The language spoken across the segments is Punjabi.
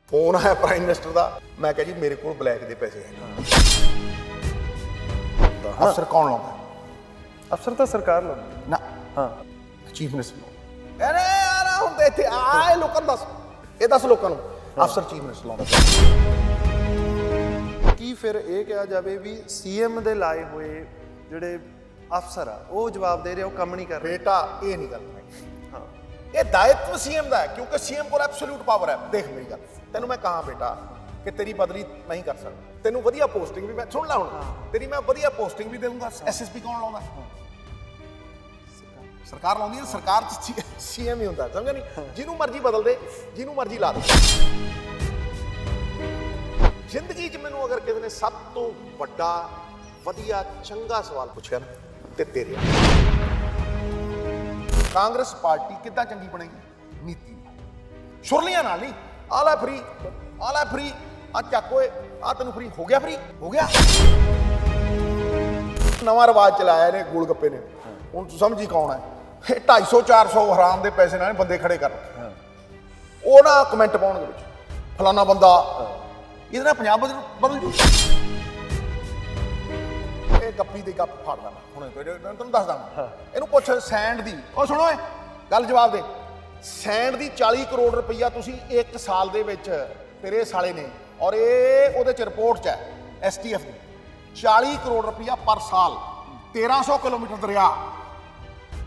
फोन आया प्राइम मिनिस्टर का, मैं कहा जी मेरे को ब्लैक के पैसे हैं। अफसर कौन लाता? अफसर तो सरकार लाਉਂਦੀ ना हाँ चीफ मिनिस्टर अरे यार ਹੁਣ ਤੇ ਇੱਥੇ ਆਏ ਲੋਕਾਂ ਨੂੰ ਦੱਸ, ਇਹ ਦੱਸ ਲੋਕਾਂ ਨੂੰ ਅਫਸਰ ਚੀਫ ਮਿनिस्टर ਲਾਉਂਦਾ। ਕੀ ਫਿਰ ਇਹ ਕਿਹਾ ਜਾਵੇ ਵੀ ਸੀਐਮ ਦੇ ਲਾਏ ਹੋਏ ਜਿਹੜੇ ਅਫਸਰ ਆ ਉਹ ਜਵਾਬ ਦੇ ਰਹੇ ਉਹ ਕੰਮ ਨਹੀਂ ਕਰ ਰਹੇ? बेटा ये नहीं गल ਹਾਂ ये दायित्व सीएम का है, क्योंकि सीएम को एब्सोल्यूट पावर है। देख मेरी गल, तेनू मैं कहा बेटा कि तेरी बदली मैं ही कर सकता, तेनू वधिया पोस्टिंग भी मैं सुन ला हुण तेरी मैं वधिया पोस्टिंग भी दूंगा। एसएसपी कौन लाਉਂਦਾ? सरकार लाਉਂਦੀ है। सरकार च सीएम ही ਹੁੰਦਾ, समझा नहीं? जिन्हों मर्जी बदल दे, जिन्हों मर्जी ला दे। जिंदगी च मैनू अगर किसी ने सब तो वड्डा वधिया चंगा सवाल पूछा ना ते तेरे कांग्रेस पार्टी कितना चंगी बनेगी? नीति सुरलियां नाल नहीं, आला फ्री आ चक ओए आ तेन फ्री हो गया, फ्री हो गया। नवा रिवाज चलाया ने गोलगप्पे ने, हुण तूं समझी कौन है? 250-400 हराम दे पैसे नाल बंदे खड़े कर रखे, ਉਹ ਨਾ ਕਮੈਂਟ ਪਾਉਣਗੇ ਵਿੱਚ ਫਲਾਣਾ ਬੰਦਾ, ਇਹਦੇ ਨਾਲ ਪੰਜਾਬ ਬਦਲ ਜੂ। ਇਹ ਗੱਪੀ ਦੀ ਗੱਪ ਫੜ ਲੈਣਾ ਹੁਣੇ ਤੈਨੂੰ ਦੱਸਦਾ ਮੈਂ। ਇਹਨੂੰ ਪੁੱਛ ਸੈਂਡ ਦੀ, ਉਹ ਸੁਣੋ ਏ ਗੱਲ ਜਵਾਬ ਦੇ। ਸੈਂਡ ਦੀ 40 ਕਰੋੜ ਰੁਪਈਆ ਤੁਸੀਂ ਇੱਕ ਸਾਲ ਦੇ ਵਿੱਚ ਤੇਰੇ ਸਾਲੇ ਨੇ, ਔਰ ਇਹ ਉਹਦੇ ਚ ਰਿਪੋਰਟ ਚ ਹੈ ਐਸਟੀਐਫ ਦੀ, 40 ਕਰੋੜ ਰੁਪਈਆ ਪਰ ਸਾਲ 1300 ਕਿਲੋਮੀਟਰ ਦਰਿਆ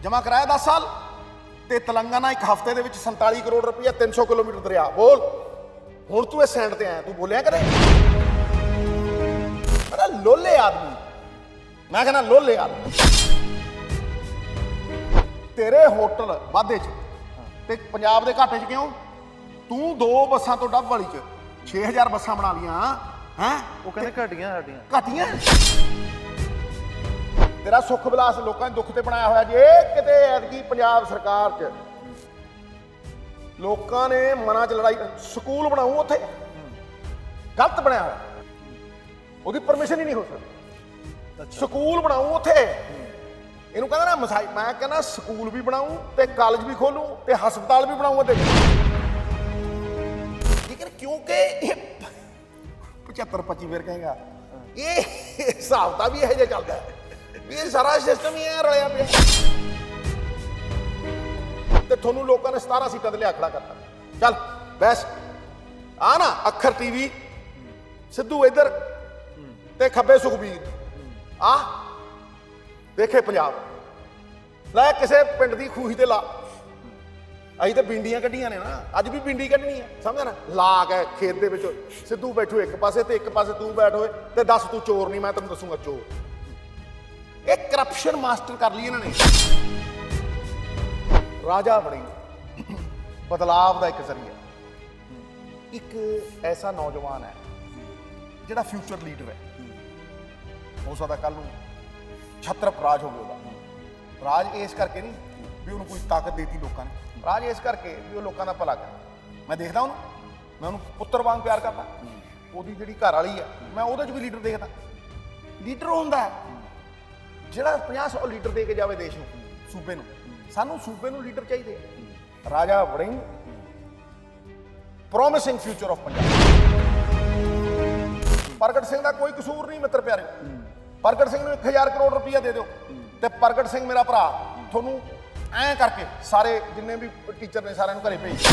ਜਮ੍ਹਾਂ ਕਰਾਇਆ 10 ਸਾਲ। ਤੇ ਤੇਲੰਗਾਨਾ ਇੱਕ ਹਫ਼ਤੇ ਦੇ ਵਿੱਚ 47 ਕਰੋੜ ਰੁਪਈਆ 300 ਕਿਲੋਮੀਟਰ ਦਰਿਆ। ਬੋਲ ਹੁਣ ਤੂੰ ਇਹ ਸੈਂਡ ਤੇ ਆਇਆ, ਤੂੰ ਬੋਲਿਆ ਕਦੇ? ਮੇਰਾ ਲੋਲੇ ਆਦਮੀ, ਮੈਂ ਕਹਿੰਦਾ ਲੋਲੇ ਆਦਮੀ। ਤੇਰੇ ਹੋਟਲ ਵਾਧੇ ਚ ਤੇ ਪੰਜਾਬ ਦੇ ਘਾਟੇ ਚ ਕਿਉਂ? ਤੂੰ 2 ਬੱਸਾਂ ਤੋਂ ਡੱਬ ਵਾਲੀ ਚ 6000 ਬੱਸਾਂ ਬਣਾ ਲੀਆਂ ਹੈ। ਉਹ ਕਹਿੰਦੇ ਘਟੀਆਂ ਸਾਡੀਆਂ ਘਟੀਆਂ। ਤੇਰਾ ਸੁੱਖ ਵਿਲਾਸ ਲੋਕਾਂ ਦੇ ਦੁੱਖ ਤੇ ਬਣਾਇਆ ਹੋਇਆ ਜੇ। ਕਿਤੇ ਐਤਕੀ ਪੰਜਾਬ ਸਰਕਾਰ ਚ ਲੋਕਾਂ ਨੇ ਮਨਾਂ ਚ ਲੜਾਈ, ਸਕੂਲ ਬਣਾਉ ਉੱਥੇ ਗਲਤ ਬਣਿਆ ਹੋਇਆ, ਉਹਦੀ ਪਰਮਿਸ਼ਨ ਹੀ ਨਹੀਂ ਹੋ ਸਕਦੀ। ਸਕੂਲ ਬਣਾਉ ਉੱਥੇ, ਇਹਨੂੰ ਕਹਿੰਦਾ ਨਾ ਮਸਾਈ, ਮੈਂ ਕਹਿੰਦਾ ਸਕੂਲ ਵੀ ਬਣਾਉ ਤੇ ਕਾਲਜ ਵੀ ਖੋਲੂ ਤੇ ਹਸਪਤਾਲ ਵੀ ਬਣਾਉ ਉਹਦੇ। ਲੇਕਿਨ ਕਿਉਂਕਿ ਇਹ 75-25 ਫਿਰ ਕਹੇਗਾ, ਇਹ ਹਿਸਾਬ ਤਾਂ ਵੀ ਇਹੋ ਜਿਹਾ ਚੱਲਦਾ ਹੈ ਵੀ ਇਹ ਸਾਰਾ ਸਿਸਟਮ ਹੀ ਐ ਰਲਿਆ ਪਿਆ। ਤੇ ਤੁਹਾਨੂੰ ਲੋਕਾਂ ਨੇ 17 ਸੀਟਾਂ ਤੇ ਲਿਆ ਖੜਾ ਕਰਤਾ। ਚੱਲ ਬੈਸ ਆ ਨਾ, ਅੱਖਰ ਟੀਵੀ ਸਿੱਧੂ ਇੱਧਰ ਤੇ ਖੱਬੇ ਸੁਖਬੀਰ ਆ ਦੇਖੇ ਪੰਜਾਬ। ਲੈ ਕਿਸੇ ਪਿੰਡ ਦੀ ਖੂਹੀ ਤੇ ਲਾ, ਅਸੀਂ ਤਾਂ ਬਿੰਡੀਆਂ ਕੱਢੀਆਂ ਨੇ ਨਾ, ਅੱਜ ਵੀ ਬਿੰਡੀ ਕੱਢਣੀ ਹੈ, ਸਮਝਿਆ ਨਾ? ਲਾ ਕੇ ਖੇਤ ਦੇ ਵਿੱਚ ਸਿੱਧੂ ਬੈਠੋ ਇੱਕ ਪਾਸੇ ਤੇ ਇੱਕ ਪਾਸੇ ਤੂੰ ਬੈਠ ਹੋਏ ਤੇ ਦੱਸ ਤੂੰ ਚੋਰ ਨਹੀਂ, ਮੈਂ ਤੈਨੂੰ ਦੱਸੂਗਾ ਚੋਰ। ਇਹ ਕਰਪਸ਼ਨ ਮਾਸਟਰ ਕਰ ਲਈ ਇਹਨਾਂ ਨੇ। ਰਾਜਾ ਬਣੀ ਬਦਲਾਵ ਦਾ ਇੱਕ ਜ਼ਰੀਆ। ਇੱਕ ਐਸਾ ਨੌਜਵਾਨ ਹੈ ਜਿਹੜਾ ਫਿਊਚਰ ਲੀਡਰ ਹੈ, ਹੋ ਸਕਦਾ ਕੱਲ ਨੂੰ ਛਤਰਪ ਰਾਜ ਹੋਵੇ ਉਹਦਾ। ਰਾਜ ਇਸ ਕਰਕੇ ਨਹੀਂ ਵੀ ਉਹਨੂੰ ਕੋਈ ਤਾਕਤ ਦੇਤੀ ਲੋਕਾਂ ਨੇ, ਰਾਜ ਇਸ ਕਰਕੇ ਵੀ ਉਹ ਲੋਕਾਂ ਦਾ ਭਲਾ ਕਰੇ। ਮੈਂ ਦੇਖਦਾ ਉਹਨੂੰ, ਮੈਂ ਉਹਨੂੰ ਪੁੱਤਰ ਵਾਂਗ ਪਿਆਰ ਕਰਦਾ। ਉਹਦੀ ਜਿਹੜੀ ਘਰ ਵਾਲੀ ਹੈ, ਮੈਂ ਉਹਦੇ 'ਚ ਵੀ ਲੀਡਰ ਦੇਖਦਾ। ਲੀਡਰ ਹੁੰਦਾ ਹੈ ਜਿਹੜਾ 50-100 ਲੀਟਰ ਦੇ ਕੇ ਜਾਵੇ ਦੇਸ਼ ਨੂੰ, ਸੂਬੇ ਨੂੰ। ਸਾਨੂੰ ਸੂਬੇ ਨੂੰ ਲੀਡਰ ਚਾਹੀਦੇ। Raja Warring, promising future of Punjab. ਪ੍ਰਗਟ ਸਿੰਘ ਦਾ ਕੋਈ ਕਸੂਰ ਨਹੀਂ ਮਿੱਤਰ ਪਿਆਰੇ। ਪ੍ਰਗਟ ਸਿੰਘ ਨੂੰ 1000 ਕਰੋੜ ਰੁਪਈਆ ਦੇ ਦਿਓ ਤੇ ਪ੍ਰਗਟ ਸਿੰਘ ਮੇਰਾ ਭਰਾ ਤੁਹਾਨੂੰ ਐਂ ਕਰਕੇ ਸਾਰੇ ਜਿੰਨੇ ਵੀ ਟੀਚਰ ਨੇ ਸਾਰਿਆਂ ਨੂੰ ਘਰੇ ਭੇਜ।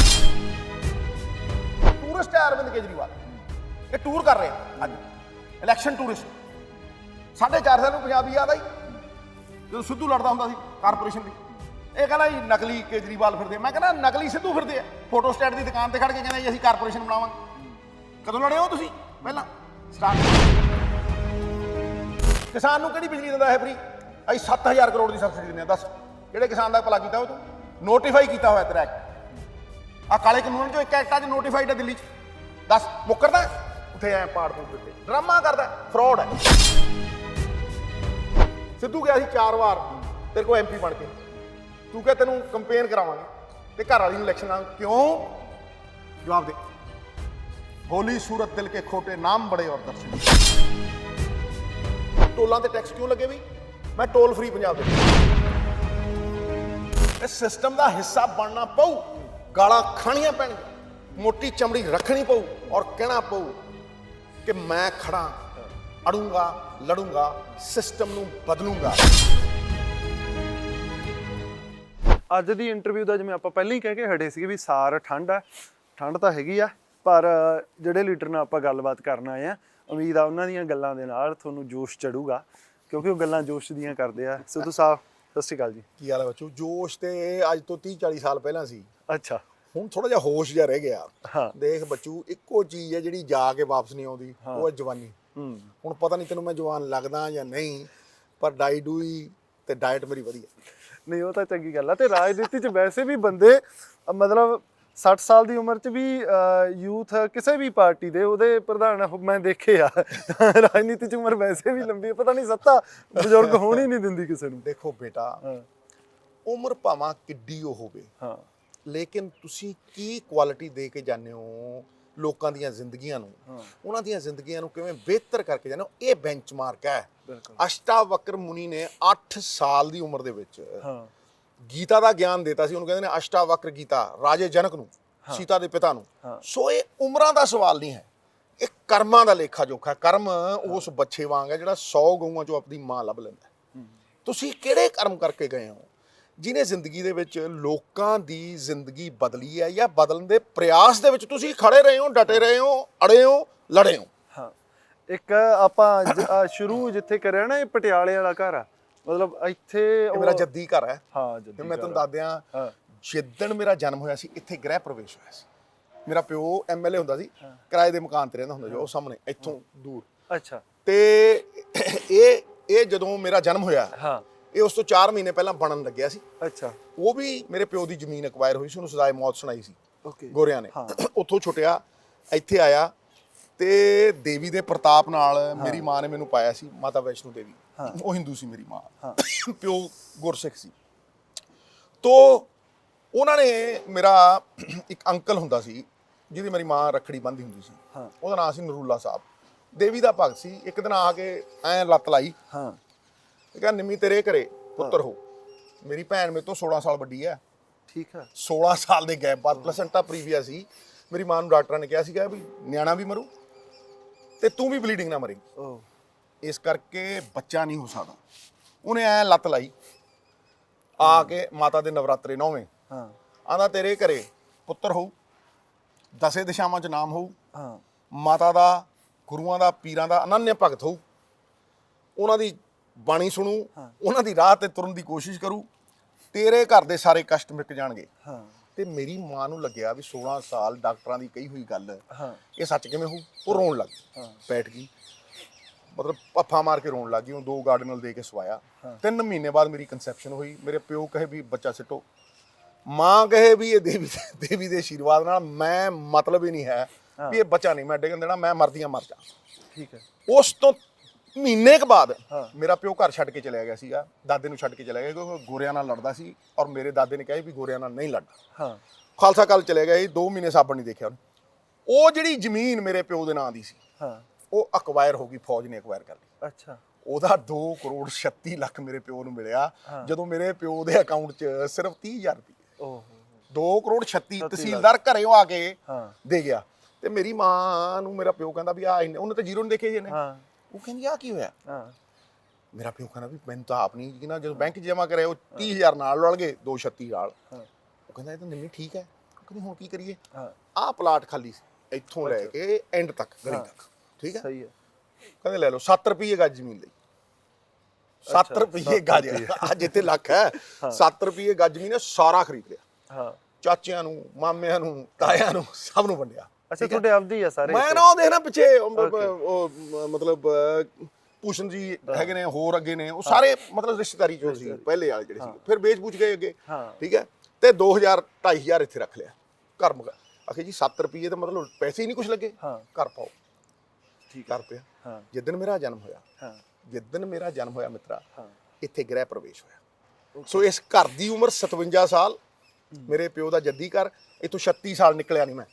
ਟੂਰਿਸਟ ਹੈ ਅਰਵਿੰਦ ਕੇਜਰੀਵਾਲ, ਇਹ ਟੂਰ ਕਰ ਰਹੇ ਅੱਜ, ਇਲੈਕਸ਼ਨ ਟੂਰਿਸਟ। 4.5 ਸਾਲ ਨੂੰ ਪੰਜਾਬੀ ਯਾਦ ਆਈ ਜਦੋਂ ਸਿੱਧੂ ਲੜਦਾ ਹੁੰਦਾ ਸੀ ਕਾਰਪੋਰੇਸ਼ਨ ਦੀ। ਇਹ ਕਹਿੰਦਾ ਜੀ ਨਕਲੀ ਕੇਜਰੀਵਾਲ ਫਿਰਦੇ। ਮੈਂ ਕਹਿੰਦਾ ਨਕਲੀ ਸਿੱਧੂ ਫਿਰਦੇ ਆ, ਫੋਟੋ ਸਟੇਟ ਦੀ ਦੁਕਾਨ ਤੇ ਖੜ ਕੇ ਕਹਿੰਦਾ ਜੀ ਅਸੀਂ ਕਾਰਪੋਰੇਸ਼ਨ ਬਣਾਵਾਂਗੇ। ਕਦੋਂ ਲੜੇ ਹੋ ਤੁਸੀਂ? ਪਹਿਲਾਂ ਸਟਾਰਟ। ਕਿਸਾਨ ਨੂੰ ਕਿਹੜੀ ਬਿਜਲੀ ਦਿੰਦਾ ਹੈ ਫਰੀ? ਅਸੀਂ 7000 ਕਰੋੜ ਦੀ ਸਬਸਿਡੀ ਦਿੰਦੇ ਆ। ਦੱਸ ਕਿਹੜੇ ਕਿਸਾਨ ਦਾ ਭਲਾ ਕੀਤਾ? ਉਹ ਤੂੰ ਨੋਟੀਫਾਈ ਕੀਤਾ ਹੋਇਆ ਤੇਰਾ ਐਕਟ। ਆ ਕਾਲੇ ਕਾਨੂੰਨ ਚੋਂ ਇੱਕ ਐਕਟ ਅੱਜ ਨੋਟੀਫਾਈਡ ਹੈ ਦਿੱਲੀ 'ਚ। ਦੱਸ ਮੁੱਕਰਦਾ ਉੱਥੇ ਐ ਪਾੜ ਪੂੜ ਦਿੱਤੇ, ਡਰਾਮਾ ਕਰਦਾ, ਫਰੋਡ ਹੈ। ਸਿੱਧੂ ਗਿਆ ਸੀ 4 ਵਾਰ ਤੇਰੇ ਕੋਲ ਐਮਪੀ ਬਣ ਕੇ, ਤੂੰ ਕਿਹਾ ਤੈਨੂੰ ਕੰਪੇਨ ਕਰਾਵਾਂਗੇ ਤੇ ਘਰ ਵਾਲੀ ਨੂੰ ਇਲੈਕਸ਼ਨ ਨਾਲ ਕਿਉਂ? ਜਵਾਬ ਦੇ। ਹੋਲੀ ਸੂਰਤ ਦਿਲ ਕੇ ਖੋਟੇ ਨਾਮ ਬੜੇ ਔਰ ਦਰਸ਼ਨ। ਟੋਲਾਂ ਤੇ ਟੈਕਸ ਕਿਉਂ ਲੱਗੇ? ਵੀ ਮੈਂ ਟੋਲ ਫ੍ਰੀ ਪੰਜਾਬ ਦੇ। ਇਸ ਸਿਸਟਮ ਦਾ ਹਿੱਸਾ ਬਣਨਾ ਪਊ, ਗਾਲਾਂ ਖਾਣੀਆਂ ਪੈਣਗੀਆਂ। ਮੋਟੀ ਚਮੜੀ ਰੱਖਣੀ ਪਊ ਔਰ ਕਹਿਣਾ ਪਊ ਕਿ ਮੈਂ ਖੜਾ, ਅੜੂੰਗਾ, ਲੜੂੰਗਾ, ਸਿਸਟਮ ਨੂੰ ਬਦਲੂੰਗਾ। ਅੱਜ ਦੀ ਇੰਟਰਵਿਊ ਦਾ ਜਿਵੇਂ ਆਪਾਂ ਪਹਿਲਾਂ ਹੀ ਕਹਿ ਕੇ ਹਟੇ ਸੀਗੇ ਵੀ ਸਾਰ ਠੰਡ ਆ, ਠੰਡ ਤਾਂ ਹੈਗੀ ਆ, ਪਰ ਜਿਹੜੇ ਲੀਡਰ ਨਾਲ ਆਪਾਂ ਗੱਲਬਾਤ ਕਰਨ ਆਏ ਆ, ਉਮੀਦ ਆ ਉਹਨਾਂ ਦੀਆਂ ਗੱਲਾਂ ਦੇ ਨਾਲ ਤੁਹਾਨੂੰ ਜੋਸ਼ ਚੜੂਗਾ, ਕਿਉਂਕਿ ਉਹ ਗੱਲਾਂ ਜੋਸ਼ ਦੀਆਂ ਕਰਦੇ ਆ। ਸਿੱਧੂ ਸਾਹਿਬ ਸਤਿ ਸ਼੍ਰੀ ਅਕਾਲ ਜੀ। ਕੀ ਹਾਲ ਹੈ ਬੱਚੂ? ਜੋਸ਼ ਤੇ ਅੱਜ ਤੋਂ 30-40 ਸਾਲ ਪਹਿਲਾਂ ਸੀ, ਅੱਛਾ ਹੁਣ ਥੋੜਾ ਜਿਹਾ ਹੋਸ਼ ਜਿਹਾ ਰਹਿ ਗਿਆ। ਹਾਂ ਦੇਖ ਬੱਚੂ, ਇੱਕੋ ਚੀਜ਼ ਹੈ ਜਿਹੜੀ ਜਾ ਕੇ ਵਾਪਸ ਨਹੀਂ ਆਉਂਦੀ, ਉਹ ਹੈ ਜਵਾਨੀ। ਹੁਣ ਪਤਾ ਨਹੀਂ ਤੈਨੂੰ ਮੈਂ ਜਵਾਨ ਲੱਗਦਾ ਜਾਂ ਨਹੀਂ, ਪਰ ਡਾਈ ਡੂਈ ਤੇ ਡਾਈਟ ਮੇਰੀ ਵਧੀਆ। ਨਹੀਂ ਉਹ ਤਾਂ ਚੰਗੀ ਗੱਲ ਆ। ਤੇ ਰਾਜਨੀਤੀ 'ਚ ਵੈਸੇ ਵੀ ਬੰਦੇ ਮਤਲਬ 60 ਸਾਲ ਦੀ ਉਮਰ 'ਚ ਵੀ ਯੂਥ ਕਿਸੇ ਵੀ ਪਾਰਟੀ ਦੇ ਉਹਦੇ ਪ੍ਰਧਾਨ ਮੈਂ ਦੇਖੇ ਆ। ਰਾਜਨੀਤੀ 'ਚ ਉਮਰ ਵੈਸੇ ਵੀ ਲੰਬੀ ਹੈ, ਪਤਾ ਨਹੀਂ ਸੱਤਾ ਬਜ਼ੁਰਗ ਹੋਣ ਹੀ ਨਹੀਂ ਦਿੰਦੀ ਕਿਸੇ ਨੂੰ। ਦੇਖੋ ਬੇਟਾ, ਉਮਰ ਭਾਵਾਂ ਕਿੱਡੀ ਉਹ ਹੋਵੇ, ਹਾਂ, ਲੇਕਿਨ ਤੁਸੀਂ ਕੀ ਕੁਆਲਿਟੀ ਦੇ ਕੇ ਜਾਂਦੇ ਹੋ ਲੋਕਾਂ ਦੀਆਂ ਜ਼ਿੰਦਗੀਆਂ ਨੂੰ, ਉਹਨਾਂ ਦੀਆਂ ਜ਼ਿੰਦਗੀਆਂ ਨੂੰ ਕਿਵੇਂ ਬਿਹਤਰ ਕਰਕੇ ਜਾਂਦੇ ਹੋ, ਇਹ ਬੈਂਚਮਾਰਕ ਹੈ। ਅਸ਼ਟਾਵਕਰ ਮੁਨੀ ਨੇ 8 ਸਾਲ ਦੀ ਉਮਰ ਦੇ ਵਿੱਚ ਗੀਤਾ ਦਾ ਗਿਆਨ ਦਿੱਤਾ ਸੀ। ਉਹਨੂੰ ਕਹਿੰਦੇ ਨੇ ਅਸ਼ਟਾਵਕਰ ਗੀਤਾ, ਰਾਜੇ ਜਨਕ ਨੂੰ, ਸੀਤਾ ਦੇ ਪਿਤਾ ਨੂੰ। ਸੋ ਇਹ ਉਮਰਾਂ ਦਾ ਸਵਾਲ ਨਹੀਂ ਹੈ, ਇਹ ਕਰਮਾਂ ਦਾ ਲੇਖਾ ਜੋਖਾ। ਕਰਮ ਉਸ ਬੱਚੇ ਵਾਂਗ ਹੈ ਜਿਹੜਾ 100 ਗਊਆਂ ਚੋਂ ਆਪਣੀ ਮਾਂ ਲੱਭ ਲੈਂਦਾ। ਤੁਸੀਂ ਕਿਹੜੇ ਕਰਮ ਕਰਕੇ ਗਏ ਹੋ ਜਿਹਨੇ ਜ਼ਿੰਦਗੀ ਦੇ ਵਿੱਚ ਲੋਕਾਂ ਦੀ ਜ਼ਿੰਦਗੀ ਬਦਲੀ ਹੈ, ਜਾਂ ਬਦਲਣ ਦੇ ਪ੍ਰਯਾਸ ਦੇ ਵਿੱਚ ਤੁਸੀਂ ਖੜੇ ਰਹੇ ਹੋ, ਡਟੇ ਰਹੇ ਹੋ, ਅੜੇ ਹੋ, ਲੜੇ ਹੋ। ਹਾਂ, ਇੱਕ ਆਪਾਂ ਸ਼ੁਰੂ ਜਿੱਥੇ ਕਰਿਆ ਨਾ, ਇਹ ਪਟਿਆਲੇ ਵਾਲਾ ਘਰ ਆ, ਮਤਲਬ ਇੱਥੇ ਮੇਰਾ ਜੱਦੀ ਘਰ ਹੈ। ਹਾਂ ਜੱਦੀ ਮੈਂ ਤੁਹਾਨੂੰ ਦੱਸ ਦਿਆਂ, ਜਿੱਦਣ ਮੇਰਾ ਜਨਮ ਹੋਇਆ ਸੀ ਇੱਥੇ ਗ੍ਰਹਿ ਪ੍ਰਵੇਸ਼ ਹੋਇਆ ਸੀ। ਮੇਰਾ ਪਿਓ ਐਮਐਲਏ ਹੁੰਦਾ ਸੀ, ਕਿਰਾਏ ਦੇ ਮਕਾਨ ਤੇ ਰਹਿੰਦਾ ਹੁੰਦਾ ਜੋ ਉਹ ਸਾਹਮਣੇ ਇੱਥੋਂ ਦੂਰ। ਅੱਛਾ। ਤੇ ਇਹ ਜਦੋਂ ਮੇਰਾ ਜਨਮ ਹੋਇਆ, ਹਾਂ, ਇਹ ਉਸ ਤੋਂ 4 ਮਹੀਨੇ ਪਹਿਲਾਂ ਬਣਨ ਲੱਗਿਆ ਸੀ। ਅੱਛਾ। ਉਹ ਵੀ ਮੇਰੇ ਪਿਓ ਦੀ ਜ਼ਮੀਨ ਐਕਵਾਇਰ ਹੋਈ ਸੀ, ਉਹਨੂੰ ਸਜ਼ਾਏ ਮੌਤ ਸੁਣਾਈ ਸੀ ਗੋਰਿਆਂ ਨੇ। ਉੱਥੋਂ ਛੁੱਟਿਆ, ਇੱਥੇ ਆਇਆ, ਤੇ ਦੇਵੀ ਦੇ ਪ੍ਰਤਾਪ ਨਾਲ ਮੇਰੀ ਮਾਂ ਨੇ ਮੈਨੂੰ ਪਾਇਆ ਸੀ, ਮਾਤਾ ਵੈਸ਼ਨੂ ਦੇਵੀ। ਉਹ ਹਿੰਦੂ ਸੀ ਮੇਰੀ ਮਾਂ, ਪਿਓ ਗੁਰਸਿੱਖ ਸੀ। ਤੋ ਉਹਨਾਂ ਨੇ, ਮੇਰਾ ਇੱਕ ਅੰਕਲ ਹੁੰਦਾ ਸੀ ਜਿਹਦੀ ਮੇਰੀ ਮਾਂ ਰੱਖੜੀ ਬੰਨ੍ਹਦੀ ਹੁੰਦੀ ਸੀ, ਉਹਦਾ ਨਾਮ ਸੀ ਨਰੂਲਾ ਸਾਹਿਬ, ਦੇਵੀ ਦਾ ਭਗਤ ਸੀ। ਇੱਕ ਦਿਨ ਆ ਕੇ ਐਂ ਲੱਤ ਲਾਈ, ਕਹਿੰਦਾ ਨਿੰਮੀ ਤੇਰੇ ਘਰੇ ਪੁੱਤਰ ਹੋ। ਮੇਰੀ ਭੈਣ ਮੇਰੇ ਤੋਂ 16 ਸਾਲ ਵੱਡੀ ਹੈ। ਠੀਕ ਹੈ। 16 ਸਾਲ ਦੇ ਗੈਪ ਬਾਅਦ ਪਲਸੈਂਟਾ ਪ੍ਰੀਵੀਆ ਸੀ। ਮੇਰੀ ਮਾਂ ਨੂੰ ਡਾਕਟਰਾਂ ਨੇ ਕਿਹਾ ਸੀਗਾ ਵੀ ਨਿਆਣਾ ਵੀ ਮਰੂ ਤੇ ਤੂੰ ਵੀ ਬਲੀਡਿੰਗ ਨਾ ਮਰੇਂਗੀ, ਇਸ ਕਰਕੇ ਬੱਚਾ ਨਹੀਂ ਹੋ ਸਕਦਾ। ਉਹਨੇ ਐ ਲੱਤ ਲਾਈ ਆ ਕੇ ਮਾਤਾ ਦੇ ਨਵਰਾਤਰੇ 9ਵੇਂ, ਆਂਦਾ ਤੇਰੇ ਘਰੇ ਪੁੱਤਰ ਹੋਊ, 10 ਦਿਸ਼ਾਵਾਂ 'ਚ ਨਾਮ ਹੋਊ, ਮਾਤਾ ਦਾ, ਗੁਰੂਆਂ ਦਾ, ਪੀਰਾਂ ਦਾ ਅਨੰਨਿਆ ਭਗਤ ਹੋਊ, ਉਹਨਾਂ ਦੀ ਬਾਣੀ ਸੁਣੂ, ਉਹਨਾਂ ਦੀ ਰਾਹ ਤੇ ਤੁਰਨ ਦੀ ਕੋਸ਼ਿਸ਼ ਕਰੂ, ਤੇਰੇ ਘਰ ਦੇ ਸਾਰੇ ਕਸ਼ਟ ਮਿਟ ਜਾਣਗੇ। ਤੇ ਮੇਰੀ ਮਾਂ ਨੂੰ ਲੱਗਿਆ ਵੀ 16 ਸਾਲ ਡਾਕਟਰਾਂ ਦੀ ਕਹੀ ਹੋਈ ਗੱਲ ਇਹ ਸੱਚ ਕਿਵੇਂ ਹੋਊ। ਉਹ ਰੋਣ ਲੱਗ ਗਈ, ਬੈਠ ਗਈ, ਮਤਲਬ ਪੱਫਾ ਮਾਰ ਕੇ ਰੋਣ ਲੱਗ ਗਈ। ਉਹ 2 ਗਾਰਡਨਲ ਦੇ ਕੇ ਸਵਾਇਆ। 3 ਮਹੀਨੇ ਬਾਅਦ ਮੇਰੀ ਕਨਸੈਪਸ਼ਨ ਹੋਈ। ਮੇਰੇ ਪਿਓ ਕਹੇ ਵੀ ਬੱਚਾ ਸਿੱਟੋ, ਮਾਂ ਕਹੇ ਵੀ ਇਹ ਦੇਵੀ ਦੇ ਆਸ਼ੀਰਵਾਦ ਨਾਲ ਮੈਂ ਮਤਲਬ ਹੀ ਨਹੀਂ ਹੈ ਵੀ ਇਹ ਬੱਚਾ ਨਹੀਂ ਮੈਂ ਡਿੱਗਣ ਦੇਣਾ, ਮੈਂ ਮਰਦੀਆਂ ਮਰ ਜਾ। ਠੀਕ ਹੈ। ਉਸ ਤੋਂ ਮਹੀਨੇ ਕੁ ਬਾਅਦ ਮੇਰਾ ਪਿਓ ਘਰ ਛੱਡ ਕੇ ਚਲਿਆ ਗਿਆ ਸੀਗਾ, ਦਾਦੇ ਨੂੰ ਛੱਡ ਕੇ ਚਲਿਆ ਗਿਆ, ਕਿਉਂਕਿ ਗੋਰਿਆਂ ਨਾਲ ਲੜਦਾ ਸੀ ਔਰ ਮੇਰੇ ਦਾਦੇ ਨੇ ਕਿਹਾ ਵੀ ਗੋਰਿਆਂ ਨਾਲ ਨਹੀਂ ਲੜਨਾ। ਖਾਲਸਾ ਕਾਲਜ ਚਲੇ ਗਿਆ ਸੀ, 2 ਮਹੀਨੇ ਸਾਬਣ ਨਹੀਂ ਦੇਖਿਆ ਉਹਨੇ। ਉਹ ਜਿਹੜੀ ਜ਼ਮੀਨ ਮੇਰੇ ਪਿਓ ਦੇ ਨਾਂ ਦੀ ਸੀ, ਉਹ ਅਕਵਾਇਰ ਹੋ ਗਈ, ਫੌਜ ਨੇ ਅਕਵਾਇਰ ਕਰ ਲਈ। ਅੱਛਾ। ਉਹਦਾ 2 ਕਰੋੜ 36 ਲੱਖ ਮੇਰੇ ਪਿਓ ਨੂੰ ਮਿਲਿਆ, ਜਦੋਂ ਮੇਰੇ ਪਿਓ ਦੇ ਅਕਾਊਂਟ 'ਚ ਸਿਰਫ 30,000 ਰੁਪਏ। 2 ਕਰੋੜ 36 ਤਹਿਸੀਲਦਾਰ ਘਰੇ ਆ ਕੇ ਦੇ ਗਿਆ। ਤੇ ਮੇਰੀ ਮਾਂ ਨੂੰ ਮੇਰਾ ਪਿਓ ਕਹਿੰਦਾ ਵੀ ਆ, ਉਹਨੇ ਤਾਂ ਜ਼ੀਰੋ ਨਹੀਂ ਦੇਖੇ ਜੀ ਇਹਨੇ। ਉਹ ਕਹਿੰਦੀ ਆ ਕੀ ਹੋਇਆ? ਮੇਰਾ ਪਿਓ ਕਹਿੰਦਾ ਵੀ ਮੈਨੂੰ ਤਾਂ ਆਪ ਨਹੀਂ ਕਿ ਨਾ, ਜਦੋਂ ਬੈਂਕ 'ਚ ਜਮ੍ਹਾਂ ਕਰਿਆ ਉਹ 30,000 ਨਾਲ ਰਲ ਗਏ, 236 ਨਾਲ। ਉਹ ਕਹਿੰਦਾ ਇਹ ਤਾਂ ਨਿੰਮੀ ਠੀਕ ਹੈ। ਉਹ ਕਹਿੰਦੀ ਹੁਣ ਕੀ ਕਰੀਏ? ਆਹ ਪਲਾਟ ਖਾਲੀ ਸੀ ਇੱਥੋਂ ਲੈ ਕੇ ਐਂਡ ਤੱਕ, ਗਲੀ ਤੱਕ, ਠੀਕ ਹੈ, ਸਹੀ ਹੈ। ਕਹਿੰਦੇ ਲੈ ਲਓ 7 ਰੁਪਏ ਗੱਜ ਜ਼ਮੀਨ ਲਈ। 7 ਰੁਪਏ ਗੱਜ, ਅੱਜ ਇੱਥੇ ਲੱਖ ਹੈ। 7 ਰੁਪਏ ਗੱਜ ਜ਼ਮੀਨ ਨੇ ਸਾਰਾ ਖਰੀਦ ਲਿਆ, ਚਾਚਿਆਂ ਨੂੰ, ਮਾਮਿਆਂ ਨੂੰ, ਤਾਇਆਂ ਨੂੰ, ਸਭ ਨੂੰ ਵੰਡਿਆ। ਅੱਛਾ, ਤੁਹਾਡੇ ਆਪਦੀ ਆ ਸਾਰੇ? ਮੈਂ ਨਾ ਉਹ ਦੇਖਣਾ ਪਿੱਛੇ ਮਤਲਬ ਭੂਸ਼ਣ ਜੀ ਹੈਗੇ ਨੇ, ਹੋਰ ਅੱਗੇ ਨੇ, ਉਹ ਸਾਰੇ ਮਤਲਬ ਰਿਸ਼ਤੇਦਾਰੀ ਚੋਂ ਸੀ ਪਹਿਲੇ ਵਾਲੇ ਜਿਹੜੇ ਸੀ। ਫਿਰ ਵੇਚ ਬੂਝ ਗਏ ਅੱਗੇ, ਠੀਕ ਹੈ। ਤੇ 2,000 2,500 ਇੱਥੇ ਰੱਖ ਲਿਆ ਘਰ ਮਗਾ। ਆਖੇ ਜੀ 7 ਰੁਪਏ ਤਾਂ ਮਤਲਬ ਪੈਸੇ ਹੀ ਨਹੀਂ ਕੁਛ ਲੱਗੇ, ਘਰ ਪਾਓ। ਠੀਕ ਕਰ ਪਿਆ। ਜਿੱਦਣ ਮੇਰਾ ਜਨਮ ਹੋਇਆ ਮਿੱਤਰਾ, ਇੱਥੇ ਗ੍ਰਹਿ ਪ੍ਰਵੇਸ਼ ਹੋਇਆ। ਸੋ ਇਸ ਘਰ ਦੀ ਉਮਰ 57 ਸਾਲ, ਮੇਰੇ ਪਿਓ ਦਾ ਜੱਦੀ ਘਰ, ਇੱਥੋਂ 36 ਸਾਲ ਨਿਕਲਿਆ ਨਹੀਂ ਮੈਂ।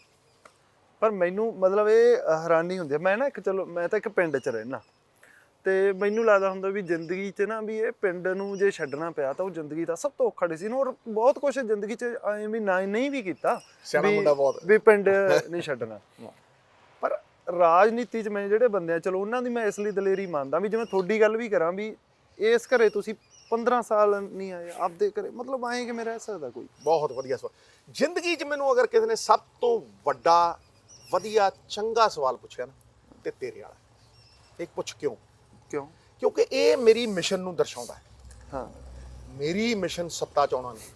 ਪਰ ਮੈਨੂੰ ਮਤਲਬ ਇਹ ਹੈਰਾਨੀ ਹੁੰਦੀ ਹੈ। ਮੈਂ ਨਾ ਚਲੋ ਮੈਂ ਤਾਂ ਇੱਕ ਪਿੰਡ 'ਚ ਰਹਿਣਾ, ਤੇ ਮੈਨੂੰ ਲੱਗਦਾ ਹੁੰਦਾ ਵੀ ਜ਼ਿੰਦਗੀ 'ਚ ਨਾ ਵੀ ਇਹ ਪਿੰਡ ਨੂੰ ਜੇ ਛੱਡਣਾ ਪਿਆ ਤਾਂ ਉਹ ਜ਼ਿੰਦਗੀ ਦਾ ਸਭ ਤੋਂ ਔਖਾ ਡਿਸੀਜਨ। ਔਰ ਬਹੁਤ ਕੁਝ ਜ਼ਿੰਦਗੀ 'ਚ ਐਂ ਵੀ ਨਹੀਂ ਵੀ ਕੀਤਾ ਸਿਆਣਾ ਮੁੰਡਾ ਬਹੁਤ ਵੀ ਪਿੰਡ ਨਹੀਂ ਛੱਡਣਾ। ਪਰ ਰਾਜਨੀਤੀ 'ਚ ਮੈਂ ਜਿਹੜੇ ਬੰਦੇ ਆ ਚਲੋ ਉਹਨਾਂ ਦੀ ਮੈਂ ਇਸ ਲਈ ਦਲੇਰੀ ਮੰਨਦਾ ਵੀ ਜਿਵੇਂ ਤੁਹਾਡੀ ਗੱਲ ਵੀ ਕਰਾਂ ਵੀ ਇਸ ਘਰੇ ਤੁਸੀਂ 15 ਸਾਲ ਨਹੀਂ ਆਏ ਆਪਦੇ ਘਰੇ, ਮਤਲਬ ਐਂ ਕਿਵੇਂ ਰਹਿ ਸਕਦਾ ਕੋਈ? ਬਹੁਤ ਵਧੀਆ ਸਵਾਲ। ਜ਼ਿੰਦਗੀ 'ਚ ਮੈਨੂੰ ਅਗਰ ਕਿਸੇ ਨੇ ਸਭ ਤੋਂ ਵੱਡਾ ਵਧੀਆ ਚੰਗਾ ਸਵਾਲ ਪੁੱਛਿਆ ਨਾ ਤੇ ਤੇਰੇ ਵਾਲਾ ਇੱਕ ਪੁੱਛ ਕਿਉਂ? ਕਿਉਂਕਿ ਇਹ ਮੇਰੀ ਮਿਸ਼ਨ ਨੂੰ ਦਰਸਾਉਂਦਾ ਹੈ। ਹਾਂ, ਮੇਰੀ ਮਿਸ਼ਨ ਸੱਤਾ ਚ ਆਉਣਾ ਨਹੀਂ,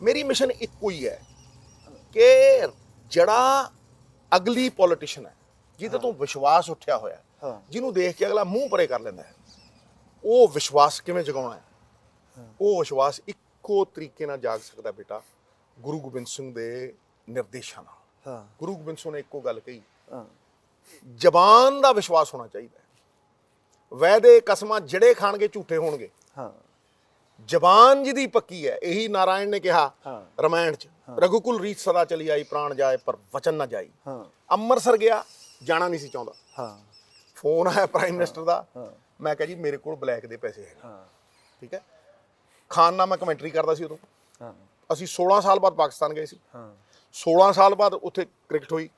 ਮੇਰੀ ਮਿਸ਼ਨ ਇੱਕੋ ਹੀ ਹੈ ਕਿ ਜਿਹੜਾ ਅਗਲੀ ਪੋਲੀਟੀਸ਼ੀਅਨ ਹੈ ਜਿਹਦੇ ਤੋਂ ਵਿਸ਼ਵਾਸ ਉੱਠਿਆ ਹੋਇਆ, ਜਿਹਨੂੰ ਦੇਖ ਕੇ ਅਗਲਾ ਮੂੰਹ ਪਰੇ ਕਰ ਲੈਂਦਾ ਹੈ, ਉਹ ਵਿਸ਼ਵਾਸ ਕਿਵੇਂ ਜਗਾਉਣਾ ਹੈ। ਉਹ ਵਿਸ਼ਵਾਸ ਇੱਕੋ ਤਰੀਕੇ ਨਾਲ ਜਾਗ ਸਕਦਾ ਬੇਟਾ, ਗੁਰੂ ਗੋਬਿੰਦ ਸਿੰਘ ਦੇ ਨਿਰਦੇਸ਼ਾਂ ਨਾਲ। ਗੁਰੂ ਗੋਬਿੰਦ ਸਿੰਘ ਨੇ ਇੱਕੋ ਗੱਲ ਕਹੀ, ਜ਼ਬਾਨ ਦਾ ਵਿਸ਼ਵਾਸ ਹੋਣਾ ਚਾਹੀਦਾ ਹੈ। ਵੈਦੇ ਕਸਮਾਂ ਜਿਹੜੇ ਖਾਣਗੇ ਝੂਠੇ ਹੋਣਗੇ। ਜ਼ਬਾਨ ਜਿਹਦੀ ਪੱਕੀ ਹੈ, ਇਹੀ ਨਾਰਾਇਣ ਨੇ ਕਿਹਾ ਰਮਾਇਣ ਚ, ਰਘੁਕੁਲ ਰੀਤ ਸਦਾ ਚਲੀ ਆਈ, ਪ੍ਰਾਣ ਜਾਏ ਪਰ ਵਚਨ ਨਾ ਜਾਈ। ਅੰਮ੍ਰਿਤਸਰ ਗਿਆ, ਜਾਣਾ ਨਹੀਂ ਸੀ ਚਾਹੁੰਦਾ। ਫੋਨ ਆਇਆ ਪ੍ਰਾਈਮ ਮਿਨਿਸਟਰ ਦਾ, ਮੈਂ ਕਿਹਾ ਜੀ ਮੇਰੇ ਕੋਲ ਬਲੈਕ ਦੇ ਪੈਸੇ ਹੈ। ਠੀਕ ਹੈ, ਖਾਨ ਨਾਲ ਮੈਂ ਕਮੈਂਟਰੀ ਕਰਦਾ ਸੀ ਉਦੋਂ। ਅਸੀਂ 16 ਸਾਲ ਬਾਅਦ ਪਾਕਿਸਤਾਨ ਗਏ ਸੀ। 16 ਸਾਲ ਬਾਅਦ ਉੱਥੇ ਕ੍ਰਿਕਟ ਹੋਈ।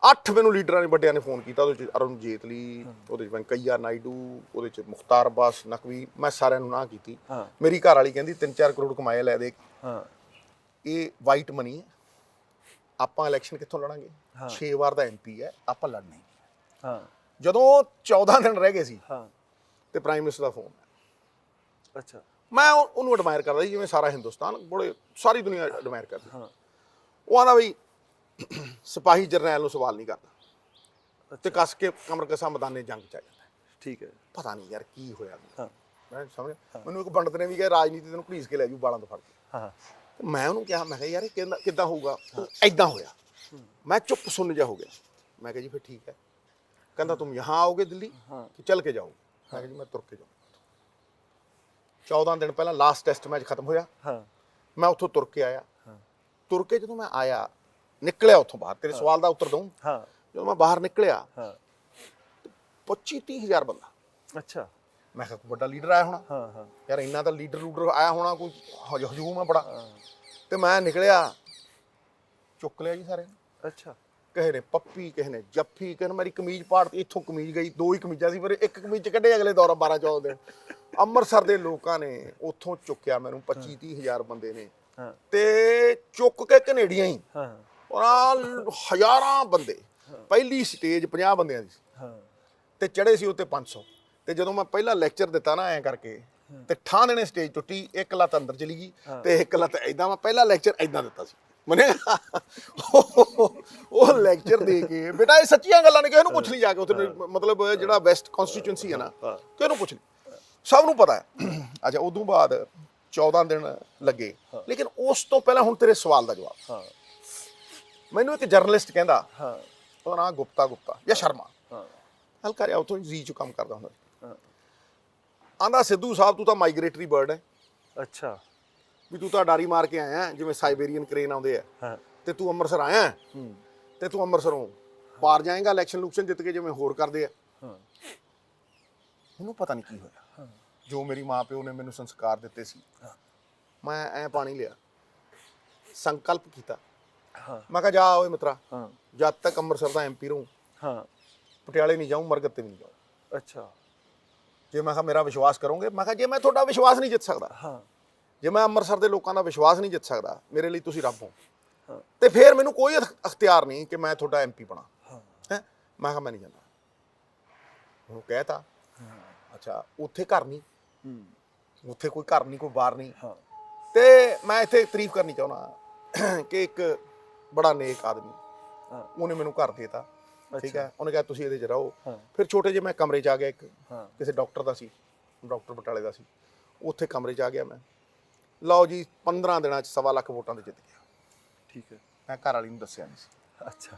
8 ਮੈਨੂੰ ਲੀਡਰਾਂ ਨੇ ਵੱਡਿਆਂ ਨੇ ਫੋਨ ਕੀਤਾ, ਉਹਦੇ ਚ ਅਰੁਣ ਜੇਤਲੀ, ਉਹਦੇ ਚ ਵੈਂਕਈਆ ਨਾਇਡੂ, ਉਹਦੇ ਚ ਮੁਖਤਾਰ ਅਬਾਸ ਨਕਵੀ। ਮੈਂ ਸਾਰਿਆਂ ਨੂੰ ਨਾ ਕੀਤੀ। ਮੇਰੀ ਘਰ ਵਾਲੀ ਕਹਿੰਦੀ 3-4 ਕਰੋੜ ਕਮਾਏ ਲੈ ਦੇ, ਇਹ ਵਾਈਟ ਮਨੀ ਹੈ, ਆਪਾਂ ਇਲੈਕਸ਼ਨ ਕਿੱਥੋਂ ਲੜਾਂਗੇ? 6 ਵਾਰ ਦਾ MP ਹੈ, ਆਪਾਂ ਲੜਨਾ। ਜਦੋਂ 14 ਦਿਨ ਰਹਿ ਗਏ ਸੀ ਤੇ ਪ੍ਰਾਈਮ ਮਿਨਿਸਟਰ ਦਾ ਫੋਨ। ਅੱਛਾ, ਮੈਂ ਉਹਨੂੰ ਐਡਮਾਇਰ ਕਰਦਾ ਸੀ ਜਿਵੇਂ ਸਾਰਾ ਹਿੰਦੁਸਤਾਨ, ਬੜੇ ਸਾਰੀ ਦੁਨੀਆ ਐਡਮਾਇਰ ਕਰਦੀ। ਉਹ ਆਂਦਾ ਬਈ ਸਿਪਾਹੀ ਜਰਨੈਲ ਨੂੰ ਸਵਾਲ ਨਹੀਂ ਕਰਦਾ ਤੇ ਕੱਸ ਕੇ ਕਮਰ ਕਸਾ ਮੈਦਾਨੇ ਜੰਗ ਚ ਆ ਜਾਂਦਾ। ਠੀਕ ਹੈ, ਪਤਾ ਨਹੀਂ ਯਾਰ ਕੀ ਹੋਇਆ। ਮੈਂ ਸਮਝ, ਮੈਨੂੰ ਇੱਕ ਪੰਡਤ ਨੇ ਵੀ ਕਿਹਾ ਰਾਜਨੀਤੀ ਤੈਨੂੰ ਘੜੀਸ ਕੇ ਲੈ ਜੂ ਬਾਲਾਂ ਤੋਂ ਫੜ ਕੇ। ਮੈਂ ਉਹਨੂੰ ਕਿਹਾ, ਮੈਂ ਕਿਹਾ ਯਾਰ ਇਹ ਕਿੱਦਾਂ ਹੋਊਗਾ? ਐਦਾਂ ਹੋਇਆ। ਮੈਂ ਚੁੱਪ ਸੁਣ ਜਾ ਹੋ ਗਿਆ। ਮੈਂ ਕਿਹਾ ਜੀ ਫਿਰ ਠੀਕ ਹੈ। ਕਹਿੰਦਾ ਤੁਮ यहाँ आओगे दिल्ली कि चल के जाओ? मैं कहा जी मैं तुर के जाऊँ। 14 ਦਿਨ ਪਹਿਲਾਂ ਲਾਸਟ ਟੈਸਟ ਮੈਚ ਖਤਮ ਹੋਇਆ, ਮੈਂ ਉੱਥੋਂ ਤੁਰ ਕੇ ਆਇਆ। ਤੁਰ ਕੇ ਜਦੋਂ ਮੈਂ ਆਇਆ, ਨਿਕਲਿਆ ਉੱਥੋਂ ਬਾਹਰ, ਤੇਰੇ ਸਵਾਲ ਦਾ ਉੱਤਰ ਦਊਂ। ਜਦੋਂ ਮੈਂ ਬਾਹਰ ਨਿਕਲਿਆ 25-30 ਹਜ਼ਾਰ ਬੰਦਾ। ਅੱਛਾ, ਮੈਂ ਕਿਹਾ ਵੱਡਾ ਲੀਡਰ ਆਇਆ ਹੋਣਾ ਯਾਰ, ਇੰਨਾ ਤਾਂ ਲੀਡਰ ਆਇਆ ਹੋਣਾ, ਕੋਈ ਹਜੂਮ ਹੈ ਬੜਾ। ਤੇ ਮੈਂ ਨਿਕਲਿਆ, ਚੁੱਕ ਲਿਆ ਜੀ ਸਾਰਿਆਂ ਨੇ। ਅੱਛਾ, ਕਿਸੇ ਨੇ ਪੱਪੀ, ਕਿਸੇ ਨੇ ਜੱਫੀ, ਕਿਸੇ ਨੇ ਮੇਰੀ ਕਮੀਜ਼ ਪਾੜਤੀ, ਇੱਥੋਂ ਕਮੀਜ਼ ਗਈ। 2 ਹੀ ਕਮੀਜ਼ਾਂ ਸੀ, ਪਰ ਇੱਕ ਕਮੀਜ਼ ਚ ਕੱਢੇ ਅਗਲੇ ਦੌਰਾ 12-14 ਦਿਨ। ਅੰਮ੍ਰਿਤਸਰ ਦੇ ਲੋਕਾਂ ਨੇ ਉੱਥੋਂ ਚੁੱਕਿਆ ਮੈਨੂੰ, 25-30 ਹਜ਼ਾਰ ਬੰਦੇ ਨੇ, ਤੇ ਚੁੱਕ ਕੇ ਕੈਨੇਡੀਆਂ ਹੀ ਹਜ਼ਾਰਾਂ ਬੰਦੇ। ਪਹਿਲੀ ਸਟੇਜ 50 ਬੰਦਿਆਂ ਦੀ ਸੀ ਤੇ ਚੜੇ ਸੀ ਉੱਤੇ 500। ਤੇ ਜਦੋਂ ਮੈਂ ਪਹਿਲਾ ਲੈਕਚਰ ਦਿੱਤਾ ਨਾ ਐਂ ਕਰਕੇ, ਤੇ ਠਾਂ ਦੇਣੇ ਸਟੇਜ ਟੁੱਟੀ, ਇੱਕ ਲੱਤ ਅੰਦਰ ਚਲੀ ਗਈ ਤੇ ਇੱਕ ਲੱਤ ਏਦਾਂ। ਮੈਂ ਪਹਿਲਾ ਲੈਕਚਰ ਏਦਾਂ ਦਿੱਤਾ ਸੀ ਮਨੇ। ਉਹ ਲੈਕਚਰ ਦੇ ਕੇ ਬੇਟਾ, ਇਹ ਸੱਚੀਆਂ ਗੱਲਾਂ ਨੇ, ਕਿਸੇ ਨੂੰ ਪੁੱਛ ਲਈ ਜਾ ਕੇ ਉੱਥੇ, ਮਤਲਬ ਜਿਹੜਾ ਵੈਸਟ ਕਨਸਟੀਚੁਐਂਸੀ ਹੈ ਨਾ, ਕਿਸੇ ਨੂੰ ਪੁੱਛ ਲਈ, ਸਭ ਨੂੰ ਪਤਾ ਹੈ। ਅੱਛਾ, ਉਦੋਂ ਬਾਅਦ 14 ਦਿਨ ਲੱਗੇ। ਲੇਕਿਨ ਉਸ ਤੋਂ ਪਹਿਲਾਂ ਹੁਣ ਤੇਰੇ ਸਵਾਲ ਦਾ ਜਵਾਬ। ਮੈਨੂੰ ਇੱਕ ਜਰਨਲਿਸਟ ਕਹਿੰਦਾ, ਉਹਦਾ ਨਾਂ ਗੁਪਤਾ ਜਾਂ ਸ਼ਰਮਾ, ਹਲਕਾ ਜਿਹਾ ਉੱਥੋਂ ਜ਼ੀ 'ਚ ਕੰਮ ਕਰਦਾ ਹੁੰਦਾ ਸੀ। ਆਂਦਾ ਸਿੱਧੂ ਸਾਹਿਬ ਤੂੰ ਤਾਂ ਮਾਈਗ੍ਰੇਟਰੀ ਬਰਡ ਹੈ। ਅੱਛਾ, ਵੀ ਤੂੰ ਤਾਂ ਡਾਰੀ ਮਾਰ ਕੇ ਆਇਆ ਜਿਵੇਂ ਸਾਈਬੇਰੀਅਨ ਕਰੇਨ ਆਉਂਦੇ ਆ, ਤੇ ਤੂੰ ਅੰਮ੍ਰਿਤਸਰ ਆਇਆ ਤੇ ਤੂੰ ਅੰਮ੍ਰਿਤਸਰੋਂ ਪਾਰ ਜਾਏਗਾ ਇਲੈਕਸ਼ਨ ਜਿੱਤ ਕੇ ਜਿਵੇਂ ਹੋਰ ਕਰਦੇ ਆ। ਮੈਨੂੰ ਪਤਾ ਨਹੀਂ ਕੀ ਹੋਇਆ, ਜੋ ਮੇਰੀ ਮਾਂ ਪਿਓ ਨੇ ਮੈਨੂੰ ਸੰਸਕਾਰ ਦਿੱਤੇ ਸੀ, ਮੈਂ ਐ ਪਾਣੀ ਲਿਆ, ਸੰਕਲਪ ਕੀਤਾ। ਮੈਂ ਕਿਹਾ ਜਾ ਓਏ ਮਿੱਤਰਾ, ਜਦ ਤੱਕ ਅੰਮ੍ਰਿਤਸਰ ਦਾ MP ਰਹੂੰ, ਪਟਿਆਲੇ ਨਹੀਂ ਜਾਊਂ, ਮਰਗਤ ਤੇ ਵੀ ਨਹੀਂ ਜਾਊਂ। ਅੱਛਾ, ਜੇ ਮੈਂ ਕਿਹਾ ਮੇਰਾ ਵਿਸ਼ਵਾਸ ਕਰੋਗੇ, ਮੈਂ ਕਿਹਾ ਜੇ ਮੈਂ ਤੁਹਾਡਾ ਵਿਸ਼ਵਾਸ ਨਹੀਂ ਜਿੱਤ ਸਕਦਾ, ਜੇ ਮੈਂ ਅੰਮ੍ਰਿਤਸਰ ਦੇ ਲੋਕਾਂ ਦਾ ਵਿਸ਼ਵਾਸ ਨਹੀਂ ਜਿੱਤ ਸਕਦਾ, ਮੇਰੇ ਲਈ ਤੁਸੀਂ ਰੱਬ ਹੋ, ਤੇ ਫਿਰ ਮੈਨੂੰ ਕੋਈ ਅਖਤਿਆਰ ਨਹੀਂ ਕਿ ਮੈਂ ਤੁਹਾਡਾ MP ਬਣਾ। ਹੈ, ਮੈਂ ਕਿਹਾ ਮੈਂ ਨਹੀਂ ਜਾਂਦਾ। ਉਹਨੂੰ ਕਹਿਤਾ, ਅੱਛਾ ਉੱਥੇ ਘਰ ਨਹੀਂ, ਉੱਥੇ ਕੋਈ ਘਰ ਨਹੀਂ, ਕੋਈ ਬਾਰ ਨਹੀਂ। ਤੇ ਮੈਂ ਇੱਥੇ ਤਾਰੀਫ ਕਰਨੀ ਚਾਹੁੰਦਾ ਕਿ ਇੱਕ ਬੜਾ ਨੇਕ ਆਦਮੀ, ਉਹਨੇ ਮੈਨੂੰ ਘਰ ਦੇਤਾ। ਠੀਕ ਹੈ, ਉਹਨੇ ਕਿਹਾ ਤੁਸੀਂ ਇਹਦੇ 'ਚ ਰਹੋ। ਫਿਰ ਛੋਟੇ ਜਿਹੇ ਮੈਂ ਕਮਰੇ 'ਚ ਆ ਗਿਆ, ਇੱਕ ਕਿਸੇ ਡਾਕਟਰ ਦਾ ਸੀ, ਡਾਕਟਰ ਬਟਾਲੇ ਦਾ ਸੀ, ਉੱਥੇ ਕਮਰੇ 'ਚ ਆ ਗਿਆ ਮੈਂ। ਲਓ ਜੀ, 15 ਦਿਨਾਂ 'ਚ 1.25 ਲੱਖ ਵੋਟਾਂ 'ਤੇ ਜਿੱਤ ਗਿਆ। ਠੀਕ ਹੈ, ਮੈਂ ਘਰ ਵਾਲੀ ਨੂੰ ਦੱਸਿਆ ਨਹੀਂ ਸੀ। ਅੱਛਾ,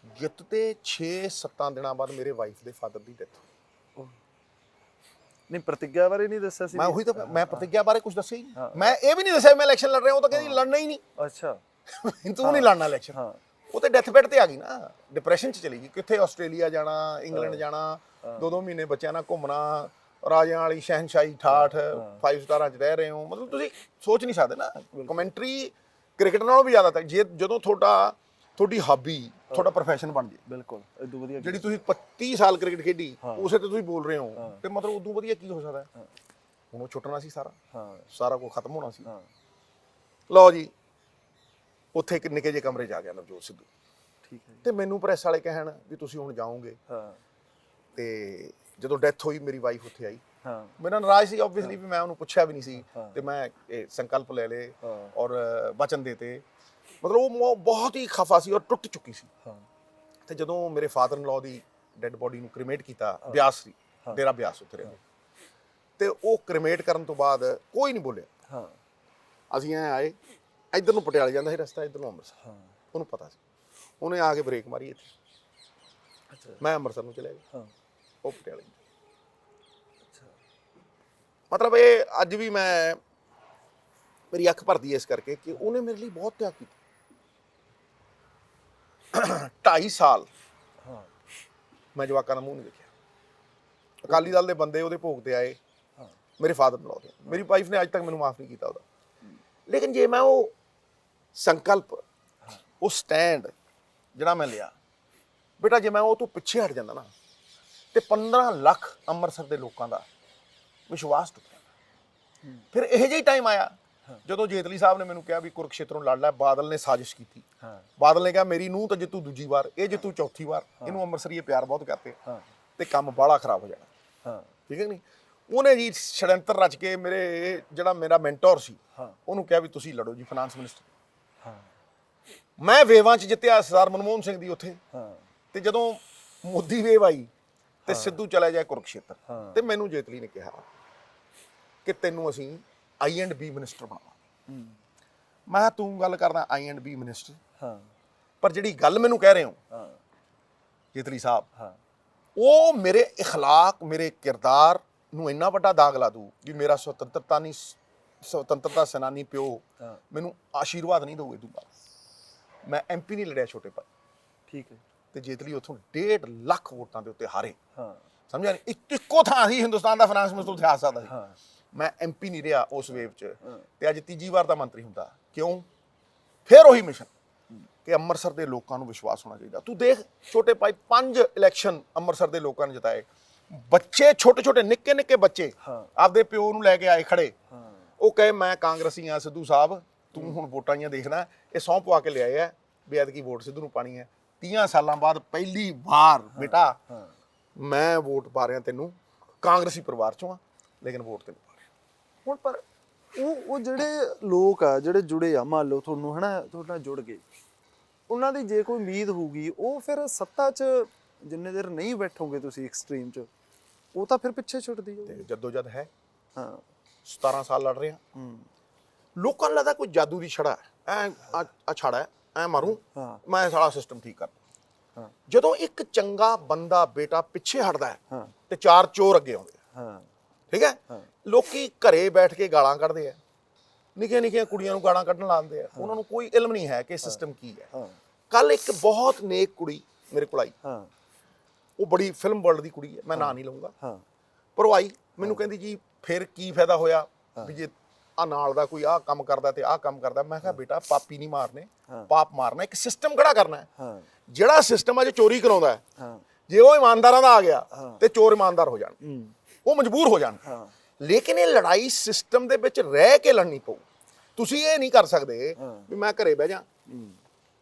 ਜਿੱਤ ਤੇ 6-7 ਦਿਨਾਂ ਬਾਅਦ ਮੇਰੇ ਵਾਈਫ ਦੇ ਫਾਦਰ ਦੀ ਡੈਥ। ਨਹੀਂ, ਪ੍ਰਤੀਗਿਆ ਬਾਰੇ ਨਹੀਂ ਦੱਸਿਆ ਸੀ? ਮੈਂ ਉਹੀ ਤਾਂ, ਮੈਂ ਪ੍ਰਤੀਗਿਆ ਬਾਰੇ ਕੁਝ ਦੱਸਿਆ ਹੀ ਨਹੀਂ। ਮੈਂ ਇਹ ਵੀ ਨਹੀਂ ਦੱਸਿਆ ਮੈਂ ਇਲੈਕਸ਼ਨ ਲੜ ਰਿਹਾ, ਉਹ ਤਾਂ ਕਹਿੰਦੀ ਲੜਨਾ ਹੀ ਨਹੀਂ। ਅੱਛਾ, ਤੂੰ ਨਹੀਂ ਲੜਨਾ ਇਲੈਕਸ਼ਨ। ਉਹ ਤੇ ਡੈਥ ਬੈੱਡ ਤੇ ਆ ਗਈ ਨਾ, ਡਿਪਰੈਸ਼ਨ 'ਚ ਚਲੀ ਗਈ। ਕਿੱਥੇ ਆਸਟ੍ਰੇਲੀਆ ਜਾਣਾ, ਇੰਗਲੈਂਡ ਜਾਣਾ, 2-2 ਮਹੀਨੇ ਬੱਚਿਆਂ ਨਾਲ ਘੁੰਮਣਾ, ਰਾਜਿਆਂ ਵਾਲੀ ਸ਼ਹਿਨਸ਼ਾਹੀ ਠਾਠ, 5 ਸਟਾਰਾਂ 'ਚ ਰਹਿ ਰਹੇ ਹੋ। ਮਤਲਬ ਤੁਸੀਂ ਸੋਚ ਨਹੀਂ ਸਕਦੇ ਨਾ, ਕਮੈਂਟਰੀ ਕ੍ਰਿਕਟ ਨਾਲੋਂ ਵੀ ਜ਼ਿਆਦਾ ਤੱਕ ਜਦੋਂ ਤੁਹਾਡੀ ਹਾਬੀ ਤੁਹਾਡਾ ਪ੍ਰੋਫੈਸ਼ਨ ਬਣ ਜੇ। ਬਿਲਕੁਲ, ਇਦੋਂ ਵਧੀਆ ਜਿਹੜੀ ਤੁਸੀਂ 30 ਸਾਲ ਕ੍ਰਿਕਟ ਖੇਡੀ ਉਸੇ ਤੇ ਤੁਸੀਂ ਬੋਲ ਰਹੇ ਹੋ, ਤੇ ਮਤਲਬ ਉਦੋਂ ਵਧੀਆ ਕੀ ਹੋ ਸਕਦਾ। ਹੁਣ ਉਹ ਛੁੱਟਣਾ ਸੀ ਸਾਰਾ ਕੁਝ ਖਤਮ ਹੋਣਾ ਸੀ। ਲਓ ਜੀ, ਉੱਥੇ ਇੱਕ ਨਿੱਕੇ ਜਿਹੇ ਕਮਰੇ 'ਚ ਆ ਗਿਆ ਨਵਜੋਤ ਸਿੱਧੂ। ਠੀਕ ਹੈ। ਤੇ ਮੈਨੂੰ ਪ੍ਰੈਸ ਵਾਲੇ ਕਹਿਣ ਵੀ ਤੁਸੀਂ ਹੁਣ ਜਾਓਗੇ। ਤੇ ਜਦੋਂ ਡੈਥ ਹੋਈ ਮੇਰੀ ਵਾਈਫ ਉੱਥੇ ਆਈ। ਮੇਰਾ ਨਾਰਾਜ਼ ਸੀ ਆਬਵੀਅਸਲੀ, ਵੀ ਮੈਂ ਉਹਨੂੰ ਪੁੱਛਿਆ ਵੀ ਨਹੀਂ ਸੀ, ਤੇ ਮੈਂ ਇਹ ਸੰਕਲਪ ਲੈ ਲਏ ਔਰ ਵਚਨ ਦੇਤੇ। ਮਤਲਬ ਉਹ ਬਹੁਤ ਹੀ ਖਫਾ ਸੀ ਔਰ ਟੁੱਟ ਚੁੱਕੀ ਸੀ। ਤੇ ਜਦੋਂ ਮੇਰੇ father in law the dead body ਨੂੰ ਕ੍ਰੀਮੇਟ ਕੀਤਾ, ਬਿਆਸ ਸੀ, ਡੇਰਾ ਬਿਆਸ ਉੱਥੇ ਰਹਿੰਦੇ, ਤੇ ਉਹ ਕ੍ਰੀਮੇਟ ਕਰਨ ਤੋਂ ਬਾਅਦ ਕੋਈ ਨਹੀਂ ਬੋਲਿਆ। ਅਸੀਂ ਐ ਆਏ, ਇੱਧਰ ਨੂੰ ਪਟਿਆਲੇ ਜਾਂਦਾ ਸੀ ਰਸਤਾ, ਇੱਧਰ ਨੂੰ ਅੰਮ੍ਰਿਤਸਰ। ਉਹਨੂੰ ਪਤਾ ਸੀ, ਉਹਨੇ ਆ ਕੇ ਬ੍ਰੇਕ ਮਾਰੀ ਇੱਥੇ। ਮੈਂ ਅੰਮ੍ਰਿਤਸਰ ਨੂੰ ਚਲੇ ਗਿਆ, ਉਹ ਪਟਿਆਲੇ। ਮਤਲਬ ਇਹ ਅੱਜ ਵੀ ਮੇਰੀ ਅੱਖ ਭਰਦੀ ਹੈ ਇਸ ਕਰਕੇ ਕਿ ਉਹਨੇ ਮੇਰੇ ਲਈ ਬਹੁਤ ਤਿਆਗ ਕੀਤਾ। 2.5 ਸਾਲ ਮੈਂ ਜਵਾਕਾਂ ਦਾ ਮੂੰਹ ਨਹੀਂ ਦੇਖਿਆ। ਅਕਾਲੀ ਦਲ ਦੇ ਬੰਦੇ ਉਹਦੇ ਭੋਗ ਤੇ ਆਏ, ਮੇਰੇ ਫਾਦਰ ਇਨ ਲਾਅ ਦੇ। ਮੇਰੀ ਵਾਈਫ ਨੇ ਅੱਜ ਤੱਕ ਮੈਨੂੰ ਮਾਫ ਨਹੀਂ ਕੀਤਾ ਉਹਦਾ। ਲੇਕਿਨ ਜੇ ਮੈਂ ਉਹ ਸੰਕਲਪ, ਉਹ ਸਟੈਂਡ ਜਿਹੜਾ ਮੈਂ ਲਿਆ ਬੇਟਾ, ਜੇ ਮੈਂ ਉਹ ਤੋਂ ਪਿੱਛੇ ਹਟ ਜਾਂਦਾ ਨਾ, ਤੇ 15 ਲੱਖ ਅੰਮ੍ਰਿਤਸਰ ਦੇ ਲੋਕਾਂ ਦਾ ਵਿਸ਼ਵਾਸ ਟੁੱਟਿਆ। ਫਿਰ ਇਹੋ ਜਿਹਾ ਹੀ ਟਾਈਮ ਆਇਆ ਜਦੋਂ ਜੇਤਲੀ ਸਾਹਿਬ ਨੇ ਮੈਨੂੰ ਕਿਹਾ ਵੀ ਕੁਰਕਸ਼ੇਤਰੋਂ ਲੜ ਲੈ। ਬਾਦਲ ਨੇ ਸਾਜ਼ਿਸ਼ ਕੀਤੀ। ਬਾਦਲ ਨੇ ਕਿਹਾ ਮੇਰੀ ਨੂੰਹ ਤਾਂ ਜਿੱਤੂ ਦੂਜੀ ਵਾਰ, ਇਹ ਜਿੱਤੂ ਚੌਥੀ ਵਾਰ, ਇਹਨੂੰ ਅੰਮ੍ਰਿਤਸਰੀਏ ਪਿਆਰ ਬਹੁਤ ਕਰਦੇ, ਤੇ ਕੰਮ ਬਾਹਲਾ ਖਰਾਬ ਹੋ ਜਾਣਾ। ਠੀਕ ਹੈ ਨਹੀਂ। ਉਹਨੇ ਜੀ ਛੜਯੰਤਰ ਰਚ ਕੇ ਜਿਹੜਾ ਮੇਰਾ ਮੈਂਟੋਰ ਸੀ, ਉਹਨੂੰ ਕਿਹਾ ਵੀ ਤੁਸੀਂ ਲੜੋ ਜੀ ਫਾਈਨਾਂਸ ਮਿਨਿਸਟਰ। ਮੈਂ ਵੇਵਾਂ 'ਚ ਜਿੱਤਿਆ ਸਰਦਾਰ ਮਨਮੋਹਨ ਸਿੰਘ ਦੀ ਉੱਥੇ। ਤੇ ਜਦੋਂ ਮੋਦੀ ਵੇਵ ਆਈ ਤੇ ਸਿੱਧੂ ਚਲਾ ਜਾਏ ਕੁਰਕਸ਼ੇਤਰ, ਤੇ ਮੈਨੂੰ ਜੇਤਲੀ ਨੇ ਕਿਹਾ ਕਿ ਤੈਨੂੰ ਅਸੀਂ I&B ਮਿਨਿਸਟਰ ਬਣਾਵਾਂਗੇ। ਮੈਂ ਕਿਹਾ ਤੂੰ ਗੱਲ ਕਰਦਾ I&B ਮਿਨਿਸਟਰ, ਪਰ ਜਿਹੜੀ ਗੱਲ ਮੈਨੂੰ ਕਹਿ ਰਹੇ ਹੋ ਜੇਤਲੀ ਸਾਹਿਬ, ਉਹ ਮੇਰੇ ਇਖਲਾਕ, ਮੇਰੇ ਕਿਰਦਾਰ ਨੂੰ ਇੰਨਾ ਵੱਡਾ ਦਾਗ ਲਾ ਦੂ ਵੀ ਮੇਰਾ ਸੁਤੰਤਰਤਾ ਸੈਨਾਨੀ ਪਿਓ ਮੈਨੂੰ ਆਸ਼ੀਰਵਾਦ ਨਹੀਂ ਦਊ। ਇਹਦੋਂ ਬਾਅਦ ਮੈਂ MP ਨਹੀਂ ਲੜਿਆ ਛੋਟੇ ਭਾਈ। ਠੀਕ ਹੈ। ਤੇ ਜੇਤਲੀ ਉੱਥੋਂ 1.5 ਲੱਖ ਵੋਟਾਂ ਦੇ ਉੱਤੇ ਹਾਰੇ। ਸਮਝਿਆ ਨਹੀਂ, ਇੱਕੋ ਥਾਂ ਸੀ ਹਿੰਦੁਸਤਾਨ ਦਾ ਫਾਈਨਾਂਸ ਮਿਨਿਸਟਰ ਉੱਥੇ ਆ ਸਕਦਾ ਸੀ। ਮੈਂ MP ਨਹੀਂ ਰਿਹਾ ਉਸ ਵੇਵ 'ਚ, ਤੇ ਅੱਜ ਤੀਜੀ ਵਾਰ ਦਾ ਮੰਤਰੀ ਹੁੰਦਾ। ਕਿਉਂ? ਫਿਰ ਉਹੀ ਮਿਸ਼ਨ ਕਿ ਅੰਮ੍ਰਿਤਸਰ ਦੇ ਲੋਕਾਂ ਨੂੰ ਵਿਸ਼ਵਾਸ ਹੋਣਾ ਚਾਹੀਦਾ। ਤੂੰ ਦੇਖ ਛੋਟੇ ਭਾਈ, 5 ਇਲੈਕਸ਼ਨ ਅੰਮ੍ਰਿਤਸਰ ਦੇ ਲੋਕਾਂ ਨੇ ਜਿਤਾਏ। ਬੱਚੇ ਛੋਟੇ ਨਿੱਕੇ ਬੱਚੇ ਆਪਦੇ ਪਿਓ ਨੂੰ ਲੈ ਕੇ ਆਏ ਖੜੇ। ਉਹ ਕਹੇ ਮੈਂ ਕਾਂਗਰਸੀ ਆ ਸਿੱਧੂ ਸਾਹਿਬ, ਤੂੰ ਹੁਣ ਵੋਟਾਂ ਦੀਆਂ ਦੇਖਣਾ। ਇਹ ਸਹੁੰ ਪਵਾ ਕੇ ਲਿਆਏ ਆ ਵੀ ਐਤਕੀ ਵੋਟ ਸਿੱਧੂ ਨੂੰ ਪਾਣੀ ਹੈ। 30 ਸਾਲਾਂ ਬਾਅਦ ਪਹਿਲੀ ਵਾਰ ਬੇਟਾ ਮੈਂ ਵੋਟ ਪਾ ਰਿਹਾ ਤੈਨੂੰ। ਕਾਂਗਰਸੀ ਪਰਿਵਾਰ ਚੋਂ ਆ, ਲੇਕਿਨ ਵੋਟ ਤੈਨੂੰ ਪਾ ਰਿਹਾ। ਹੁਣ ਪਰ ਉਹ ਜਿਹੜੇ ਲੋਕ ਆ ਜਿਹੜੇ ਜੁੜੇ ਆ, ਮੰਨ ਲਓ ਤੁਹਾਨੂੰ ਹਨਾ, ਤੁਹਾਡੇ ਨਾਲ ਜੁੜ ਗਏ, ਉਹਨਾਂ ਦੀ ਜੇ ਕੋਈ ਉਮੀਦ ਹੋਊਗੀ, ਉਹ ਫਿਰ ਸੱਤਾ 'ਚ ਜਿੰਨੇ ਦੇਰ ਨਹੀਂ ਬੈਠੋਗੇ ਤੁਸੀਂ ਐਕਸਟ੍ਰੀਮ 'ਚ, ਉਹ ਤਾਂ ਫਿਰ ਪਿੱਛੇ ਛੁੱਟਦੀ ਜਾਊਗੀ। ਜੱਦੋ-ਜਦ ਹੈ। 17 ਸਾਲ ਲੜ ਰਹੇ ਆ। ਲੋਕਾਂ ਨੂੰ ਲੱਗਦਾ ਕੋਈ ਜਾਦੂ ਦੀ ਛੜਾ ਹੈ, ਐ ਛੜਾ ਹੈ, ਐ ਮਾਰੂ ਮੈਂ ਸਾਰਾ ਸਿਸਟਮ ਠੀਕ ਕਰ। ਜਦੋਂ ਇੱਕ ਚੰਗਾ ਬੰਦਾ ਬੇਟਾ ਪਿੱਛੇ ਹਟਦਾ ਹੈ ਤੇ 4 ਚੋਰ ਅੱਗੇ ਆਉਂਦੇ ਆ। ਠੀਕ ਹੈ। ਲੋਕੀ ਘਰੇ ਬੈਠ ਕੇ ਗਾਲਾਂ ਕੱਢਦੇ ਆ, ਨਿੱਕੀਆਂ ਕੁੜੀਆਂ ਨੂੰ ਗਾਲਾਂ ਕੱਢਣ ਲਾਉਂਦੇ ਆ। ਉਹਨਾਂ ਨੂੰ ਕੋਈ ਇਲਮ ਨਹੀਂ ਹੈ ਕਿ ਸਿਸਟਮ ਕੀ ਹੈ। ਕੱਲ ਇੱਕ ਬਹੁਤ ਨੇਕ ਕੁੜੀ ਮੇਰੇ ਕੋਲ ਆਈ, ਉਹ ਬੜੀ ਫਿਲਮ ਵਰਲਡ ਦੀ ਕੁੜੀ ਹੈ, ਮੈਂ ਨਾਂ ਨਹੀਂ ਲਊਂਗਾ, ਪਰ ਉਹ ਆਈ ਮੈਨੂੰ ਕਹਿੰਦੀ ਜੀ ਫਿਰ ਕੀ ਫਾਇਦਾ ਹੋਇਆ ਵੀ ਜੇ ਆ ਨਾਲ ਦਾ ਕੋਈ ਆਹ ਕੰਮ ਕਰਦਾ ਤੇ ਆਹ ਕੰਮ ਕਰਦਾ। ਮੈਂ ਕਿਹਾ ਬੇਟਾ ਪਾਪੀ ਨਹੀਂ ਮਾਰਨੇ, ਪਾਪ ਮਾਰਨਾ। ਇੱਕ ਸਿਸਟਮ ਖੜਾ ਕਰਨਾ ਹੈ। ਜਿਹੜਾ ਸਿਸਟਮ ਅੱਜ ਚੋਰੀ ਕਰਾਉਂਦਾ ਹੈ, ਜੇ ਉਹ ਇਮਾਨਦਾਰਾਂ ਦਾ ਆ ਗਿਆ ਤੇ ਚੋਰ ਇਮਾਨਦਾਰ ਹੋ ਜਾਣ, ਉਹ ਮਜਬੂਰ ਹੋ ਜਾਣ। ਲੇਕਿਨ ਇਹ ਲੜਾਈ ਸਿਸਟਮ ਦੇ ਵਿੱਚ ਰਹਿ ਕੇ ਲੜਨੀ ਪਊ। ਤੁਸੀਂ ਇਹ ਨਹੀਂ ਕਰ ਸਕਦੇ ਵੀ ਮੈਂ ਘਰੇ ਬਹਿ ਜਾ,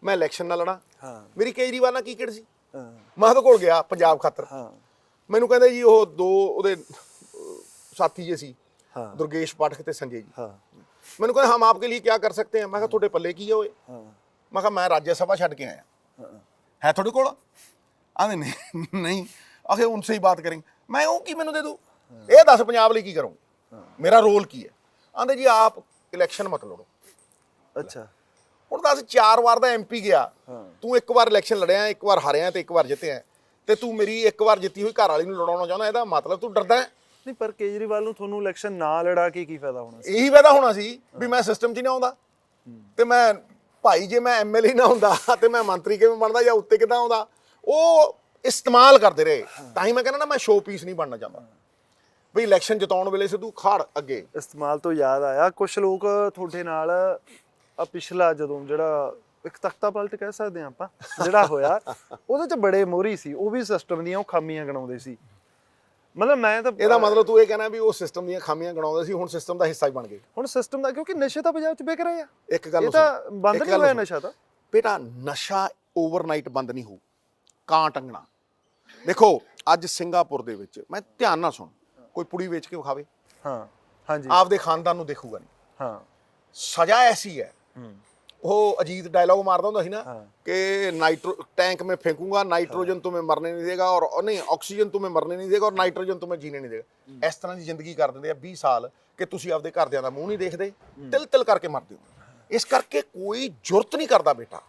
ਮੈਂ ਇਲੈਕਸ਼ਨ ਨਾਲ ਲੜਾਂ। ਮੇਰੀ ਕੇਜਰੀਵਾਲ ਨਾਲ ਕੀ ਕਿਹੜ ਸੀ, ਮੈਂ ਉਹਦੇ ਕੋਲ ਗਿਆ ਪੰਜਾਬ ਖਾਤਰ। ਮੈਨੂੰ ਕਹਿੰਦੇ ਜੀ ਉਹ 2 ਉਹਦੇ ਸਾਥੀ ਜੇ ਸੀ, ਦੁਰਗੇਸ਼ ਪਾਠਕ ਤੇ ਸੰਜੇ ਜੀ। ਮੈਨੂੰ ਕਹਿੰਦੇ ਹਮ ਆਪਕੇ ਲਈ ਕੀ ਕਰ ਸਕਤੇ हैं। ਮੈਂ ਕਿਹਾ ਤੁਹਾਡੇ ਪੱਲੇ ਕੀ ਹੈ ਓਏ। ਮੈਂ ਕਿਹਾ ਮੈਂ ਰਾਜ ਸਭਾ ਛੱਡ ਕੇ ਆਇਆ, ਹੈ ਤੁਹਾਡੇ ਕੋਲ? ਆਂਦੇ ਨਹੀਂ। ਆਖੇ ਉਨਸੇ ਹੀ ਬਾਤ ਕरेंगे। ਮੈਂ ਉਹ ਕੀ ਮੈਨੂੰ ਦੇ ਦੂੰ? ਇਹ ਦੱਸ ਪੰਜਾਬ ਲਈ ਕੀ ਕਰੂੰ, ਮੇਰਾ ਰੋਲ ਕੀ ਹੈ? ਆਂਦੇ ਜੀ ਆਪ ਇਲੈਕਸ਼ਨ ਮਤ ਲੜੋ। ਅੱਛਾ, ਹੁਣ ਦੱਸ 4 ਵਾਰ ਦਾ MP ਗਿਆ, ਤੂੰ 1 ਵਾਰ ਇਲੈਕਸ਼ਨ ਲੜਿਆ, 1 ਵਾਰ ਹਾਰਿਆ ਤੇ 1 ਵਾਰ ਜਿੱਤਿਆ, ਤੇ ਤੂੰ ਮੇਰੀ 1 ਵਾਰ ਜਿੱਤੀ ਹੋਈ ਘਰ ਵਾਲੀ ਨੂੰ ਲੜਾਉਣਾ ਚਾਹੁੰਦਾ। ਇਹਦਾ ਮਤਲਬ ਤੂੰ ਡਰਦਾ ਹੈ। ਨਹੀਂ, ਪਰ ਕੇਜਰੀਵਾਲ ਨੂੰ ਤੁਹਾਨੂੰ ਇਲੈਕਸ਼ਨ ਨਾ ਲੜਾ ਕੇ ਕੀ ਫਾਇਦਾ ਹੋਣਾ ਸੀ? ਇਹੀ ਫਾਇਦਾ ਹੋਣਾ ਸੀ ਵੀ ਮੈਂ ਸਿਸਟਮ 'ਚ ਨਹੀਂ ਆਉਂਦਾ, ਤੇ ਮੈਂ ਭਾਈ ਜੇ ਮੈਂ ਐਮਐਲਏ ਨਾ ਹੁੰਦਾ ਤੇ ਮੈਂ ਮੰਤਰੀ ਕਿਵੇਂ ਬਣਦਾ ਜਾਂ ਉੱਤੇ ਕਿੱਦਾਂ ਆਉਂਦਾ, ਉਹ ਇਸਤੇਮਾਲ ਕਰਦੇ ਰਹੇ। ਤਾਂ ਹੀ ਮੈਂ ਕਹਿੰਦਾ ਨਾ, ਮੈਂ ਸ਼ੋ ਪੀਸ ਨਹੀਂ ਬਣਨਾ ਚਾਹੁੰਦਾ ਵੀ ਇਲੈਕਸ਼ਨ ਜਿਤਾਉਣ ਵੇਲੇ ਸਿੱਧੂ ਖੜ ਅੱਗੇ। ਇਸਤੇਮਾਲ ਤੋਂ ਯਾਦ ਆਇਆ, ਕੁਝ ਲੋਕ ਤੁਹਾਡੇ ਨਾਲ ਆ ਪਿਛਲਾ ਜਦੋਂ ਜਿਹੜਾ ਇੱਕ ਤਖਤਾ ਪਲਟ ਕਹਿ ਸਕਦੇ ਹਾਂ ਆਪਾਂ ਜਿਹੜਾ ਹੋਇਆ, ਉਹਦੇ ਚ ਬੜੇ ਮੋਹਰੀ ਸੀ, ਉਹ ਵੀ ਸਿਸਟਮ ਦੀਆਂ ਉਹ ਖਾਮੀਆਂ ਗਣਾਉਂਦੇ ਸੀ। ਮਤਲਬ ਮੈਂ ਤਾਂ ਇਹਦਾ ਮਤਲਬ ਤੂੰ ਇਹ ਕਹਿਣਾ ਵੀ ਉਹ ਸਿਸਟਮ ਦੀਆਂ ਖਾਮੀਆਂ ਗਣਾਉਂਦੇ ਸੀ, ਹੁਣ ਸਿਸਟਮ ਦਾ ਹਿੱਸਾ ਹੀ ਬਣ ਗਏ। ਹੁਣ ਸਿਸਟਮ ਦਾ, ਕਿਉਂਕਿ ਨਸ਼ੇ ਤਾਂ ਪੰਜਾਬ ਚ ਵਿਕ ਰਹੇ ਆ। ਇੱਕ ਗੱਲ ਇਹ ਤਾਂ ਬੰਦ ਨਹੀਂ ਹੋਇਆ ਨਸ਼ਾ ਤਾਂ ਬੇਟਾ, ਨਸ਼ਾ ਓਵਰਨਾਈਟ ਬੰਦ ਨਹੀਂ ਹੋਊ, ਕਾਂ ਟੰਗਣਾ। ਦੇਖੋ ਅੱਜ ਸਿੰਗਾਪੁਰ ਦੇ ਵਿੱਚ, ਮੈਂ ਧਿਆਨ ਨਾਲ ਸੁਣ, ਕੋਈ ਪੁੜੀ ਵੇਚ ਕੇ ਵਿਖਾਵੇ, ਹਾਂ ਹਾਂਜੀ ਆਪਦੇ ਖਾਨਦਾਨ ਨੂੰ ਦੇਖੂਗਾ ਨਹੀਂ। ਹਾਂ ਸਜ਼ਾ ਐਸੀ ਹੈ। ਉਹ ਅਜੀਤ ਡਾਇਲੌਗ ਮਾਰਦਾ ਹੁੰਦਾ ਸੀ ਨਾ ਕਿ नाइट्रो टैंक में फेंकूंगा, नाइट्रोजन तुम्हें मरने नहीं देगा, और नहीं ऑक्सीजन तुम्हें मरने नहीं देगा, और नाइट्रोजन तुम्हें जीने नहीं देगा। ਇਸ ਤਰ੍ਹਾਂ ਦੀ ਜ਼ਿੰਦਗੀ ਕਰ ਦਿੰਦੇ ਆ 20 ਸਾਲ ਕਿ ਤੁਸੀਂ ਆਪਦੇ ਘਰਦਿਆਂ ਦਾ ਮੂੰਹ ਨਹੀਂ ਦੇਖਦੇ, ਤਿਲ ਤਿਲ ਕਰਕੇ ਮਰਦੇ ਹੋ। ਇਸ ਕਰਕੇ ਕੋਈ ਜੁਰਤ ਨਹੀਂ ਕਰਦਾ ਬੇਟਾ,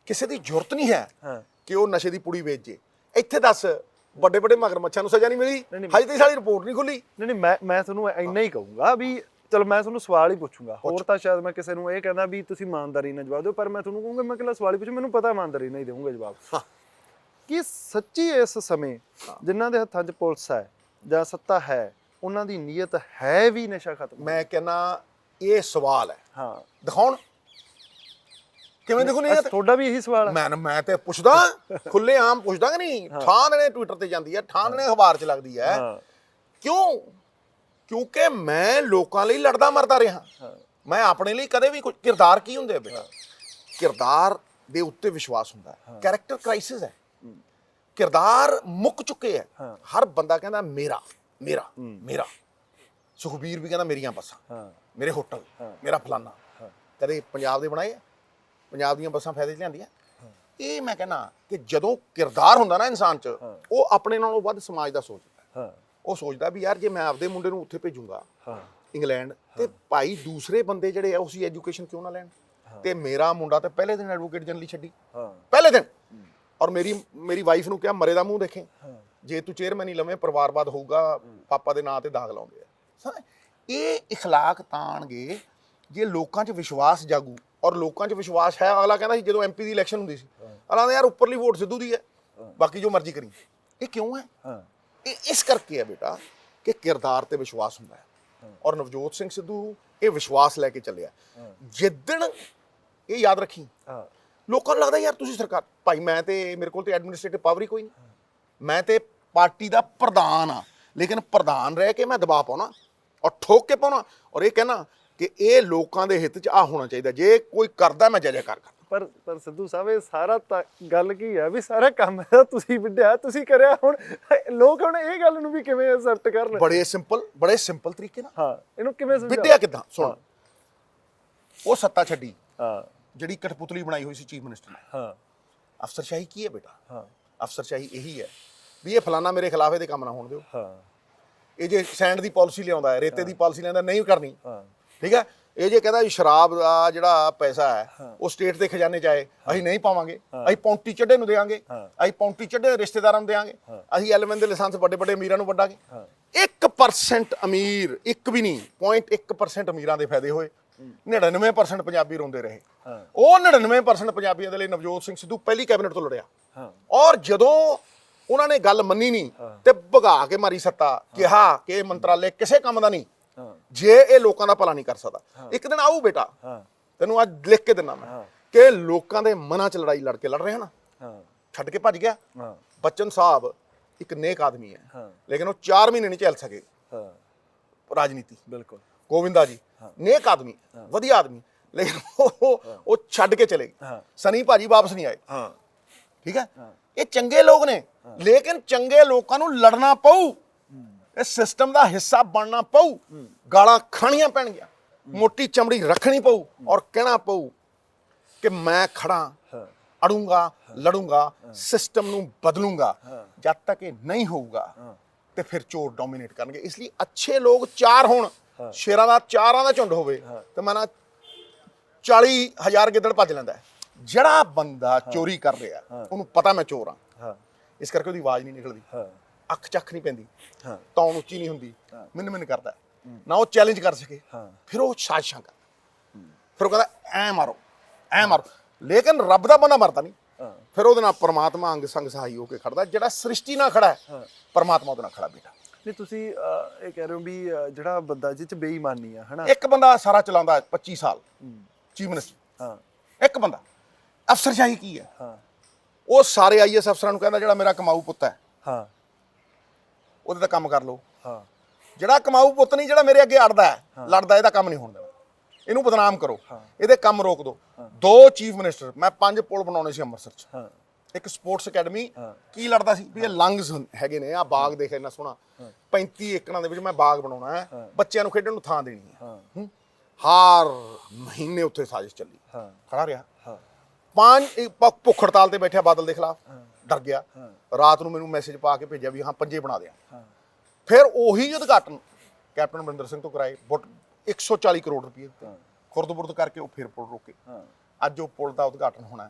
ਕਿਸੇ ਦੀ ਜੁਰਤ ਨਹੀਂ ਹੈ ਕਿ ਉਹ ਨਸ਼ੇ ਦੀ ਪੁੜੀ ਵੇਚ ਜੇ। ਇੱਥੇ ਦੱਸ, ਵੱਡੇ ਵੱਡੇ ਮਗਰਮੱਛਾਂ ਨੂੰ ਸਜ਼ਾ ਨਹੀਂ ਮਿਲੀ, ਹਜੇ ਤੱਕ ਸਾਡੀ ਰਿਪੋਰਟ ਨਹੀਂ ਖੁੱਲੀ। ਨਹੀਂ ਮੈਂ ਤੁਹਾਨੂੰ ਇੰਨਾ ਹੀ ਕਹੂੰਗਾ ਵੀ ਚਲੋ ਮੈਂ ਤੁਹਾਨੂੰ ਸਵਾਲ ਹੀ ਪੁੱਛੂੰਗਾ, ਹੋਰ ਤਾਂ ਸ਼ਾਇਦ ਮੈਂ ਕਿਸੇ ਨੂੰ ਇਹ ਕਹਿੰਦਾ ਵੀ ਤੁਸੀਂ ਇਮਾਨਦਾਰੀ ਨਾਲ ਜਵਾਬ ਦਿਓ, ਪਰ ਮੈਂ ਤੁਹਾਨੂੰ ਕਹੂੰਗਾ ਮੈਂ ਇਕੱਲਾ ਸਵਾਲ ਹੀ ਪੁੱਛੂ, ਮੈਨੂੰ ਪਤਾ ਇਮਾਨਦਾਰੀ ਨਾਲ ਹੀ ਦੇਵਾਂਗਾ ਜਵਾਬ। ਕਿ ਸੱਚੀ ਇਸ ਸਮੇਂ ਜਿਨ੍ਹਾਂ ਦੇ ਹੱਥਾਂ 'ਚ ਪੁਲਿਸ ਹੈ ਜਾਂ ਸੱਤਾ ਹੈ, ਉਹਨਾਂ ਦੀ ਨੀਅਤ ਹੈ ਵੀ ਨਸ਼ਾ ਖਤਮ? ਮੈਂ ਕਹਿੰਦਾ ਇਹ ਸਵਾਲ ਹੈ, ਹਾਂ ਦਿਖਾਉਣ ਕਿਵੇਂ ਦੇਖੋ ਨੀਅਤ। ਤੁਹਾਡਾ ਵੀ ਇਹੀ ਸਵਾਲ ਹੈ? ਮੈਂ ਤੇ ਪੁੱਛਦਾ, ਖੁੱਲੇ ਆਮ ਪੁੱਛਦਾ ਕਿ ਨਹੀਂ। ਠਾਂ ਦੇਣੇ ਟਵਿੱਟਰ ਤੇ ਜਾਂਦੀ ਹੈ, ਠਾਂ ਦੇਣੇ ਅਖਬਾਰ 'ਚ ਲੱਗਦੀ ਹੈ। ਕਿਉਂ? ਕਿਉਂਕਿ ਮੈਂ ਲੋਕਾਂ ਲਈ ਲੜਦਾ ਮਰਦਾ ਰਿਹਾ। ਮੈਂ ਆਪਣੇ ਲਈ ਕਦੇ ਵੀ ਕਿਰਦਾਰ ਕੀ ਹੁੰਦੇ ਆ ਬੇਟਾ, ਕਿਰਦਾਰ ਦੇ ਉੱਤੇ ਵਿਸ਼ਵਾਸ ਹੁੰਦਾ ਹੈ। ਕੈਰੈਕਟਰ ਕ੍ਰਾਈਸਿਸ ਹੈ, ਕਿਰਦਾਰ ਮੁੱਕ ਚੁੱਕੇ ਹੈ। ਹਰ ਬੰਦਾ ਕਹਿੰਦਾ ਮੇਰਾ ਮੇਰਾ ਮੇਰਾ। ਸੁਖਬੀਰ ਵੀ ਕਹਿੰਦਾ ਮੇਰੀਆਂ ਬੱਸਾਂ, ਮੇਰੇ ਹੋਟਲ, ਮੇਰਾ ਫਲਾਨਾ। ਕਦੇ ਪੰਜਾਬ ਦੇ ਬਣਾਏ, ਪੰਜਾਬ ਦੀਆਂ ਬੱਸਾਂ ਫਾਇਦੇ 'ਚ ਲਿਆਂਦੀਆਂ। ਇਹ ਮੈਂ ਕਹਿੰਦਾ ਕਿ ਜਦੋਂ ਕਿਰਦਾਰ ਹੁੰਦਾ ਨਾ ਇਨਸਾਨ 'ਚ, ਉਹ ਆਪਣੇ ਨਾਲੋਂ ਵੱਧ ਸਮਾਜ ਦਾ ਸੋਚਦਾ। ਉਹ ਸੋਚਦਾ ਵੀ ਯਾਰ ਜੇ ਮੈਂ ਆਪਦੇ ਮੁੰਡੇ ਨੂੰ ਉੱਥੇ ਭੇਜੂੰਗਾ ਇੰਗਲੈਂਡ, ਤੇ ਭਾਈ ਦੂਸਰੇ ਬੰਦੇ ਜਿਹੜੇ ਆ ਉਸਦੀ ਐਜੂਕੇਸ਼ਨ ਕਿਉਂ ਨਾ ਲੈਣ। ਤੇ ਮੇਰਾ ਮੁੰਡਾ ਤਾਂ ਪਹਿਲੇ ਦਿਨ ਐਡਵੋਕੇਟ ਜਨਰਲ ਛੱਡੀ, ਪਹਿਲੇ ਦਿਨ। ਔਰ ਮੇਰੀ ਵਾਈਫ ਨੂੰ ਕਿਹਾ ਮਰੇ ਦਾ ਮੂੰਹ ਦੇਖੇ, ਜੇ ਤੂੰ ਚੇਅਰਮੈਨ ਹੀ ਲਵੇਂ ਪਰਿਵਾਰਵਾਦ ਹੋਊਗਾ, ਪਾਪਾ ਦੇ ਨਾਂ ਤੇ ਦਾਗ ਲਾਉਂਦੇ ਆ। ਇਹ ਇਖਲਾਕ ਤਾਣਗੇ ਜੇ ਲੋਕਾਂ 'ਚ ਵਿਸ਼ਵਾਸ ਜਾਗੂ। ਔਰ ਲੋਕਾਂ 'ਚ ਵਿਸ਼ਵਾਸ ਹੈ। ਅਗਲਾ ਕਹਿੰਦਾ ਸੀ ਜਦੋਂ MP ਦੀ ਇਲੈਕਸ਼ਨ ਹੁੰਦੀ ਸੀ, ਅਗਲਾ ਯਾਰ ਉੱਪਰਲੀ ਵੋਟ ਸਿੱਧੂ ਦੀ ਹੈ, ਬਾਕੀ ਜੋ ਮਰਜ਼ੀ ਕਰੀ। ਇਹ ਕਿਉਂ ਹੈ? ਇਹ ਇਸ ਕਰਕੇ ਹੈ ਬੇਟਾ ਕਿ ਕਿਰਦਾਰ ਤੇ ਵਿਸ਼ਵਾਸ ਹੁੰਦਾ ਹੈ। ਔਰ ਨਵਜੋਤ ਸਿੰਘ ਸਿੱਧੂ ਇਹ ਵਿਸ਼ਵਾਸ ਲੈ ਕੇ ਚੱਲਿਆ। ਜਿੱਦਣ ਇਹ ਯਾਦ ਰੱਖੀ, ਲੋਕਾਂ ਨੂੰ ਲੱਗਦਾ ਯਾਰ ਤੁਸੀਂ ਸਰਕਾਰ, ਭਾਈ ਮੈਂ ਤੇ ਮੇਰੇ ਕੋਲ ਤੇ ਐਡਮਿਨਿਸਟ੍ਰੇਟਿਵ ਪਾਵਰ ਹੀ ਕੋਈ ਨਹੀਂ, ਮੈਂ ਤੇ ਪਾਰਟੀ ਦਾ ਪ੍ਰਧਾਨ ਆ, ਲੇਕਿਨ ਪ੍ਰਧਾਨ ਰਹਿ ਕੇ ਮੈਂ ਦਬਾਅ ਪਾਉਣਾ ਔਰ ਠੋਕ ਕੇ ਪਾਉਣਾ, ਔਰ ਇਹ ਕਹਿਣਾ ਕਿ ਇਹ ਲੋਕਾਂ ਦੇ ਹਿੱਤ 'ਚ ਆ ਹੋਣਾ ਚਾਹੀਦਾ, ਜੇ ਕੋਈ ਕਰਦਾ ਮੈਂ ਜੈ ਜੈਕਾਰ ਕਰਦਾ। ਪਰ ਸਿੱਧੂ ਸਾਹਿਬ ਇਹ ਸਾਰਾ ਤਾਂ ਗੱਲ ਕੀ ਹੈ ਵੀ ਸਾਰਾ ਕੰਮ ਹੈ ਤੁਸੀਂ ਵਿੱਢਿਆ, ਤੁਸੀਂ ਕਰਿਆ। ਹੁਣ ਲੋਕ ਹੁਣ ਇਹ ਗੱਲ ਨੂੰ ਵੀ ਕਿਵੇਂ ਐਕਸੈਪਟ ਕਰਨ? ਬੜੇ ਸਿੰਪਲ ਤਰੀਕੇ ਨਾਲ। ਹਾਂ, ਇਹਨੂੰ ਕਿਵੇਂ ਸਮਝਾਂ? ਵਿੱਢਿਆ ਕਿੱਦਾਂ? ਸੁਣ, ਉਹ ਸੱਤਾ ਛੱਡੀ ਜਿਹੜੀ ਕਠਪੁਤਲੀ ਬਣਾਈ ਹੋਈ ਸੀ ਚੀਫ ਮਿਨਿਸਟਰ ਨੇ। ਹਾਂ, ਅਫਸਰਸ਼ਾਹੀ ਕੀ ਹੈ ਬੇਟਾ? ਹਾਂ, ਅਫਸਰਸ਼ਾਹੀ ਇਹੀ ਹੈ ਵੀ ਇਹ ਫਲਾਨਾ ਮੇਰੇ ਖਿਲਾਫ ਇਹਦੇ ਕੰਮ ਨਾ ਹੋਣ ਦਿਓ। ਹਾਂ, ਇਹ ਜੇ ਸੈਂਡ ਦੀ ਪਾਲਿਸੀ ਲਿਆਉਂਦਾ ਹੈ, ਰੇਤੇ ਦੀ ਪਾਲਿਸੀ ਲਿਆਉਂਦਾ, ਨਹੀਂ ਕਰਨੀ। ਠੀਕ ਹੈ। ਇਹ ਜੇ ਕਹਿੰਦਾ ਸ਼ਰਾਬ ਦਾ ਜਿਹੜਾ ਪੈਸਾ ਹੈ ਉਹ ਸਟੇਟ ਦੇ ਖਜ਼ਾਨੇ 'ਚ ਆਏ, ਅਸੀਂ ਨਹੀਂ ਪਾਵਾਂਗੇ, ਅਸੀਂ ਪੌਂਟੀ ਚੱਡੇ ਨੂੰ ਦੇਵਾਂਗੇ, ਅਸੀਂ ਪੌਂਟੀ ਚੱਡੇ ਰਿਸ਼ਤੇਦਾਰਾਂ ਨੂੰ ਦੇਵਾਂਗੇ, ਅਸੀਂ ਐਲਮੈਨ ਦੇ ਲਾਇਸੈਂਸ ਵੱਡੇ ਵੱਡੇ ਅਮੀਰਾਂ ਨੂੰ ਵੰਡਾਂਗੇ। 1% ਅਮੀਰ, ਇੱਕ ਵੀ ਨਹੀਂ, 0.1% ਅਮੀਰਾਂ ਦੇ ਫਾਇਦੇ ਹੋਏ, 99% ਪੰਜਾਬੀ ਰੋਂਦੇ ਰਹੇ। ਉਹ 99% ਪੰਜਾਬੀਆਂ ਦੇ ਲਈ ਨਵਜੋਤ ਸਿੰਘ ਸਿੱਧੂ ਪਹਿਲੀ ਕੈਬਨਿਟ ਤੋਂ ਲੜਿਆ। ਔਰ ਜਦੋਂ ਉਹਨਾਂ ਨੇ ਗੱਲ ਮੰਨੀ ਨਹੀਂ ਤੇ ਭਗਾ ਕੇ ਮਾਰੀ ਸੱਤਾ, ਕਿਹਾ ਕਿ ਇਹ ਮੰਤਰਾਲੇ ਕਿਸੇ ਕੰਮ ਦਾ ਨਹੀਂ, ਜੇ ਇਹ ਲੋਕਾਂ ਦਾ ਭਲਾ ਨਹੀਂ ਕਰ ਸਕਦਾ। ਇੱਕ ਦਿਨ ਆਊ ਬੇਟਾ, ਤੈਨੂੰ ਅੱਜ ਲਿਖ ਕੇ ਦਿੰਦਾ ਮੈਂ ਕਿ ਲੋਕਾਂ ਦੇ ਮਨਾਂ 'ਚ ਲੜਾਈ ਲੜ ਕੇ ਲੜ ਰਿਹਾ ਨਾ, ਛੱਡ ਕੇ ਭੱਜ ਗਿਆ। ਬੱਚਨ ਸਾਹਿਬ ਇੱਕ ਨੇਕ ਆਦਮੀ ਹੈ, ਲੇਕਿਨ ਉਹ 4 ਮਹੀਨੇ ਨਹੀਂ ਝੱਲ ਸਕੇ ਰਾਜਨੀਤੀ। ਬਿਲਕੁਲ। ਗੋਵਿੰਦਾ ਜੀ ਨੇਕ ਆਦਮੀ, ਵਧੀਆ ਆਦਮੀ, ਲੇਕਿਨ ਉਹ ਛੱਡ ਕੇ ਚਲੇ ਗਏ। ਸਨੀ ਭਾਜੀ ਵਾਪਸ ਨਹੀਂ ਆਏ। ਠੀਕ ਹੈ। ਇਹ ਚੰਗੇ ਲੋਕ ਨੇ, ਲੇਕਿਨ ਚੰਗੇ ਲੋਕਾਂ ਨੂੰ ਲੜਨਾ ਪਊ, ਇਸ ਸਿਸਟਮ ਦਾ ਹਿੱਸਾ ਬਣਨਾ ਪਊ, ਗਾਲਾਂ ਖਾਣੀਆਂ ਪੈਣਗੀਆਂ, ਮੋਟੀ ਚਮੜੀ ਰੱਖਣੀ ਪਊ, ਔਰ ਕਹਿਣਾ ਪਊ ਕਿ ਮੈਂ ਖੜਾ, ਅੜੂੰਗਾ, ਲੜੂੰਗਾ, ਸਿਸਟਮ ਨੂੰ ਬਦਲੂੰਗਾ। ਜਦ ਤੱਕ ਇਹ ਨਹੀਂ ਹੋਊਗਾ ਤੇ ਫਿਰ ਚੋਰ ਡੋਮੀਨੇਟ ਕਰਨਗੇ। ਇਸ ਲਈ ਅੱਛੇ ਲੋਕ 4 ਹੋਣ, ਸ਼ੇਰਾਂ ਦਾ 4ਾਂ ਦਾ ਝੁੰਡ ਹੋਵੇ ਤੇ ਮੈਂ ਨਾ 40,000 ਗਿੱਦੜ ਭੱਜ ਲੈਂਦਾ। ਜਿਹੜਾ ਬੰਦਾ ਚੋਰੀ ਕਰ ਰਿਹਾ ਉਹਨੂੰ ਪਤਾ ਮੈਂ ਚੋਰ ਹਾਂ, ਇਸ ਕਰਕੇ ਉਹਦੀ ਆਵਾਜ਼ ਨਹੀਂ ਨਿਕਲਦੀ, ਅੱਖ ਚੱਖ ਨਹੀਂ ਪੈਂਦੀ, ਤੌਣ ਉੱਚੀ ਨਹੀਂ ਹੁੰਦੀ, ਮਿੰਨ ਕਰਦਾ ਨਾ ਉਹ ਚੈਲੰਜ ਕਰ ਸਕੇ। ਫਿਰ ਉਹ ਸਾਜ਼ਿਸ਼ਾਂ ਕਰ, ਫਿਰ ਉਹ ਕਹਿੰਦਾ ਐ ਮਾਰੋ, ਐ ਮਾਰੋ, ਲੇਕਿਨ ਰੱਬ ਦਾ ਬੰਦਾ ਮਰਦਾ ਨਹੀਂ। ਫਿਰ ਉਹਦੇ ਨਾਲ ਪਰਮਾਤਮਾ ਅੰਗ ਸੰਗ ਸਹਾਈ ਹੋ ਕੇ ਖੜਦਾ। ਜਿਹੜਾ ਸ੍ਰਿਸ਼ਟੀ ਨਾਲ ਖੜਾ ਹੈ ਪਰਮਾਤਮਾ ਉਹਦੇ ਨਾਲ ਖੜਾ ਬੇਟਾ। ਨਹੀਂ ਤੁਸੀਂ ਇਹ ਕਹਿ ਰਹੇ ਹੋ ਵੀ ਜਿਹੜਾ ਬੰਦਾ ਜਿਹ ਚ ਬੇਈਮਾਨੀ ਆ ਹਨਾ, ਇੱਕ ਬੰਦਾ ਸਾਰਾ ਚਲਾਉਂਦਾ 25 ਸਾਲ ਚੀਫ ਮਿਨਿਸਟਰ, ਹਾਂ ਇੱਕ ਬੰਦਾ। ਅਫਸਰਸ਼ਾਹੀ ਕੀ ਹੈ? ਹਾਂ ਉਹ ਸਾਰੇ ਆਈਐਸ ਅਫਸਰਾਂ ਨੂੰ ਕਹਿੰਦਾ ਜਿਹੜਾ ਮੇਰਾ ਕਮਾਊ ਪੁੱਤ ਹੈ ਹਾਂ ਉਹਦੇ ਤਾਂ ਕੰਮ ਕਰ ਲਓ। ਹਾਂ ਜਿਹੜਾ ਕਮਾਊ ਪੁੱਤ ਨਹੀਂ, ਜਿਹੜਾ ਮੇਰੇ ਅੱਗੇ ਅੜਦਾ ਹੈ ਲੜਦਾ, ਇਹਦਾ ਕੰਮ ਨਹੀਂ ਹੋਣ ਦੇਣਾ, ਇਹਨੂੰ ਬਦਨਾਮ ਕਰੋ, ਇਹਦੇ ਕੰਮ ਰੋਕ ਦਿਓ। 2 ਚੀਫ ਮਿਨਿਸਟਰ, ਮੈਂ 5 ਪੁਲ ਬਣਾਉਣੇ ਸੀ ਅੰਮ੍ਰਿਤਸਰ 'ਚ, ਹਾਂ ਇੱਕ ਸਪੋਰਟਸ ਅਕੈਡਮੀ। ਕੀ ਲੜਦਾ ਸੀ ਵੀ ਇਹ ਲੰਗਸ ਹੈਗੇ ਨੇ, ਆ ਬਾਗ ਦੇਖ ਇੰਨਾ ਸੋਹਣਾ, 35 ਏਕੜਾਂ ਦੇ ਵਿੱਚ ਮੈਂ ਬਾਗ ਬਣਾਉਣਾ ਹੈ, ਬੱਚਿਆਂ ਨੂੰ ਖੇਡਣ ਨੂੰ ਥਾਂ ਦੇਣੀ ਹੈ। ਹਰ ਮਹੀਨੇ ਉੱਥੇ ਸਾਜ਼ਿਸ਼ ਚੱਲੀ, ਖੜਾ ਰਿਹਾ। 5 ਭੁੱਖ ਹੜਤਾਲ ਤੇ ਬੈਠਿਆ ਬਾਦਲ ਦੇ ਖਿਲਾਫ, ਡਰ ਗਿਆ। ਰਾਤ ਨੂੰ ਮੈਨੂੰ ਮੈਸੇਜ ਪਾ ਕੇ ਭੇਜਿਆ ਵੀ ਹਾਂ 5 ਬਣਾ ਦਿਆਂ। ਫਿਰ ਉਹੀ ਉਦਘਾਟਨ ਕੈਪਟਨ ਅਮਰਿੰਦਰ ਸਿੰਘ ਤੋਂ ਕਰਾਏ, 140 ਕਰੋੜ ਰੁਪਏ ਖੁਰਦ-ਬੁਰਦ ਕਰਕੇ ਉਹ ਫਿਰ ਪੁਲ ਰੋਕੇ। ਅੱਜ ਉਹ ਪੁਲ ਦਾ ਉਦਘਾਟਨ ਹੋਣਾ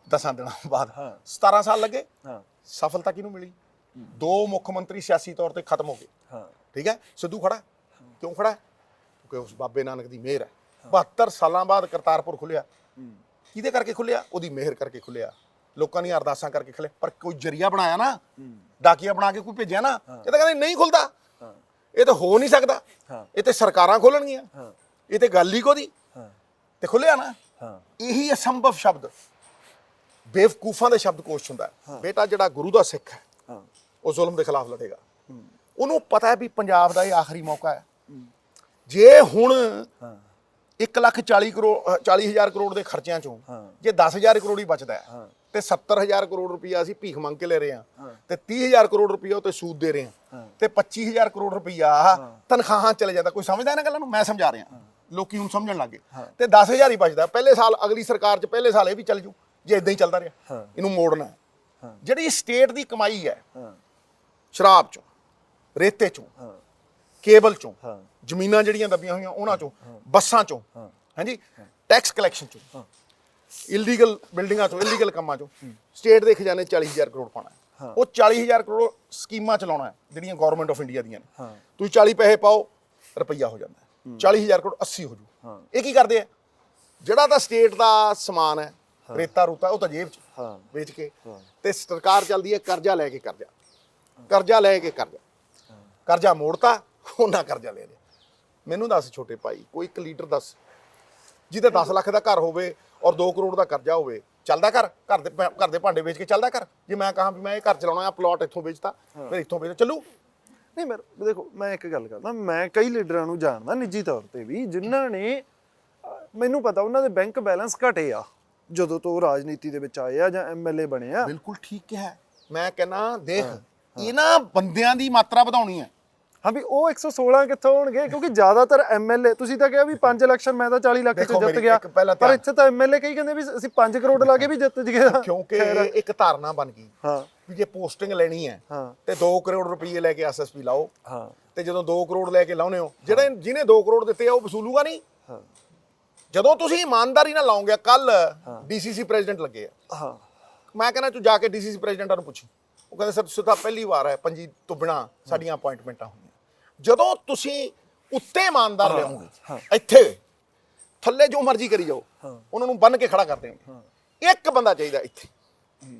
10 ਦਿਨਾਂ ਬਾਅਦ। 17 ਸਾਲ ਲੱਗੇ, ਸਫਲਤਾ ਕਿਹਨੂੰ ਮਿਲੀ? 2 ਮੁੱਖ ਮੰਤਰੀ ਸਿਆਸੀ ਤੌਰ ਤੇ ਖਤਮ ਹੋ ਗਏ। ਠੀਕ ਹੈ, ਸਿੱਧੂ ਖੜਾ ਕਿਉਂ ਖੜਾ? ਕਿਉਂਕਿ ਉਸ ਬਾਬੇ ਨਾਨਕ ਦੀ ਮਿਹਰ ਹੈ। 72 ਸਾਲਾਂ ਬਾਅਦ ਕਰਤਾਰਪੁਰ ਖੁੱਲਿਆ। ਕਿਹਦੇ ਕਰਕੇ ਖੁੱਲਿਆ? ਉਹਦੀ ਮਿਹਰ ਕਰਕੇ ਖੁੱਲਿਆ, ਲੋਕਾਂ ਦੀਆਂ ਅਰਦਾਸਾਂ ਕਰਕੇ ਖੁੱਲਿਆ। ਪਰ ਕੋਈ ਜਰੀਆ ਬਣਾਇਆ ਨਾ, ਡਾਕੀਆ ਬਣਾ ਕੇ ਕੋਈ ਭੇਜਿਆ ਨਾ, ਇਹ ਤਾਂ ਕਹਿੰਦੇ ਨਹੀਂ ਖੁੱਲਦਾ, ਇਹ ਤਾਂ ਹੋ ਨਹੀਂ ਸਕਦਾ, ਇਹ ਤੇ ਸਰਕਾਰਾਂ ਖੋਲਣਗੀਆਂ, ਇਹ ਤੇ ਗੱਲ ਹੀ ਕੋਦੀ, ਤੇ ਖੁੱਲਿਆ ਨਾ। ਇਹੀ ਅਸੰਭਵ ਸ਼ਬਦ ਬੇਵਕੂਫਾਂ ਦੇ ਸ਼ਬਦਕੋਸ਼ ਹੁੰਦਾ ਹੈ। ਬੇਟਾ ਜਿਹੜਾ ਗੁਰੂ ਦਾ ਸਿੱਖ ਹੈ ਉਹ ਜ਼ੁਲਮ ਦੇ ਖਿਲਾਫ ਲੜੇਗਾ। ਉਹਨੂੰ ਪਤਾ ਹੈ ਵੀ ਪੰਜਾਬ ਦਾ ਇਹ ਆਖਰੀ ਮੌਕਾ ਹੈ। ਜੇ ਹੁਣ 1,40,000 ਕਰੋੜ ਦੇ ਖਰਚਿਆਂ ਚੋਂ ਜੇ 10,000 ਕਰੋੜ ਹੀ ਬਚਦਾ ਹੈ ਤੇ 70,000 ਕਰੋੜ ਰੁਪਈਆ ਅਸੀਂ ਭੀਖ ਮੰਗ ਕੇ ਲੈ ਰਹੇ ਹਾਂ, ਤੇ 30,000 ਕਰੋੜ ਰੁਪਈਆ ਉੱਤੇ ਸੂਦ ਦੇ ਰਹੇ ਹਾਂ, ਤੇ 25,000 ਕਰੋੜ ਰੁਪਈਆ ਤਨਖਾਹਾਂ ਚਲੇ ਜਾਂਦਾ। ਕੋਈ ਸਮਝਦਾ ਇਹਨਾਂ ਗੱਲਾਂ ਨੂੰ? ਮੈਂ ਸਮਝਾ ਰਿਹਾ, ਲੋਕੀ ਹੁਣ ਸਮਝਣ ਲੱਗੇ। ਤੇ 10,000 ਹੀ ਬਚਦਾ ਪਹਿਲੇ ਸਾਲ, ਅਗਲੀ ਸਰਕਾਰ 'ਚ ਪਹਿਲੇ ਸਾਲ ਇਹ ਵੀ ਚੱਲ ਜੂ ਜੇ ਇਦਾਂ ਹੀ ਚੱਲਦਾ ਰਿਹਾ। ਇਹਨੂੰ ਮੋੜਨਾ ਹੈ। ਜਿਹੜੀ ਸਟੇਟ ਦੀ ਕਮਾਈ ਹੈ, ਸ਼ਰਾਬ ਚੋਂ, ਰੇਤੇ ਚੋਂ, ਕੇਬਲ ਚੋਂ, ਜ਼ਮੀਨਾਂ ਜਿਹੜੀਆਂ ਦੱਬੀਆਂ ਹੋਈਆਂ ਉਹਨਾਂ ਚੋਂ, ਬੱਸਾਂ ਚੋਂ, ਹਾਂਜੀ, ਟੈਕਸ ਕਲੈਕਸ਼ਨ ਚੋਂ, ਇਲੀਗਲ ਬਿਲਡਿੰਗਾਂ ਚੋਂ, ਇਲੀਗਲ ਕੰਮਾਂ ਚੋਂ ਸਟੇਟ ਦੇ ਖਜ਼ਾਨੇ 40,000 ਕਰੋੜ ਪਾਉਣਾ ਹੈ। ਉਹ 40,000 ਕਰੋੜ ਸਕੀਮਾਂ ਚਲਾਉਣਾ ਹੈ ਜਿਹੜੀਆਂ ਗਵਰਨਮੈਂਟ ਆਫ ਇੰਡੀਆ ਦੀਆਂ ਨੇ। ਤੁਸੀਂ 40 ਪੈਸੇ ਪਾਓ, ਰੁਪਈਆ ਹੋ ਜਾਂਦਾ। 40,000 ਕਰੋੜ 80 ਹੋ ਜੂ। ਇਹ ਕੀ ਕਰਦੇ ਆ? ਜਿਹੜਾ ਤਾਂ ਸਟੇਟ ਦਾ ਸਮਾਨ ਹੈ, ਰੇਤਾ ਰੂਤਾ, ਉਹ ਤਾਂ ਜੇਬ 'ਚ ਵੇਚ ਕੇ, ਤੇ ਸਰਕਾਰ ਚੱਲਦੀ ਹੈ ਕਰਜ਼ਾ ਲੈ ਕੇ, ਕਰਜ਼ਾ ਲੈ ਕੇ ਕਰਜ਼ਾ ਮੋੜਤਾ, ਉਹਨਾਂ ਕਰਜ਼ਾ ਲੈ ਲਿਆ। ਮੈਨੂੰ ਦੱਸ ਛੋਟੇ ਭਾਈ, ਕੋਈ ਇੱਕ ਲੀਡਰ ਦੱਸ ਜਿਹਦੇ 10 ਲੱਖ ਦਾ ਘਰ ਹੋਵੇ ਔਰ 2 ਕਰੋੜ ਦਾ ਕਰਜ਼ਾ ਹੋਵੇ, ਚੱਲਦਾ ਘਰ ਦੇ ਭਾਂਡੇ ਵੇਚ ਕੇ ਚੱਲਦਾ ਘਰ? ਜੇ ਮੈਂ ਕਹਾਂ ਵੀ ਮੈਂ ਇਹ ਘਰ ਚਲਾਉਣਾ, ਆ ਪਲਾਟ ਇੱਥੋਂ ਵੇਚਤਾ, ਫਿਰ ਇੱਥੋਂ ਵੇਚ ਚੱਲੂ? ਨਹੀਂ, ਮੈਂ ਦੇਖੋ, ਮੈਂ ਇੱਕ ਗੱਲ ਕਰਦਾ, ਮੈਂ ਕਈ ਲੀਡਰਾਂ ਨੂੰ ਜਾਣਦਾ ਨਿੱਜੀ ਤੌਰ ਤੇ ਵੀ, ਜਿਨ੍ਹਾਂ ਨੇ, ਮੈਨੂੰ ਪਤਾ ਉਹਨਾਂ ਦੇ ਬੈਂਕ ਬੈਲੈਂਸ ਘਟੇ ਆ ਜਦੋਂ ਤੋਂ ਰਾਜਨੀਤੀ ਦੇ ਵਿੱਚ ਆਏ ਆ ਜਾਂ ਐਮਐਲਏ ਬਣੇ ਆ। ਬਿਲਕੁਲ ਠੀਕ ਕਿਹਾ। ਮੈਂ ਕਹਿੰਦਾ ਦੇਖ, ਇਹਨਾਂ ਬੰਦਿਆਂ ਦੀ ਮਾਤਰਾ ਵਧਾਉਣੀ ਹੈ। ਹਾਂ ਵੀ ਉਹ 116 ਕਿੱਥੋਂ ਹੋਣਗੇ? ਕਿਉਂਕਿ ਜ਼ਿਆਦਾਤਰ ਐਮਐਲਏ, ਤੁਸੀਂ ਤਾਂ ਕਿਹਾ ਵੀ 5 ਇਲੈਕਸ਼ਨ ਮੈਂ ਤਾਂ 40 ਲੱਖ ਚ ਜਿੱਤ ਗਿਆ, ਪਰ ਇੱਥੇ ਤਾਂ ਐਮਐਲਏ ਕਈ ਕਹਿੰਦੇ ਵੀ ਅਸੀਂ 5 ਕਰੋੜ ਲਾ ਕੇ ਵੀ ਜਿੱਤ ਗਏ। ਕਿਉਂਕਿ ਇੱਕ ਧਾਰਨਾ ਬਣ ਗਈ ਵੀ ਜੇ ਪੋਸਟਿੰਗ ਲੈਣੀ ਹੈ ਤੇ 2 ਕਰੋੜ ਰੁਪਏ ਲੈ ਕੇ ਐਸਐਸਪੀ ਲਾਓ, ਤੇ ਜਦੋਂ 2 ਕਰੋੜ ਲੈ ਕੇ ਲਾਉਨੇ ਹੋ, ਜਿਹਨੇ 2 ਕਰੋੜ ਦਿੱਤੇ ਆ ਉਹ ਵਸੂਲੂਗਾ ਨਹੀਂ। ਜਦੋਂ ਤੁਸੀਂ ਇਮਾਨਦਾਰੀ ਨਾਲ ਲਾਓਗੇ, ਕੱਲ ਡੀਸੀਸੀ ਪ੍ਰੈਜ਼ੀਡੈਂਟ ਲੱਗੇ ਆ, ਮੈਂ ਕਹਿੰਦਾ ਤੂੰ ਜਾ ਕੇ ਡੀਸੀਸੀ ਪ੍ਰੈਜ਼ੀਡੈਂਟਾਂ ਨੂੰ ਪੁੱਛੀ, ਉਹ ਕਹਿੰਦੇ ਸਰ ਤੁਸੀਂ ਤਾਂ ਪਹਿਲੀ ਵਾਰ ਹੈ ਪੰਜੀ ਤੋਂ ਬਿਨਾਂ ਸਾਡੀਆਂ ਅਪਾਇੰਟਮੈਂਟਾਂ ਹੋਈਆਂ। ਜਦੋਂ ਤੁਸੀਂ ਉੱਤੇ ਇਮਾਨਦਾਰ ਲਿਆਓਗੇ, ਇੱਥੇ ਥੱਲੇ ਜੋ ਮਰਜ਼ੀ ਕਰੀ ਜਾਓ, ਉਹਨਾਂ ਨੂੰ ਬੰਨ ਕੇ ਖੜਾ ਕਰ ਦੇਣਗੇ। ਇੱਕ ਬੰਦਾ ਚਾਹੀਦਾ ਇੱਥੇ,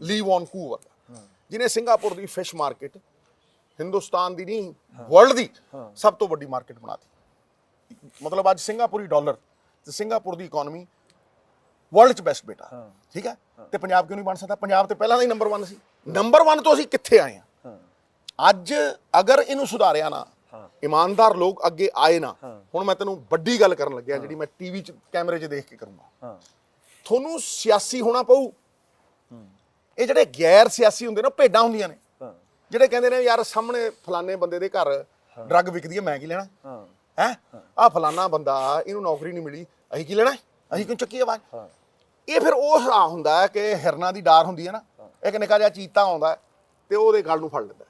ਲੀ ਵੌਨ ਕੂ ਵਰਗਾ, ਜਿਹਨੇ ਸਿੰਗਾਪੁਰ ਦੀ ਫਿਸ਼ ਮਾਰਕੀਟ ਹਿੰਦੁਸਤਾਨ ਦੀ ਨਹੀਂ, ਵਰਲਡ ਦੀ ਸਭ ਤੋਂ ਵੱਡੀ ਮਾਰਕੀਟ ਬਣਾਤੀ। ਮਤਲਬ ਅੱਜ ਸਿੰਗਾਪੁਰੀ ਡਾਲਰ ਤੇ ਸਿੰਗਾਪੁਰ ਦੀ ਇਕਨੋਮੀ ਵਰਲਡ 'ਚ ਬੈਸਟ ਬੇਟਾ। ਠੀਕ ਹੈ, ਤੇ ਪੰਜਾਬ ਕਿਉਂ ਨਹੀਂ ਬਣ ਸਕਦਾ? ਪੰਜਾਬ ਤੇ ਪਹਿਲਾਂ ਦਾ ਹੀ ਨੰਬਰ 1 ਸੀ। ਨੰਬਰ 1 ਤੋਂ ਅਸੀਂ ਕਿੱਥੇ ਆਏ ਹਾਂ? ਅੱਜ ਅਗਰ ਇਹਨੂੰ ਸੁਧਾਰਿਆ ਨਾ, ਇਮਾਨਦਾਰ ਲੋਕ ਅੱਗੇ ਆਏ ਨਾ, ਹੁਣ ਮੈਂ ਤੈਨੂੰ ਵੱਡੀ ਗੱਲ ਕਰਨ ਲੱਗਿਆ ਜਿਹੜੀ ਮੈਂ ਟੀਵੀ 'ਚ ਕੈਮਰੇ 'ਚ ਦੇਖ ਕੇ ਕਰੂੰਗਾ। ਤੁਹਾਨੂੰ ਸਿਆਸੀ ਹੋਣਾ ਪਊ। ਇਹ ਜਿਹੜੇ ਗੈਰ ਸਿਆਸੀ ਹੁੰਦੇ ਨਾ, ਭੇਡਾਂ ਹੁੰਦੀਆਂ ਨੇ, ਜਿਹੜੇ ਕਹਿੰਦੇ ਨੇ ਯਾਰ ਸਾਹਮਣੇ ਫਲਾਣੇ ਬੰਦੇ ਦੇ ਘਰ ਡਰੱਗ ਵਿਕਦੀ ਹੈ, ਮੈਂ ਕੀ ਲੈਣਾ ਹੈ? ਆਹ ਫਲਾਣਾ ਬੰਦਾ, ਇਹਨੂੰ ਨੌਕਰੀ ਨਹੀਂ ਮਿਲੀ, ਅਸੀਂ ਕੀ ਲੈਣਾ, ਅਸੀਂ ਕਿਉਂ ਚੱਕੀ ਆਵਾਜ਼? ਇਹ ਫਿਰ ਉਹ ਹਿਸਾਬ ਹੁੰਦਾ ਹੈ ਕਿ ਹਿਰਨਾਂ ਦੀ ਡਾਰ ਹੁੰਦੀ ਹੈ ਨਾ, ਇੱਕ ਨਿੱਕਾ ਜਿਹਾ ਚੀਤਾ ਆਉਂਦਾ ਤੇ ਉਹਦੇ ਗਲ ਨੂੰ ਫੜ ਲੈਂਦਾ,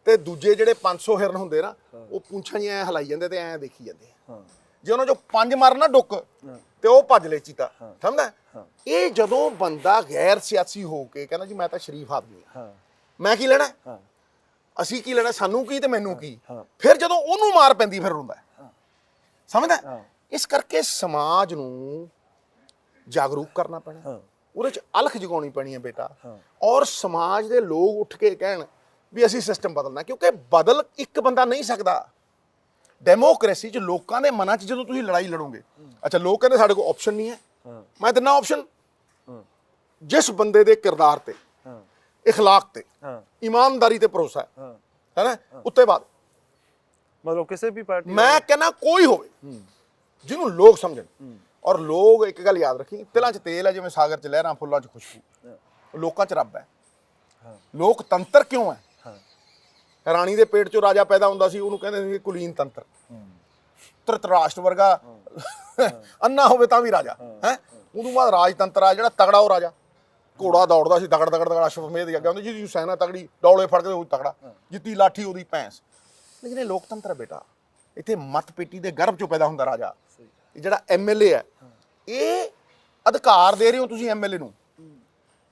ਤੇ ਦੂਜੇ ਜਿਹੜੇ 500 ਹਿਰਨ ਹੁੰਦੇ ਨਾ, ਉਹ ਪੂੰਛਾਂ ਜਿਹੀਆਂ ਹਲਾਈ ਜਾਂਦੇ ਤੇ ਐਂ ਦੇਖੀ ਜਾਂਦੇ ਆ। ਜੇ ਉਹਨਾਂ ਚੋਂ 5 ਮਾਰਨ ਨਾ ਡੁੱਕ ਤੇ ਉਹ ਭੱਜ ਲੈ ਚੀਤਾ, ਸਮਝਦਾ? ਇਹ ਜਦੋਂ ਬੰਦਾ ਗੈਰ ਸਿਆਸੀ ਹੋ ਕੇ ਕਹਿੰਦਾ ਜੀ ਮੈਂ ਤਾਂ ਸ਼ਰੀਫ ਆਦਮੀ ਹਾਂ, ਮੈਂ ਕੀ ਲੈਣਾ, ਅਸੀਂ ਕੀ ਲੈਣਾ, ਸਾਨੂੰ ਕੀ ਤੇ ਮੈਨੂੰ ਕੀ, ਫਿਰ ਜਦੋਂ ਉਹਨੂੰ ਮਾਰ ਪੈਂਦੀ ਫਿਰ ਰੋਂਦਾ, ਸਮਝਦਾ? ਇਸ ਕਰਕੇ ਸਮਾਜ ਨੂੰ ਜਾਗਰੂਕ ਕਰਨਾ ਪੈਣਾ, ਹਾਂ। ਉਹਦੇ ਚ ਅਲਖ ਜਗਾਉਣੀ ਪੈਣੀ ਹੈ ਬੇਟਾ, ਔਰ ਸਮਾਜ ਦੇ ਲੋਕ ਉੱਠ ਕੇ ਕਹਿਣ ਵੀ ਅਸੀਂ ਸਿਸਟਮ ਬਦਲਣਾ, ਕਿਉਂਕਿ ਬਦਲ ਇੱਕ ਬੰਦਾ ਨਹੀਂ ਸਕਦਾ। ਡੈਮੋਕ੍ਰੇਸੀ ਚ ਲੋਕਾਂ ਦੇ ਮਨਾਂ ਚ ਜਦੋਂ ਤੁਸੀਂ ਲੜਾਈ ਲੜੋਗੇ, ਅੱਛਾ ਲੋਕ ਕਹਿੰਦੇ ਸਾਡੇ ਕੋਲ ਆਪਸ਼ਨ ਨਹੀਂ ਹੈ, ਮੈਂ ਦਿੰਦਾ ਆਪਸ਼ਨ, ਜਿਸ ਬੰਦੇ ਦੇ ਕਿਰਦਾਰ ਤੇ, ਇਖਲਾਕ ਤੇ, ਇਮਾਨਦਾਰੀ ਤੇ ਭਰੋਸਾ ਹੈ ਨਾ, ਉੱਤੇ ਬਾਅਦ ਮਤਲਬ ਕਿਸੇ ਵੀ ਪਾਰਟੀ ਮੈਂ ਕਹਿੰਦਾ ਕੋਈ ਹੋਵੇ ਜਿਹਨੂੰ ਲੋਕ ਸਮਝਣ। ਔਰ ਲੋਕ ਇੱਕ ਗੱਲ ਯਾਦ ਰੱਖੀ, ਤਿਲਾਂ 'ਚ ਤੇਲ ਹੈ ਜਿਵੇਂ ਸਾਗਰ 'ਚ ਲਹਿਰਾਂ, ਫੁੱਲਾਂ 'ਚ ਖੁਸ਼ਬੂ, ਲੋਕਾਂ 'ਚ ਰੱਬ ਹੈ। ਲੋਕਤੰਤਰ ਕਿਉਂ ਹੈ? ਰਾਣੀ ਦੇ ਪੇਟ 'ਚੋਂ ਰਾਜਾ ਪੈਦਾ ਹੁੰਦਾ ਸੀ, ਉਹਨੂੰ ਕਹਿੰਦੇ ਸੀ ਕੁਲੀਨ ਤੰਤਰ। ਧ੍ਰਿਤਰਾਸ਼ਟਰ ਵਰਗਾ ਅੰਨਾ ਹੋਵੇ ਤਾਂ ਵੀ ਰਾਜਾ ਹੈ। ਉਦੋਂ ਬਾਅਦ ਰਾਜਤੰਤਰ ਆ ਜਿਹੜਾ ਤਗੜਾ, ਉਹ ਰਾਜਾ ਘੋੜਾ ਦੌੜਦਾ ਸੀ ਦਗੜ ਦਗੜ ਦਗੜ, ਅਸ਼ਵਮੇਧ ਅੱਗੇ ਹੁੰਦੇ ਜਿਹਦੀ ਸੈਨਾ ਤਗੜੀ, ਡੌਲੇ ਫੜਦੇ ਉਹ ਤਗੜਾ, ਜਿੱਤੀ ਲਾਠੀ ਉਹਦੀ ਭੈਂਸ। ਲੇਕਿਨ ਇਹ ਲੋਕਤੰਤਰ ਹੈ ਬੇਟਾ, ਇੱਥੇ ਮਤ ਪੇਟੀ ਦੇ ਗਰਭ 'ਚੋਂ ਪੈਦਾ ਹੁੰਦਾ ਰਾਜਾ। ਇਹ ਜਿਹੜਾ ਐਮਐਲਏ ਹੈ, ਇਹ ਅਧਿਕਾਰ ਦੇ ਰਹੇ ਹੋ ਤੁਸੀਂ ਐਮਐਲਏ ਨੂੰ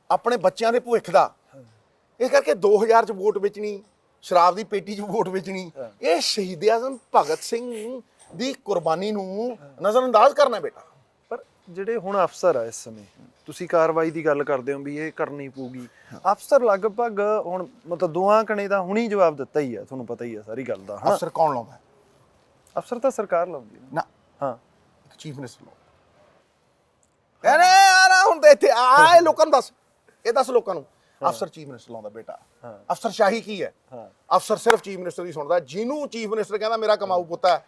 ਆਪਣੇ ਬੱਚਿਆਂ ਦੇ ਭਵਿੱਖ ਦਾ। ਇਸ ਕਰਕੇ 2000 'ਚ ਵੋਟ ਵੇਚਣੀ, ਸ਼ਰਾਬ ਦੀ ਪੇਟੀ 'ਚ ਵੋਟ ਵੇਚਣੀ, ਇਹ ਸ਼ਹੀਦ ਆਜ਼ਮ ਭਗਤ ਸਿੰਘ ਦੀ ਕੁਰਬਾਨੀ ਨੂੰ ਨਜ਼ਰਅੰਦਾਜ਼ ਕਰਨਾ ਬੇਟਾ। ਪਰ ਜਿਹੜੇ ਹੁਣ ਅਫਸਰ ਆ ਇਸ ਸਮੇਂ, ਤੁਸੀਂ ਕਾਰਵਾਈ ਦੀ ਗੱਲ ਕਰਦੇ ਹੋ ਵੀ ਇਹ ਕਰਨੀ ਪਊਗੀ, ਅਫਸਰ ਲਗਭਗ ਹੁਣ ਮਤਲਬ ਦੋਆਂ ਕਣੇ ਦਾ ਹੁਣੀ ਜਵਾਬ ਦਿੱਤਾ ਹੀ ਆ, ਤੁਹਾਨੂੰ ਪਤਾ ਹੀ ਆ ਸਾਰੀ ਗੱਲ ਦਾ। ਅਫਸਰ ਕੌਣ ਲਾਉਂਦਾ? ਅਫਸਰ ਤਾਂ ਸਰਕਾਰ ਲਾਉਂਦੀ ਹੈ ਨਾ, ਹਾਂ, ਇੱਕ ਚੀਫ ਮਿਨਿਸਟਰ ਲਾਉਂਦਾ। ਅਰੇ ਯਾਰ ਹੁਣ ਤਾਂ ਇੱਥੇ ਆ ਲੋਕਾਂ ਨੂੰ ਦੱਸ, ਇਹ ਦੱਸ ਲੋਕਾਂ ਨੂੰ, ਅਫਸਰ ਚੀਫ ਮਿਨਿਸਟਰ ਲਾਉਂਦਾ ਬੇਟਾ। ਅਫਸਰ ਸ਼ਾਹੀ ਕੀ ਹੈ? ਅਫਸਰ ਸਿਰਫ ਚੀਫ ਮਿਨਿਸਟਰ ਦੀ ਸੁਣਦਾ। ਜਿਹਨੂੰ ਚੀਫ ਮਿਨਿਸਟਰ ਕਹਿੰਦਾ ਮੇਰਾ ਕਮਾਊ ਪੁੱਤ ਹੈ,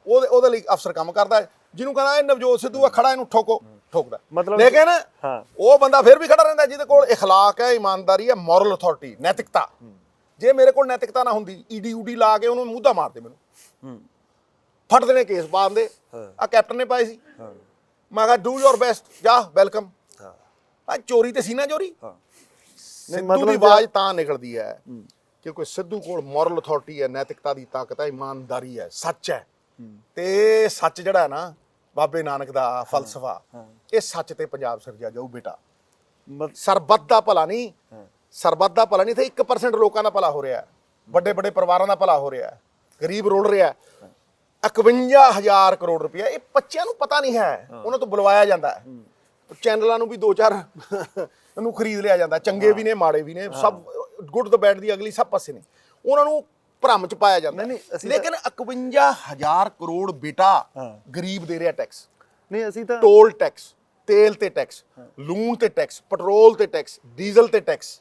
ਉਹਦੇ ਲਈ ਅਫਸਰ ਕੰਮ ਕਰਦਾ। ਜਿਹਨੂੰ ਕਹਿੰਦਾ ਇਹ ਨਵਜੋਤ ਸਿੱਧੂ ਆ ਖੜਾ, ਇਹਨੂੰ ਠੋਕੋ, ਠੋਕਦਾ। ਮਤਲਬ ਲੇਕਿਨ ਉਹ ਬੰਦਾ ਫਿਰ ਵੀ ਖੜਾ ਰਹਿੰਦਾ ਜਿਹਦੇ ਕੋਲ ਇਖਲਾਕ ਹੈ, ਇਮਾਨਦਾਰੀ ਹੈ, ਮੋਰਲ ਅਥਾਰਟੀ, ਨੈਤਿਕਤਾ। ਜੇ ਮੇਰੇ ਕੋਲ ਨੈਤਿਕਤਾ ਨਾ ਹੁੰਦੀ, ਈਡੀ ਊਡੀ ਲਾ ਕੇ ਉਹਨੂੰ ਮੂਧਾ ਮਾਰਦੇ, ਮੈਨੂੰ ਫਟ ਦੇਣੇ, ਕੇਸ ਪਾ ਦਿੰਦੇ। ਆ ਕੈਪਟਨ ਨੇ ਪਾਏ ਸੀ, ਮੈਂ ਕਿਹਾ ਡੂ ਯੋਰ ਬੈਸਟ, ਜਾ ਵੈਲਕਮ। ਆ ਚੋਰੀ ਤੇ ਸੀ ਨਾ ਚੋਰੀ। ਸਿੱਧੂ ਦੀ ਆਵਾਜ਼ ਤਾਂ ਨਿਕਲਦੀ ਹੈ ਕਿਉਂਕਿ ਸਿੱਧੂ ਕੋਲ ਮੋਰਲ ਅਥਾਰਟੀ ਹੈ, ਨੈਤਿਕਤਾ ਦੀ ਤਾਕਤ ਹੈ, ਇਮਾਨਦਾਰੀ ਹੈ, ਸੱਚ ਹੈ। ਤੇ ਸੱਚ ਜਿਹੜਾ ਹੈ ਨਾ, ਬਾਬੇ ਨਾਨਕ ਦਾ ਫਲਸਫਾ, ਇਹ ਸੱਚ ਤੇ ਪੰਜਾਬ ਸਿਰਜਿਆ ਜਾਊ ਬੇਟਾ। ਸਰਬੱਤ ਦਾ ਭਲਾ ਨਹੀਂ, ਸਰਬੱਤ ਦਾ ਭਲਾ ਨਹੀਂ, ਤੇ 1% ਲੋਕਾਂ ਦਾ ਭਲਾ ਹੋ ਰਿਹਾ, ਵੱਡੇ ਵੱਡੇ ਪਰਿਵਾਰਾਂ ਦਾ ਭਲਾ ਹੋ ਰਿਹਾ, ਗਰੀਬ ਰੋਲ ਰਿਹਾ। 51,000 ਕਰੋੜ ਰੁਪਇਆ, ਇਹ ਬੱਚਿਆਂ ਨੂੰ ਪਤਾ ਨਹੀਂ ਹੈ, ਉਹਨਾਂ ਤੋਂ ਬੁਲਵਾਇਆ ਜਾਂਦਾ ਹੈ। ਚੈਨਲਾਂ ਨੂੰ ਵੀ 2-4 ਨੂੰ ਖਰੀਦ ਲਿਆ ਜਾਂਦਾ, ਚੰਗੇ ਵੀ ਨੇ ਮਾੜੇ ਵੀ ਨੇ, ਸਭ ਗੁੱਡ ਤੋਂ ਬੈਡ ਦੀ ਅਗਲੀ ਸਭ ਪਾਸੇ ਨੇ, ਉਹਨਾਂ ਨੂੰ ਭਰਮ ਚ ਪਾਇਆ ਜਾਂਦਾ। ਲੇਕਿਨ 51,000 ਕਰੋੜ ਬੇਟਾ ਗਰੀਬ ਦੇ ਰਿਹਾ ਟੈਕਸ। ਨਹੀਂ ਅਸੀਂ ਤਾਂ ਟੋਲ ਟੈਕਸ, ਤੇਲ ਤੇ ਟੈਕਸ, ਲੂਣ ਤੇ ਟੈਕਸ, ਪੈਟਰੋਲ ਤੇ ਟੈਕਸ, ਡੀਜ਼ਲ ਤੇ ਟੈਕਸ।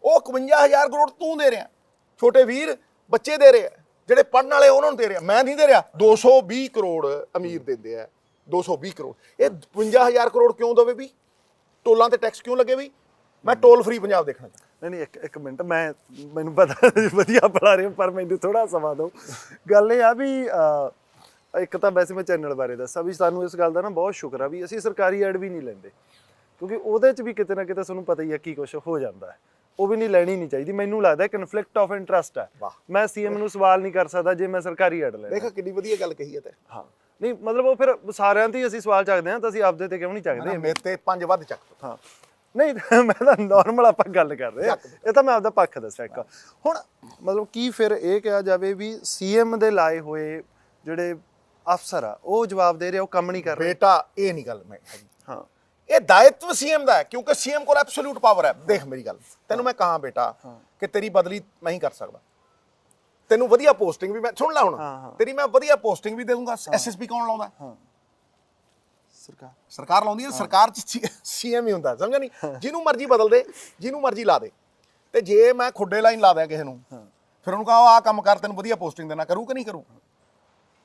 ਉਹ 51,000 ਕਰੋੜ ਤੂੰ ਦੇ ਰਿਹਾ, ਛੋਟੇ ਵੀਰ ਬੱਚੇ ਦੇ ਰਹੇ ਆ, ਜਿਹੜੇ ਪੜ੍ਹਨ ਵਾਲੇ ਉਹਨਾਂ ਨੂੰ ਦੇ ਰਿਹਾ, ਮੈਂ ਨਹੀਂ ਦੇ ਰਿਹਾ। 220 ਕਰੋੜ ਅਮੀਰ ਦਿੰਦੇ ਆ, 220 ਕਰੋੜ। ਇਹ 52,000 ਕਰੋੜ ਕਿਉਂ ਦੇਵੇ ਵੀ? ਟੋਲਾਂ ਤੇ ਟੈਕਸ ਕਿਉਂ ਲੱਗੇ ਵੀ? ਮੈਂ ਟੋਲ ਫ੍ਰੀ ਪੰਜਾਬ ਦੇਖਣਾ ਚਾਹੁੰਦਾ। ਨਹੀਂ ਇੱਕ ਮਿੰਟ, ਮੈਨੂੰ ਪਤਾ ਵਧੀਆ ਬੁਲਾ ਰਹੇ ਹੋ, ਪਰ ਮੈਨੂੰ ਥੋੜਾ ਸਮਾਂ ਦਿਓ। ਗੱਲ ਇਹ ਆ ਵੀ ਇੱਕ ਤਾਂ ਵੈਸੇ ਮੈਂ ਚੈਨਲ ਬਾਰੇ ਦੱਸਾਂ ਵੀ ਸਾਨੂੰ ਇਸ ਗੱਲ ਦਾ ਨਾ ਬਹੁਤ ਸ਼ੁਕਰ ਆ ਵੀ ਅਸੀਂ ਸਰਕਾਰੀ ਐਡ ਵੀ ਨਹੀਂ ਲੈਂਦੇ, ਕਿਉਂਕਿ ਉਹਦੇ 'ਚ ਵੀ ਕਿਤੇ ਨਾ ਕਿਤੇ ਤੁਹਾਨੂੰ ਪਤਾ ਹੀ ਆ ਕੀ ਕੁਛ ਹੋ ਜਾਂਦਾ ਹੈ। ਉਹ ਵੀ ਨਹੀਂ ਲੈਣੀ ਨਹੀਂ ਚਾਹੀਦੀ। ਮੈਨੂੰ ਲੱਗਦਾ ਕਨਫਲਿਕਟ ਆਫ ਇੰਟਰਸਟ ਹੈ। ਮੈਂ ਸੀਐਮ ਨੂੰ ਸਵਾਲ ਨਹੀਂ ਕਰ ਸਕਦਾ ਜੇ ਮੈਂ ਸਰਕਾਰੀ ਐਡ ਲੈਣਾ। ਦੇਖ ਕਿੰਨੀ ਵਧੀਆ ਗੱਲ ਕਹੀ ਹੈ ਤੇ। ਹਾਂ ਨਹੀਂ ਮਤਲਬ ਉਹ ਫਿਰ ਸਾਰਿਆਂ ਤੇ ਅਸੀਂ ਸਵਾਲ ਚੱਕਦੇ ਹਾਂ, ਤਾਂ ਅਸੀਂ ਆਪਦੇ ਤੇ ਕਿਉਂ ਨਹੀਂ ਚੱਕਦੇ? ਮੇਰੇ ਤੇ 5 ਵੱਧ ਚੱਕ। ਹਾਂ ਨਹੀਂ ਮੈਂ ਤਾਂ ਨਾਰਮਲ ਆਪਾਂ ਗੱਲ ਕਰ ਰਹੇ ਹਾਂ, ਇਹ ਤਾਂ ਮੈਂ ਆਪਦਾ ਪੱਖ ਦੱਸਿਆ ਇੱਕ। ਹੁਣ ਮਤਲਬ ਕੀ ਫਿਰ ਇਹ ਕਿਹਾ ਜਾਵੇ ਵੀ ਸੀਐਮ ਦੇ ਲਾਏ ਹੋਏ ਜਿਹੜੇ ਅਫਸਰ ਆ ਉਹ ਜਵਾਬ ਦੇ ਰਹੇ, ਉਹ ਕੰਮ ਨਹੀਂ ਕਰ ਰਹੇ? ਬੇਟਾ ਇਹ ਨਹੀਂ ਗੱਲ ਮੈਂ ਹੈਗੀ। ਹਾਂ ਇਹ ਦਾਇਿਤਵ ਸੀਐਮ ਦਾ ਹੈ, ਕਿਉਂਕਿ ਸੀਐਮ ਕੋਲ ਐਬਸੋਲੂਟ ਪਾਵਰ ਹੈ। ਦੇਖ ਮੇਰੀ ਗੱਲ, ਤੈਨੂੰ ਮੈਂ ਕਹਾਂ ਬੇਟਾ ਕਿ ਤੇਰੀ ਬਦਲੀ ਮੈਂ ਹੀ ਕਰ ਸਕਦਾ, ਤੈਨੂੰ ਵਧੀਆ ਪੋਸਟਿੰਗ ਵੀ ਮੈਂ, ਸੁਣ ਲੈ ਹੁਣ, ਤੇਰੀ ਮੈਂ ਵਧੀਆ ਪੋਸਟਿੰਗ ਵੀ ਦੇ ਦੂੰਗਾ। ਐਸਐਸਪੀ ਕੌਣ ਲਾਉਂਦਾ? ਸਰਕਾਰ ਲਾਉਂਦੀ ਹੈ। ਸਰਕਾਰ ਚ ਸੀਐਮ ਹੀ ਹੁੰਦਾ, ਸਮਝਿਆ ਨਹੀਂ? ਜਿਹਨੂੰ ਮਰਜ਼ੀ ਬਦਲ ਦੇ, ਜਿਹਨੂੰ ਮਰਜ਼ੀ ਲਾ ਦੇ। ਤੇ ਜੇ ਮੈਂ ਖੁੱਡੇ ਲਾਈਨ ਲਾ ਦਿਆਂ ਕਿਸੇ ਨੂੰ, ਫਿਰ ਉਹਨੂੰ ਕਹਾਂ ਆਹ ਕੰਮ ਕਰ, ਤੈਨੂੰ ਵਧੀਆ ਪੋਸਟਿੰਗ ਦੇਣਾ, ਕਰੂ ਕਿ ਨਹੀਂ ਕਰੂ?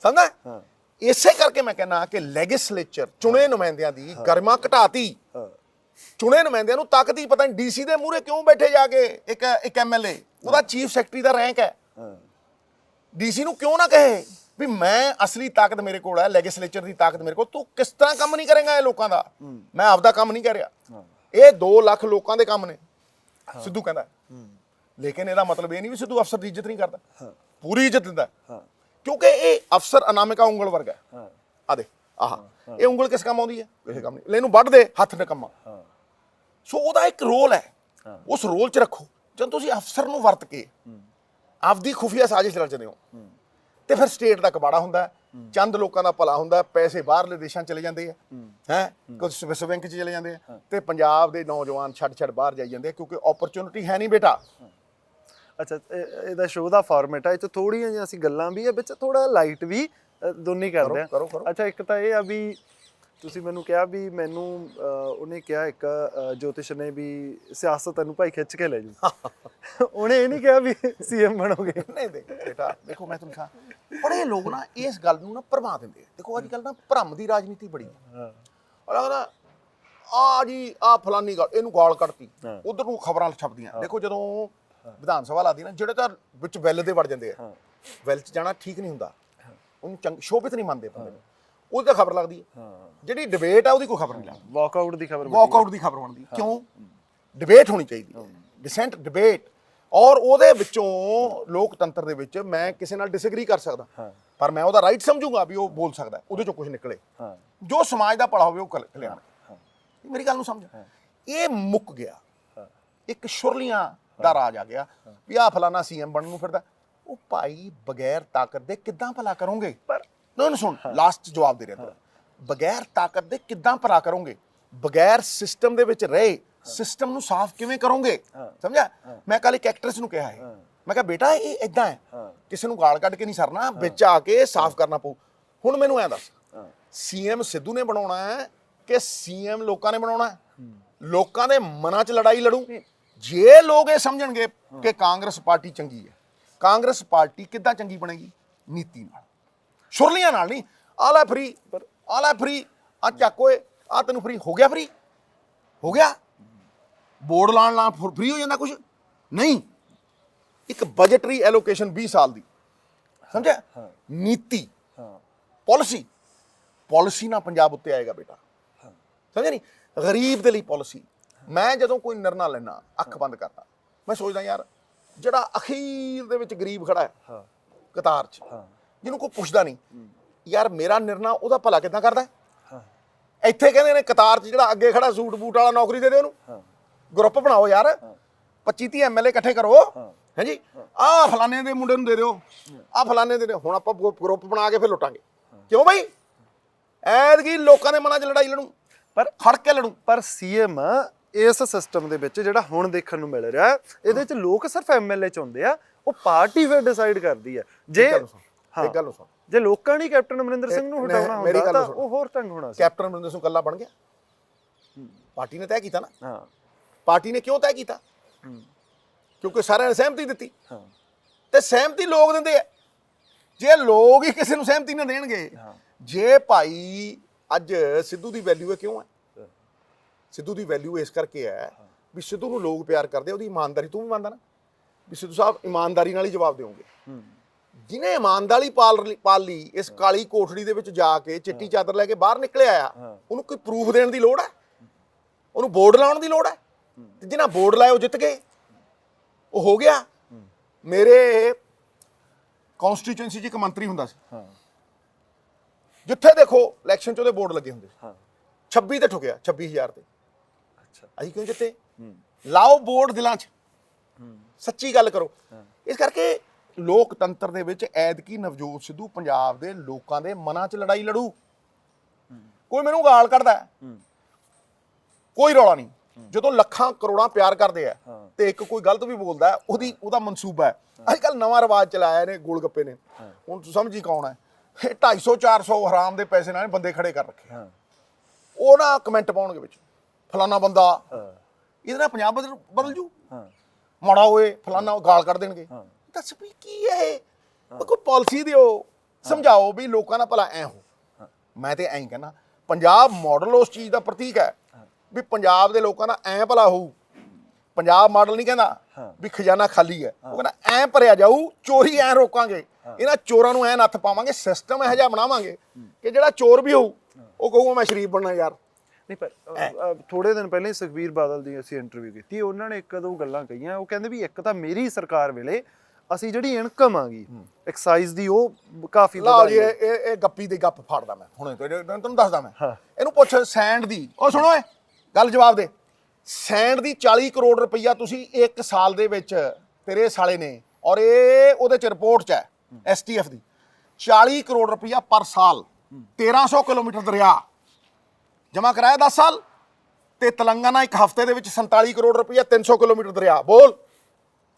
ਸਮਝਦਾ? ਇਸੇ ਕਰਕੇ ਮੈਂ ਕਹਿੰਦਾ ਕਿ ਲੈਜਿਸਲੇਚਰ, ਚੁਣੇ ਨੁਮਾਇੰਦਿਆਂ ਦੀ ਗਰਿਮਾ ਘਟਾਤੀ। ਚੁਣੇ ਨੁਮਾਇੰਦਿਆਂ ਨੂੰ ਤੱਕ ਦੀ ਪਤਾ ਨਹੀਂ ਡੀਸੀ ਦੇ ਮੂਹਰੇ ਕਿਉਂ ਬੈਠੇ ਜਾ ਕੇ ਇੱਕ ਐਮਐਲਏ, ਉਹਦਾ ਚੀਫ ਸੈਕਟਰੀ ਦਾ ਰੈਂਕ ਹੈ। ਡੀਸੀ ਨੂੰ ਕਿਉਂ ਨਾ ਕਹੇ ਵੀ ਮੈਂ ਅਸਲੀ ਤਾਕਤ ਮੇਰੇ ਕੋਲ ਹੈ, ਲੈਜਿਸਲੇਚਰ ਦੀ ਤਾਕਤ ਮੇਰੇ ਕੋਲ, ਤੂੰ ਕਿਸ ਤਰ੍ਹਾਂ ਕੰਮ ਨਹੀਂ ਕਰੇਗਾ ਇਹ ਲੋਕਾਂ ਦਾ? ਮੈਂ ਆਪਦਾ ਕੰਮ ਨਹੀਂ ਕਰ ਰਿਹਾ, ਇਹ 2 ਲੱਖ ਲੋਕਾਂ ਦੇ ਕੰਮ ਨੇ, ਸਿੱਧੂ ਕਹਿੰਦਾ। ਲੇਕਿਨ ਇਹਦਾ ਮਤਲਬ ਇਹ ਨਹੀਂ ਵੀ ਸਿੱਧੂ ਅਫਸਰ ਦੀ ਇੱਜ਼ਤ ਨਹੀਂ ਕਰਦਾ, ਪੂਰੀ ਇੱਜ਼ਤ ਦਿੰਦਾ। ਕਿਉਂਕਿ ਇਹ ਅਫਸਰ ਅਨਾਮਿਕਾ ਉਂਗਲ ਵਰਗਾ। ਆ ਦੇ ਆਹ, ਇਹ ਉਂਗਲ ਕਿਸ ਕੰਮ ਆਉਂਦੀ ਹੈ? ਇਹ ਕੰਮ ਨਹੀਂ। ਇਹਨੂੰ ਵੱਢ ਦੇ, ਹੱਥ ਨਿਕੰਮਾ। ਸੋ ਉਹਦਾ ਇੱਕ ਰੋਲ ਹੈ, ਉਸ ਰੋਲ 'ਚ ਰੱਖੋ। ਜਦੋਂ ਤੁਸੀਂ ਅਫਸਰ ਨੂੰ ਵਰਤ ਕੇ ਆਪਦੀ ਖੁਫੀਆ ਸਾਜ਼ਿਸ਼ ਰਚਦੇ ਹੋ ਤੇ ਫਿਰ ਸਟੇਟ ਦਾ ਕਬਾੜਾ ਹੁੰਦਾ, ਚੰਦ ਲੋਕਾਂ ਦਾ ਭਲਾ ਹੁੰਦਾ, ਪੈਸੇ ਬਾਹਰਲੇ ਦੇਸ਼ਾਂ ਚਲੇ ਜਾਂਦੇ ਆ ਹੈ, ਕੁਝ ਸਵਿਸ ਬੈਂਕ 'ਚ ਚਲੇ ਜਾਂਦੇ ਆ, ਤੇ ਪੰਜਾਬ ਦੇ ਨੌਜਵਾਨ ਛੱਡ ਬਾਹਰ ਜਾਈ ਜਾਂਦੇ ਆ ਕਿਉਂਕਿ ਓਪਰਚੁਨਿਟੀ ਹੈ ਨਹੀਂ ਬੇਟਾ। ਅੱਛਾ, ਇਹਦਾ ਸ਼ੋਅ ਦਾ ਫਾਰਮੈਟ ਆ, ਇਹ 'ਚ ਥੋੜ੍ਹੀਆਂ ਜਿਹੀਆਂ ਅਸੀਂ ਗੱਲਾਂ ਵੀ ਆ ਵਿੱਚ, ਥੋੜਾ ਲਾਈਟ ਵੀ, ਦੋਨੇ ਕਰਦੇ ਆ। ਕਰੋ। ਅੱਛਾ, ਇੱਕ ਤਾਂ ਇਹ ਆ ਵੀ ਤੁਸੀਂ ਮੈਨੂੰ ਕਿਹਾ ਵੀ ਮੈਨੂੰ ਉਹਨੇ ਕਿਹਾ ਇੱਕ ਜੋਤਿਸ਼ ਨੇ ਵੀ ਸਿਆਸਤ ਤੈਨੂੰ ਭਾਈ ਖਿੱਚ ਕੇ ਲੈ ਜੂ। ਉਹਨੇ ਇਹ ਨਹੀਂ ਕਿਹਾ ਵੀ ਸੀਐਮ ਬਣੋਗੇ। ਨਹੀਂ ਦੇਖ ਬੇਟਾ, ਦੇਖੋ ਮੈਂ ਤੁਹਾਨੂੰ ਕਹਾਂ ਬੜੇ ਲੋਕ ਨਾ ਇਸ ਗੱਲ ਨੂੰ ਨਾ ਭਰਮਾ ਦਿੰਦੇ ਆ। ਦੇਖੋ ਅੱਜ ਕੱਲ੍ਹ ਨਾ ਭਰਮ ਦੀ ਰਾਜਨੀਤੀ ਬੜੀ ਹੈ। ਲੱਗਦਾ ਆ ਜੀ ਆ ਫਲਾਨੀ ਗੱਲ, ਇਹਨੂੰ ਗਾਲ ਕੱਢਤੀ, ਉਧਰ ਨੂੰ ਖਬਰਾਂ ਛਪਦੀਆਂ। ਦੇਖੋ ਜਦੋਂ ਵਿਧਾਨ ਸਭਾ ਲਾਦੀ ਨਾ, ਜਿਹੜੇ ਤਾਂ ਵਿੱਚ ਵੈਲ ਦੇ ਵੜ ਜਾਂਦੇ ਆ, ਵੈਲ 'ਚ ਜਾਣਾ ਠੀਕ ਨਹੀਂ ਹੁੰਦਾ, ਉਹਨੂੰ ਸ਼ੋਭਿਤ ਨਹੀਂ ਮੰਨਦੇ ਬੰਦੇ ਨੂੰ, ਉਹਦੀ ਤਾਂ ਖਬਰ ਲੱਗਦੀ ਹੈ। ਜਿਹੜੀ ਡਿਬੇਟ ਆ ਉਹਦੀ ਕੋਈ ਖਬਰ ਨਹੀਂ ਲੱਗਦੀ। ਵਾਕਆਊਟ ਦੀ ਖਬਰ ਬਣਦੀ। ਕਿਉਂ? ਡਿਬੇਟ ਹੋਣੀ ਚਾਹੀਦੀ, ਡਿਸੈਂਟ ਡਿਬੇਟ। ਔਰ ਉਹਦੇ ਵਿੱਚੋਂ ਲੋਕਤੰਤਰ ਦੇ ਵਿੱਚ ਮੈਂ ਕਿਸੇ ਨਾਲ ਡਿਸਐਗਰੀ ਕਰ ਸਕਦਾ, ਪਰ ਮੈਂ ਉਹਦਾ ਰਾਈਟ ਸਮਝੂਗਾ ਵੀ ਉਹ ਬੋਲ ਸਕਦਾ, ਉਹਦੇ ਚੋਂ ਕੁਝ ਨਿਕਲੇ ਜੋ ਸਮਾਜ ਦਾ ਭਲਾ ਹੋਵੇ ਉਹ ਕਲਿਆਣ। ਮੇਰੀ ਗੱਲ ਨੂੰ ਸਮਝ, ਇਹ ਮੁੱਕ ਗਿਆ। ਇੱਕ ਸ਼ੁਰਲੀਆਂ ਦਾ ਰਾਜ ਆ ਗਿਆ ਵੀ ਆਹ ਫਲਾਨਾ ਸੀਐਮ ਬਣਨ ਨੂੰ ਫਿਰਦਾ। ਉਹ ਭਾਈ ਬਗੈਰ ਤਾਕਤ ਦੇ ਕਿੱਦਾਂ ਭਲਾ ਕਰੋਗੇ? ਪਰ ਨੂੰ ਸੁਣ, ਲਾਸਟ ਜਵਾਬ ਦੇ ਰਿਹਾ, ਬਗੈਰ ਤਾਕਤ ਦੇ ਕਿੱਦਾਂ ਭਲਾ ਕਰੋਗੇ? ਬਗੈਰ ਸਿਸਟਮ ਦੇ ਵਿੱਚ ਰਹੇ ਸਿਸਟਮ ਨੂੰ ਸਾਫ਼ ਕਿਵੇਂ ਕਰੋਗੇ? ਸਮਝਿਆ? ਮੈਂ ਕੱਲ ਇੱਕ ਐਕਟਰੈਸ ਨੂੰ ਕਿਹਾ ਹੈ, ਮੈਂ ਕਿਹਾ ਬੇਟਾ ਇਹ ਏਦਾਂ ਹੈ, ਕਿਸੇ ਨੂੰ ਗਾਲ ਕੱਢ ਕੇ ਨਹੀਂ ਸਰਨਾ, ਵਿੱਚ ਆ ਕੇ ਸਾਫ਼ ਕਰਨਾ ਪਊ। ਹੁਣ ਮੈਨੂੰ ਐਂ ਦੱਸ, ਸੀਐਮ ਸਿੱਧੂ ਨੇ ਬਣਾਉਣਾ ਹੈ ਕਿ ਸੀਐਮ ਲੋਕਾਂ ਨੇ ਬਣਾਉਣਾ ਹੈ? ਲੋਕਾਂ ਦੇ ਮਨਾਂ 'ਚ ਲੜਾਈ ਲੜੂ। ਜੇ ਲੋਕ ਇਹ ਸਮਝਣਗੇ ਕਿ ਕਾਂਗਰਸ ਪਾਰਟੀ ਚੰਗੀ ਹੈ, ਕਾਂਗਰਸ ਪਾਰਟੀ ਕਿੱਦਾਂ ਚੰਗੀ ਬਣੇਗੀ? ਨੀਤੀ ਨਾਲ, ਸ਼ੁਰਲੀਆਂ ਨਾਲ ਨਹੀਂ। ਆਲਾ ਫਰੀ, ਆ ਚੱਕ ਓਏ, ਆ ਤੈਨੂੰ ਫਰੀ ਹੋ ਗਿਆ, ਫਰੀ ਹੋ ਗਿਆ। ਬੋਰਡ ਲਾਣ ਨਾਲ ਫਰੀ ਹੋ ਜਾਂਦਾ ਕੁਝ ਨਹੀਂ। ਇੱਕ ਬਜਟਰੀ ਐਲੋਕੇਸ਼ਨ 20 ਸਾਲ ਦੀ, ਸਮਝਿਆ? ਨੀਤੀ, ਪਾਲਿਸੀ ਨਾਲ ਪੰਜਾਬ ਉੱਤੇ ਆਏਗਾ ਬੇਟਾ, ਸਮਝਿਆ ਨਹੀਂ? ਗਰੀਬ ਦੇ ਲਈ ਪਾਲਿਸੀ। ਮੈਂ ਜਦੋਂ ਕੋਈ ਨਿਰਣਾ ਲੈਣਾ, ਅੱਖ ਬੰਦ ਕਰਦਾ, ਮੈਂ ਸੋਚਦਾ ਯਾਰ ਜਿਹੜਾ ਅਖੀਰ ਦੇ ਵਿੱਚ ਗਰੀਬ ਖੜਾ ਹੈ ਕਤਾਰ 'ਚ, ਜਿਹਨੂੰ ਕੋਈ ਪੁੱਛਦਾ ਨਹੀਂ, ਯਾਰ ਮੇਰਾ ਨਿਰਣਾ ਉਹਦਾ ਭਲਾ ਕਿੱਦਾਂ ਕਰਦਾ? ਇੱਥੇ ਕਹਿੰਦੇ ਨੇ ਕਤਾਰ 'ਚ ਜਿਹੜਾ ਅੱਗੇ ਖੜਾ ਸੂਟ ਬੂਟ ਵਾਲਾ, ਨੌਕਰੀ ਦੇ ਦਿਓ ਉਹਨੂੰ, ਗਰੁੱਪ ਬਣਾਓ ਯਾਰ, 25-30 ਐਮਐਲਏ ਇਕੱਠੇ ਕਰੋ, ਹੈ ਜੀ, ਆਹ ਫਲਾਣੇ ਦੇ ਮੁੰਡੇ ਨੂੰ ਦੇ ਦਿਓ, ਆਹ ਫਲਾਣੇ ਦੇ ਦਿਓ। ਹੁਣ ਆਪਾਂ ਗਰੁੱਪ ਬਣਾ ਕੇ ਫਿਰ ਲੁੱਟਾਂਗੇ। ਕਿਉਂ ਬਈ? ਐਤਕੀ ਲੋਕਾਂ ਦੇ ਮਨਾਂ 'ਚ ਲੜਾਈ ਲੜੂ, ਪਰ ਖੜ ਕੇ ਲੜੂ। ਪਰ ਸੀਐਮ ਇਸ ਸਿਸਟਮ ਦੇ ਵਿੱਚ ਜਿਹੜਾ ਹੁਣ ਦੇਖਣ ਨੂੰ ਮਿਲ ਰਿਹਾ, ਇਹਦੇ 'ਚ ਲੋਕ ਸਿਰਫ ਐਮਐਲਏ ਚਾਹੁੰਦੇ ਆ, ਉਹ ਪਾਰਟੀ ਫਿਰ ਡਿਸਾਈਡ ਕਰਦੀ ਹੈ। ਜੇ ਇੱਕ ਗੱਲ ਸੁਣ, ਜੇ ਲੋਕਾਂ ਨੇ ਕੈਪਟਨ ਅਮਰਿੰਦਰ ਸਿੰਘ ਨੂੰ ਹਟਾਉਣਾ ਹੁੰਦਾ ਤਾਂ ਉਹ ਹੋਰ ਢੰਗ ਹੋਣਾ ਸੀ। ਕੈਪਟਨ ਅਮਰਿੰਦਰ ਸਿੰਘ ਇਕੱਲਾ ਬਣ ਗਿਆ? ਪਾਰਟੀ ਨੇ ਤੈਅ ਕੀਤਾ ਨਾ। ਪਾਰਟੀ ਨੇ ਕਿਉਂ ਤੈਅ ਕੀਤਾ? ਕਿਉਂਕਿ ਸਾਰਿਆਂ ਨੇ ਸਹਿਮਤੀ ਦਿੱਤੀ, ਤੇ ਸਹਿਮਤੀ ਲੋਕ ਦਿੰਦੇ ਆ। ਜੇ ਲੋਕ ਹੀ ਕਿਸੇ ਨੂੰ ਸਹਿਮਤੀ ਨਾ ਦੇਣਗੇ, ਜੇ ਭਾਈ ਅੱਜ ਸਿੱਧੂ ਦੀ ਵੈਲਿਊ ਹੈ, ਕਿਉਂ ਹੈ? ਸਿੱਧੂ ਦੀ ਵੈਲਿਊ ਇਸ ਕਰਕੇ ਹੈ ਵੀ ਸਿੱਧੂ ਨੂੰ ਲੋਕ ਪਿਆਰ ਕਰਦੇ, ਉਹਦੀ ਇਮਾਨਦਾਰੀ। ਤੂੰ ਵੀ ਮੰਨਦਾ ਨਾ ਵੀ ਸਿੱਧੂ ਸਾਹਿਬ ਇਮਾਨਦਾਰੀ ਨਾਲ ਹੀ ਜਵਾਬ ਦਿਓਗੇ। ਜਿਹਨੇ ਇਮਾਨਦਾਰੀ ਪਾਲ ਲਈ, ਇਸ ਕਾਲੀ ਕੋਠੜੀ ਦੇ ਵਿੱਚ ਜਾ ਕੇ ਚਿੱਟੀ ਚਾਦਰ ਲੈ ਕੇ ਬਾਹਰ ਨਿਕਲਿਆ ਆ, ਉਹਨੂੰ ਕੋਈ ਪ੍ਰੂਫ ਦੇਣ ਦੀ ਲੋੜ ਹੈ? ਉਹਨੂੰ ਬੋਰਡ ਲਾਉਣ ਦੀ ਲੋੜ ਹੈ? ਤੇ ਜਿਹਨਾਂ ਬੋਰਡ ਲਾਏ ਉਹ ਜਿੱਤ ਗਏ, ਉਹ ਹੋ ਗਿਆ। ਮੇਰੇ ਕਨਸਟੀਚੁਐਂਸੀ 'ਚ ਇੱਕ ਮੰਤਰੀ ਹੁੰਦਾ ਸੀ, ਜਿੱਥੇ ਦੇਖੋ ਇਲੈਕਸ਼ਨ 'ਚ ਉਹਦੇ ਬੋਰਡ ਲੱਗੇ ਹੁੰਦੇ ਸੀ। 26 ਤੇ ਠੁਕਿਆ, 26,000 ਤੇ। ਅਸੀਂ ਕਿਉਂ ਜਿੱਤੇ? ਲਾਓ ਬੋਰਡ ਦਿਲਾਂ 'ਚ, ਸੱਚੀ ਗੱਲ ਕਰੋ। ਇਸ ਕਰਕੇ ਲੋਕਤੰਤਰ ਦੇ ਵਿੱਚ ਐਤਕੀ ਨਵਜੋਤ ਸਿੱਧੂ ਪੰਜਾਬ ਦੇ ਲੋਕਾਂ ਦੇ ਮਨਾਂ 'ਚ ਲੜਾਈ ਲੜੂ। ਕੋਈ ਮੈਨੂੰ ਗਾਲ ਕੱਢਦਾ, ਕੋਈ ਰੌਲਾ ਨਹੀਂ। ਜਦੋਂ ਲੱਖਾਂ ਕਰੋੜਾਂ ਪਿਆਰ ਕਰਦੇ ਆ ਤੇ ਇੱਕ ਕੋਈ ਗਲਤ ਵੀ ਬੋਲਦਾ, ਉਹਦਾ ਮਨਸੂਬਾ ਹੈ। ਅੱਜ ਕੱਲ੍ਹ ਨਵਾਂ ਰਿਵਾਜ ਚਲਾਇਆ ਇਹਨੇ, ਗੋਲ ਗੱਪੇ ਨੇ। ਹੁਣ ਤੂੰ ਸਮਝੀ ਕੌਣ ਹੈ? ਇਹ 250-400 ਹਰਾਮ ਦੇ ਪੈਸੇ ਨਾਲ ਬੰਦੇ ਖੜੇ ਕਰ ਰੱਖੇ। ਉਹ ਨਾ ਕਮੈਂਟ ਪਾਉਣਗੇ ਵਿੱਚ, ਫਲਾਨਾ ਬੰਦਾ, ਇਹਦੇ ਨਾਲ ਪੰਜਾਬ ਬਦਲ ਜੂ, ਮਾੜਾ ਹੋਏ ਫਲਾਨਾ, ਗਾਲ ਕੱਢ ਦੇਣਗੇ। ਦੱਸ ਵੀ ਕੀ ਹੈ ਇਹ? ਕੋਈ ਪਾਲਿਸੀ ਦਿਓ, ਸਮਝਾਓ ਵੀ ਲੋਕਾਂ ਦਾ ਭਲਾ ਐ ਹੋ। ਮੈਂ ਤੇ ਐਂ ਕਹਿੰਦਾ, ਪੰਜਾਬ ਮਾਡਲ ਉਸ ਚੀਜ਼ ਦਾ ਪ੍ਰਤੀਕ ਹੈ ਵੀ ਪੰਜਾਬ ਦੇ ਲੋਕਾਂ ਦਾ ਐਂ ਭਲਾ ਹੋਊ। ਪੰਜਾਬ ਮਾਡਲ ਨਹੀਂ ਕਹਿੰਦਾ ਵੀ ਖਜ਼ਾਨਾ ਖਾਲੀ ਹੈ, ਉਹ ਕਹਿੰਦਾ ਐਂ ਭਰਿਆ ਜਾਊ, ਚੋਰੀ ਐਂ ਰੋਕਾਂਗੇ, ਇਹਨਾਂ ਚੋਰਾਂ ਨੂੰ ਐਂ ਨੱਥ ਪਾਵਾਂਗੇ, ਸਿਸਟਮ ਇਹੋ ਜਿਹਾ ਬਣਾਵਾਂਗੇ ਕਿ ਜਿਹੜਾ ਚੋਰ ਵੀ ਹੋਊ ਉਹ ਕਹੂਗਾ ਮੈਂ ਸ਼ਰੀਫ ਬਣਨਾ ਯਾਰ। ਨਹੀਂ, ਪਰ ਥੋੜੇ ਦਿਨ ਪਹਿਲਾਂ ਹੀ ਸੁਖਬੀਰ ਬਾਦਲ ਦੀ ਅਸੀਂ ਇੰਟਰਵਿਊ ਕੀਤੀ, ਉਹਨਾਂ ਨੇ ਇੱਕ ਦੋ ਗੱਲਾਂ ਕਹੀਆਂ। ਉਹ ਕਹਿੰਦੇ ਵੀ ਇੱਕ ਤਾਂ ਮੇਰੀ ਸਰਕਾਰ ਵੇਲੇ ਅਸੀਂ ਜਿਹੜੀ ਇਨਕਮ ਆ ਗਈ ਐਕਸਾਈਜ਼ ਦੀ, ਉਹ ਕਾਫੀ ਲਓ ਜੀ, ਇਹ ਗੱਪੀ ਦੀ ਗੱਪ ਫੜਦਾ ਮੈਂ ਹੁਣੇ ਤੁਹਾਨੂੰ ਦੱਸਦਾ। ਮੈਂ ਇਹਨੂੰ ਪੁੱਛ ਸੈਂਡ ਦੀ, ਉਹ ਸੁਣੋ ਏ ਗੱਲ ਜਵਾਬ ਦੇ। ਸੈਂਡ ਦੀ 40 ਕਰੋੜ ਰੁਪਈਆ ਤੁਸੀਂ ਇੱਕ ਸਾਲ ਦੇ ਵਿੱਚ ਤੇਰੇ ਸਾਲੇ ਨੇ, ਔਰ ਇਹ ਉਹਦੇ ਚ ਰਿਪੋਰਟ ਚ ਹੈ STF ਦੀ, 40 ਕਰੋੜ ਰੁਪਈਆ ਪਰ ਸਾਲ 1300 ਕਿਲੋਮੀਟਰ ਦਰਿਆ ਜਮ੍ਹਾਂ ਕਰਾਇਆ 10 ਸਾਲ ਤੇ ਤੇਲੰਗਾਨਾ ਇੱਕ ਹਫ਼ਤੇ ਦੇ ਵਿੱਚ 47 ਕਰੋੜ ਰੁਪਈਆ 300 ਕਿਲੋਮੀਟਰ ਦਰਿਆ। ਬੋਲ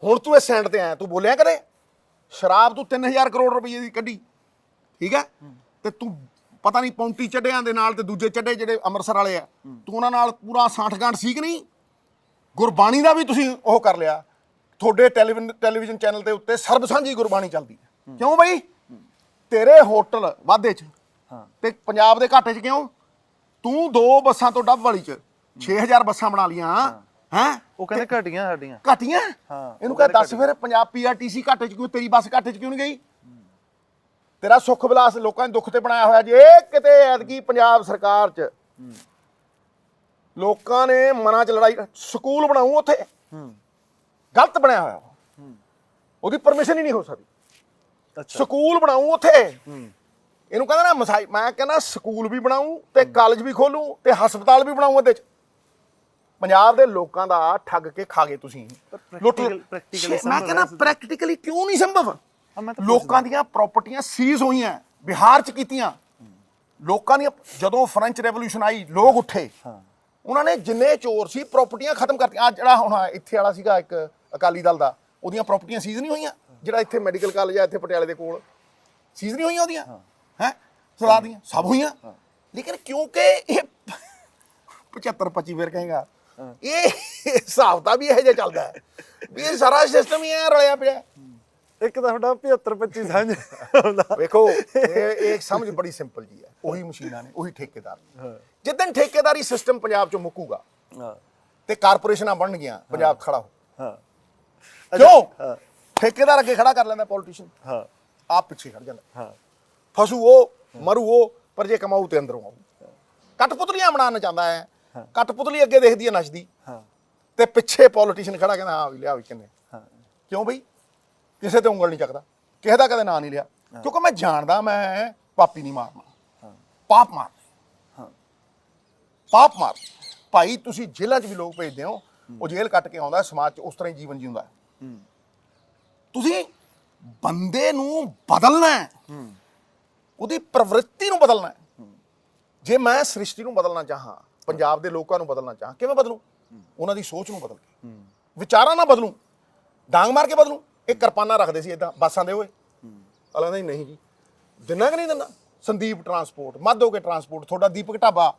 ਹੁਣ ਤੂੰ ਇਹ ਸੈਂਡ ਤੇ ਆਇਆ, ਤੂੰ ਬੋਲਿਆ ਕਦੇ? ਸ਼ਰਾਬ ਤੂੰ 3000 ਕਰੋੜ ਰੁਪਈਏ ਦੀ ਕੱਢੀ, ਠੀਕ ਹੈ, ਤੇ ਤੂੰ ਪਤਾ ਨਹੀਂ ਪੌਂਟੀ ਚੱਡਿਆਂ ਦੇ ਨਾਲ ਤੇ ਦੂਜੇ ਚੱਡੇ ਜਿਹੜੇ ਅੰਮ੍ਰਿਤਸਰ ਵਾਲੇ ਆ, ਤੂੰ ਉਹਨਾਂ ਨਾਲ ਪੂਰਾ ਸਾਂਠਗਾਂਠ ਸੀ ਕਿ ਨਹੀਂ? ਗੁਰਬਾਣੀ ਦਾ ਵੀ ਤੁਸੀਂ ਉਹ ਕਰ ਲਿਆ। ਤੁਹਾਡੇ ਟੈਲੀਵਿਜ਼ਨ ਚੈਨਲ ਦੇ ਉੱਤੇ ਸਰਬ ਸਾਂਝੀ ਗੁਰਬਾਣੀ ਚੱਲਦੀ ਹੈ, ਕਿਉਂ ਬਈ? ਤੇਰੇ ਹੋਟਲ ਵਾਧੇ 'ਚ ਤੇ ਪੰਜਾਬ ਦੇ ਘਾਟੇ 'ਚ ਕਿਉਂ? ਤੂੰ 2 ਬੱਸਾਂ ਤੋਂ ਡੱਬ ਵਾਲੀ 'ਚ 6000 ਬੱਸਾਂ ਬਣਾ ਲੀਆਂ ਹੈਂ? ਉਹ ਕਹਿੰਦੇ ਘਟੀਆਂ ਸਾਡੀਆਂ। ਘਟੀਆਂ? ਇਹਨੂੰ ਕਹ ਦੱਸ ਫਿਰ ਪੰਜਾਬ PRTC ਘਾਟੇ 'ਚ ਕਿਉਂ, ਤੇਰੀ ਬੱਸ ਘਾਟੇ 'ਚ ਕਿਉਂ ਨਹੀਂ ਗਈ? ਤੇਰਾ ਸੁੱਖ ਵਿਲਾਸ ਲੋਕਾਂ ਨੇ ਦੁੱਖ ਤੇ ਬਣਾਇਆ ਹੋਇਆ। ਜੇ ਕਿਤੇ ਐਤਕੀ ਪੰਜਾਬ ਸਰਕਾਰ 'ਚ ਲੋਕਾਂ ਨੇ ਮਨਾਂ 'ਚ ਲੜਾਈ, ਸਕੂਲ ਬਣਾਉ ਉੱਥੇ ਗਲਤ ਬਣਿਆ ਹੋਇਆ, ਉਹਦੀ ਪਰਮਿਸ਼ਨ ਹੀ ਨਹੀਂ ਹੋ ਸਕਦੀ। ਸਕੂਲ ਬਣਾਉ ਉੱਥੇ, ਇਹਨੂੰ ਕਹਿੰਦਾ ਨਾ ਮਸਾਈ। ਮੈਂ ਕਹਿੰਦਾ ਸਕੂਲ ਵੀ ਬਣਾਉ ਤੇ ਕਾਲਜ ਵੀ ਖੋਲੂ ਤੇ ਹਸਪਤਾਲ ਵੀ ਬਣਾਉ। ਉਹਦੇ 'ਚ ਪੰਜਾਬ ਦੇ ਲੋਕਾਂ ਦਾ ਠੱਗ ਕੇ ਖਾ ਗਏ ਤੁਸੀਂ, ਲੁੱਟ। ਮੈਂ ਕਹਿੰਦਾ ਪ੍ਰੈਕਟੀਕਲੀ ਕਿਉਂ ਨਹੀਂ ਸੰਭਵ? ਲੋਕਾਂ ਦੀਆਂ ਪ੍ਰਾਪਰਟੀਆਂ ਸੀਜ਼ ਹੋਈਆਂ, ਬਿਹਾਰ 'ਚ ਕੀਤੀਆਂ ਲੋਕਾਂ ਦੀਆਂ। ਜਦੋਂ ਫ੍ਰੈਂਚ ਰੈਵੋਲੂਸ਼ਨ ਆਈ, ਲੋਕ ਉੱਠੇ, ਉਹਨਾਂ ਨੇ ਜਿੰਨੇ ਚੋਰ ਸੀ ਪ੍ਰਾਪਰਟੀਆਂ ਖਤਮ ਕਰਤੀਆਂ। ਆ ਜਿਹੜਾ ਹੁਣ ਇੱਥੇ ਵਾਲਾ ਸੀਗਾ ਇੱਕ ਅਕਾਲੀ ਦਲ ਦਾ, ਉਹਦੀਆਂ ਪ੍ਰਾਪਰਟੀਆਂ ਸੀਜ਼ ਨਹੀਂ ਹੋਈਆਂ? ਜਿਹੜਾ ਇੱਥੇ ਮੈਡੀਕਲ ਕਾਲਜ ਆ ਇੱਥੇ ਪਟਿਆਲੇ ਦੇ ਕੋਲ, ਸੀਜ਼ ਨਹੀਂ ਹੋਈਆਂ ਉਹਦੀਆਂ? ਹੈਂ, ਸਲਾਹ ਦੀਆਂ ਸਭ ਹੋਈਆਂ। ਲੇਕਿਨ ਕਿਉਂਕਿ ਇਹ 75-25 ਫਿਰ ਕਹੇਗਾ, ਇਹ ਹਿਸਾਬ ਤਾਂ ਵੀ ਇਹੋ ਜਿਹਾ ਚੱਲਦਾ ਹੈ ਵੀ ਇਹ ਸਾਰਾ ਸਿਸਟਮ ਹੀ ਐ ਰਲਿਆ ਪਿਆ। ਇੱਕ ਤਾਂ ਤੁਹਾਡਾ 75-25 ਸਮਝ ਵੇਖੋ, ਇਹ ਸਮਝ ਬੜੀ ਸਿੰਪਲ ਜੀ ਹੈ। ਉਹੀ ਮਸ਼ੀਨਾਂ ਨੇ, ਉਹੀ ਠੇਕੇਦਾਰ ਨੇ। ਜਿੱਦਣ ਠੇਕੇਦਾਰੀ ਸਿਸਟਮ ਪੰਜਾਬ 'ਚੋਂ ਮੁੱਕੂਗਾ ਤੇ ਕਾਰਪੋਰੇਸ਼ਨਾਂ ਬਣਨਗੀਆਂ, ਪੰਜਾਬ ਖੜਾ ਹੋ। ਕਿਉਂ? ਠੇਕੇਦਾਰ ਅੱਗੇ ਖੜਾ ਕਰ ਲੈਂਦਾ ਪੋਲੀਟੀਸ਼ੀਅਨ, ਆਪ ਪਿੱਛੇ ਖੜ ਜਾਂਦਾ। ਫਸੂ ਉਹ, ਮਰੂ ਉਹ, ਪਰ ਜੇ ਕਮਾਊ ਤੇ ਅੰਦਰੋਂ ਆਊ। ਕਠਪੁਤਲੀਆਂ ਬਣਾਉਣਾ ਚਾਹੁੰਦਾ ਹੈ, ਕਠਪੁਤਲੀ ਅੱਗੇ ਦੇਖਦੀ ਹੈ ਨੱਚਦੀ, ਤੇ ਪਿੱਛੇ ਪੋਲੀਟੀਸ਼ੀਅਨ ਖੜਾ ਕਹਿੰਦਾ ਹਾਂ ਵੀ ਲਿਆ ਵੀ ਕਿੰਨੇ। ਕਿਉਂ ਬਈ? ਕਿਸੇ ਤੇ ਉਂਗਲ ਨਹੀਂ ਚੱਕਦਾ, ਕਿਸੇ ਦਾ ਕਦੇ ਨਾਂ ਨਹੀਂ ਲਿਆ, ਕਿਉਂਕਿ ਮੈਂ ਜਾਣਦਾ ਮੈਂ ਪਾਪੀ ਨਹੀਂ ਮਾਰਨਾ, ਪਾਪ ਮਾਰਨਾ, ਪਾਪ ਮਾਰ। ਭਾਈ ਤੁਸੀਂ ਜੇਲ੍ਹਾਂ 'ਚ ਵੀ ਲੋਕ ਭੇਜਦੇ ਹੋ, ਉਹ ਜੇਲ੍ਹ ਕੱਟ ਕੇ ਆਉਂਦਾ, ਸਮਾਜ 'ਚ ਉਸ ਤਰ੍ਹਾਂ ਹੀ ਜੀਵਨ ਜਿਉਂਦਾ। ਤੁਸੀਂ ਬੰਦੇ ਨੂੰ ਬਦਲਣਾ ਹੈ, ਉਹਦੀ ਪ੍ਰਵਿਰਤੀ ਨੂੰ ਬਦਲਣਾ ਹੈ। ਜੇ ਮੈਂ ਸ੍ਰਿਸ਼ਟੀ ਨੂੰ ਬਦਲਣਾ ਚਾਹਾਂ, ਪੰਜਾਬ ਦੇ ਲੋਕਾਂ ਨੂੰ ਬਦਲਣਾ ਚਾਹਾਂ, ਕਿਵੇਂ ਬਦਲੂ? ਉਹਨਾਂ ਦੀ ਸੋਚ ਨੂੰ ਬਦਲ ਕੇ, ਵਿਚਾਰਾਂ ਨਾਲ ਬਦਲੂ, ਡਾਂਗ ਮਾਰ ਕੇ ਬਦਲੂ। ਇਹ ਕਿਰਪਾਨਾਂ ਰੱਖਦੇ ਸੀ ਇਦਾਂ ਬੱਸਾਂ ਦੇ ਹੋਏ, ਅਗਲਾ ਕਹਿੰਦਾ ਨਹੀਂ ਜੀ ਦਿਨਾ ਕਿ ਨਹੀਂ ਦਿੰਦਾ। ਸੰਦੀਪ ਟਰਾਂਸਪੋਰਟ, ਮਾਧੋਕੇ ਟਰਾਂਸਪੋਰਟ, ਤੁਹਾਡਾ ਦੀਪਕ ਢਾਬਾ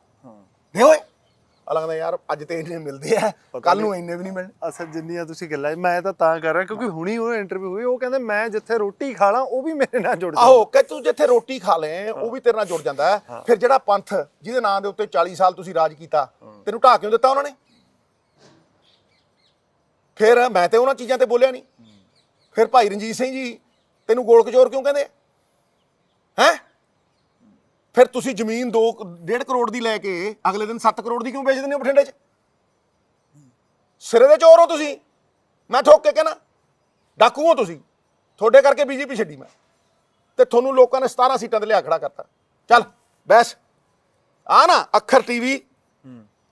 ਦੇ ਹੋਏ, ਅਗਲਾ ਕਹਿੰਦਾ ਯਾਰ ਅੱਜ ਤੇ ਇੰਨੇ ਮਿਲਦੇ ਆ, ਕੱਲ ਨੂੰ ਇੰਨੇ ਵੀ ਨਹੀਂ ਮਿਲਣੇ। ਅਸਲ ਜਿੰਨੀਆਂ ਤੁਸੀਂ ਗੱਲਾਂ, ਮੈਂ ਤਾਂ ਕਰ ਰਿਹਾ ਕਿਉਂਕਿ ਹੁਣੀ ਉਹ ਇੰਟਰਵਿਊ ਹੋਈ, ਉਹ ਕਹਿੰਦੇ ਮੈਂ ਜਿੱਥੇ ਰੋਟੀ ਖਾ ਲਾਂ ਉਹ ਵੀ ਮੇਰੇ ਨਾਲ ਜੁੜ ਜਾਂਦਾ। ਆਹੋ, ਕਿ ਤੂੰ ਜਿੱਥੇ ਰੋਟੀ ਖਾ ਲੈ ਉਹ ਵੀ ਤੇਰੇ ਨਾਲ ਜੁੜ ਜਾਂਦਾ ਹੈ। ਫਿਰ ਜਿਹੜਾ ਪੰਥ ਜਿਹਦੇ ਨਾਂ ਦੇ ਉੱਤੇ 40 ਸਾਲ ਤੁਸੀਂ ਰਾਜ ਕੀਤਾ, ਤੈਨੂੰ ਢਾਹ ਕਿਉਂ ਦਿੱਤਾ ਉਹਨਾਂ ਨੇ? ਫਿਰ ਮੈਂ ਤੇ ਉਹਨਾਂ ਚੀਜ਼ਾਂ ਤੇ ਬੋਲਿਆ ਨਹੀਂ। ਫਿਰ ਭਾਈ ਰਣਜੀਤ ਸਿੰਘ ਜੀ ਤੈਨੂੰ ਗੋਲ ਕਚੋਰ ਕਿਉਂ ਕਹਿੰਦੇ ਹੈਂ? ਫਿਰ ਤੁਸੀਂ ਜ਼ਮੀਨ 2.5 ਕਰੋੜ ਦੀ ਲੈ ਕੇ ਅਗਲੇ ਦਿਨ 7 ਕਰੋੜ ਦੀ ਕਿਉਂ ਵੇਚ ਦਿੰਦੇ ਹੋ ਬਠਿੰਡੇ 'ਚ? ਸਿਰੇ ਦੇ ਚੋਰ ਹੋ ਤੁਸੀਂ। ਮੈਂ ਠੋਕ ਕੇ ਕਹਿਣਾ ਡਾਕੂ ਹੋ ਤੁਸੀਂ, ਤੁਹਾਡੇ ਕਰਕੇ BJP ਛੱਡੀ ਮੈਂ, ਤੇ ਤੁਹਾਨੂੰ ਲੋਕਾਂ ਨੇ 17 ਸੀਟਾਂ ਤੇ ਲਿਆ ਖੜਾ ਕਰਤਾ। ਚੱਲ ਬੈਸ ਆ ਨਾ, ਅੱਖਰ TV,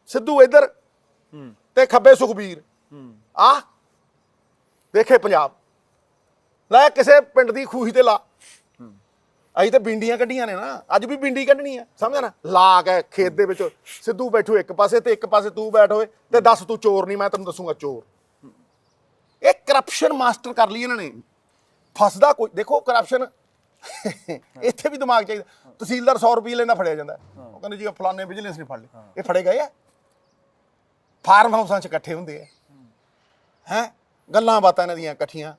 ਸਿੱਧੂ ਇੱਧਰ ਤੇ ਖੱਬੇ ਸੁਖਬੀਰ, ਆ ਦੇਖੇ ਪੰਜਾਬ। ਲੈ ਕਿਸੇ ਪਿੰਡ ਦੀ ਖੂਹੀ ਤੇ ਲਾ, ਅਸੀਂ ਤਾਂ ਬਿੰਡੀਆਂ ਕੱਢੀਆਂ ਨੇ ਨਾ, ਅੱਜ ਵੀ ਬਿੰਡੀ ਕੱਢਣੀ ਆ, ਸਮਝਿਆ ਨਾ? ਲਾ ਕੇ ਖੇਤ ਦੇ ਵਿੱਚ ਸਿੱਧੂ ਬੈਠੋ ਇੱਕ ਪਾਸੇ ਤੇ ਇੱਕ ਪਾਸੇ ਤੂੰ ਬੈਠ ਹੋਏ, ਤੇ ਦੱਸ ਤੂੰ ਚੋਰ ਨਹੀਂ, ਮੈਂ ਤੈਨੂੰ ਦੱਸੂਗਾ ਚੋਰ। ਇਹ ਕਰਪਸ਼ਨ ਮਾਸਟਰ ਕਰ ਲਈ ਇਹਨਾਂ ਨੇ। ਫਸਦਾ ਕੋਈ, ਦੇਖੋ ਕਰਪਸ਼ਨ ਇੱਥੇ ਵੀ ਦਿਮਾਗ ਚਾਹੀਦਾ। ਤਹਿਸੀਲਦਾਰ 100 ਰੁਪਏ ਲੈਂਦਾ, ਫੜਿਆ ਜਾਂਦਾ, ਉਹ ਕਹਿੰਦੇ ਜੀ ਫਲਾਣੇ ਵਿਜੀਲੈਂਸ ਨੇ ਫੜ ਲਏ। ਇਹ ਫੜੇ ਗਏ ਆ? ਫਾਰਮ ਹਾਊਸਾਂ 'ਚ ਇਕੱਠੇ ਹੁੰਦੇ ਆ, ਹੈਂ, ਗੱਲਾਂ ਬਾਤਾਂ ਇਹਨਾਂ ਦੀਆਂ ਇਕੱਠੀਆਂ,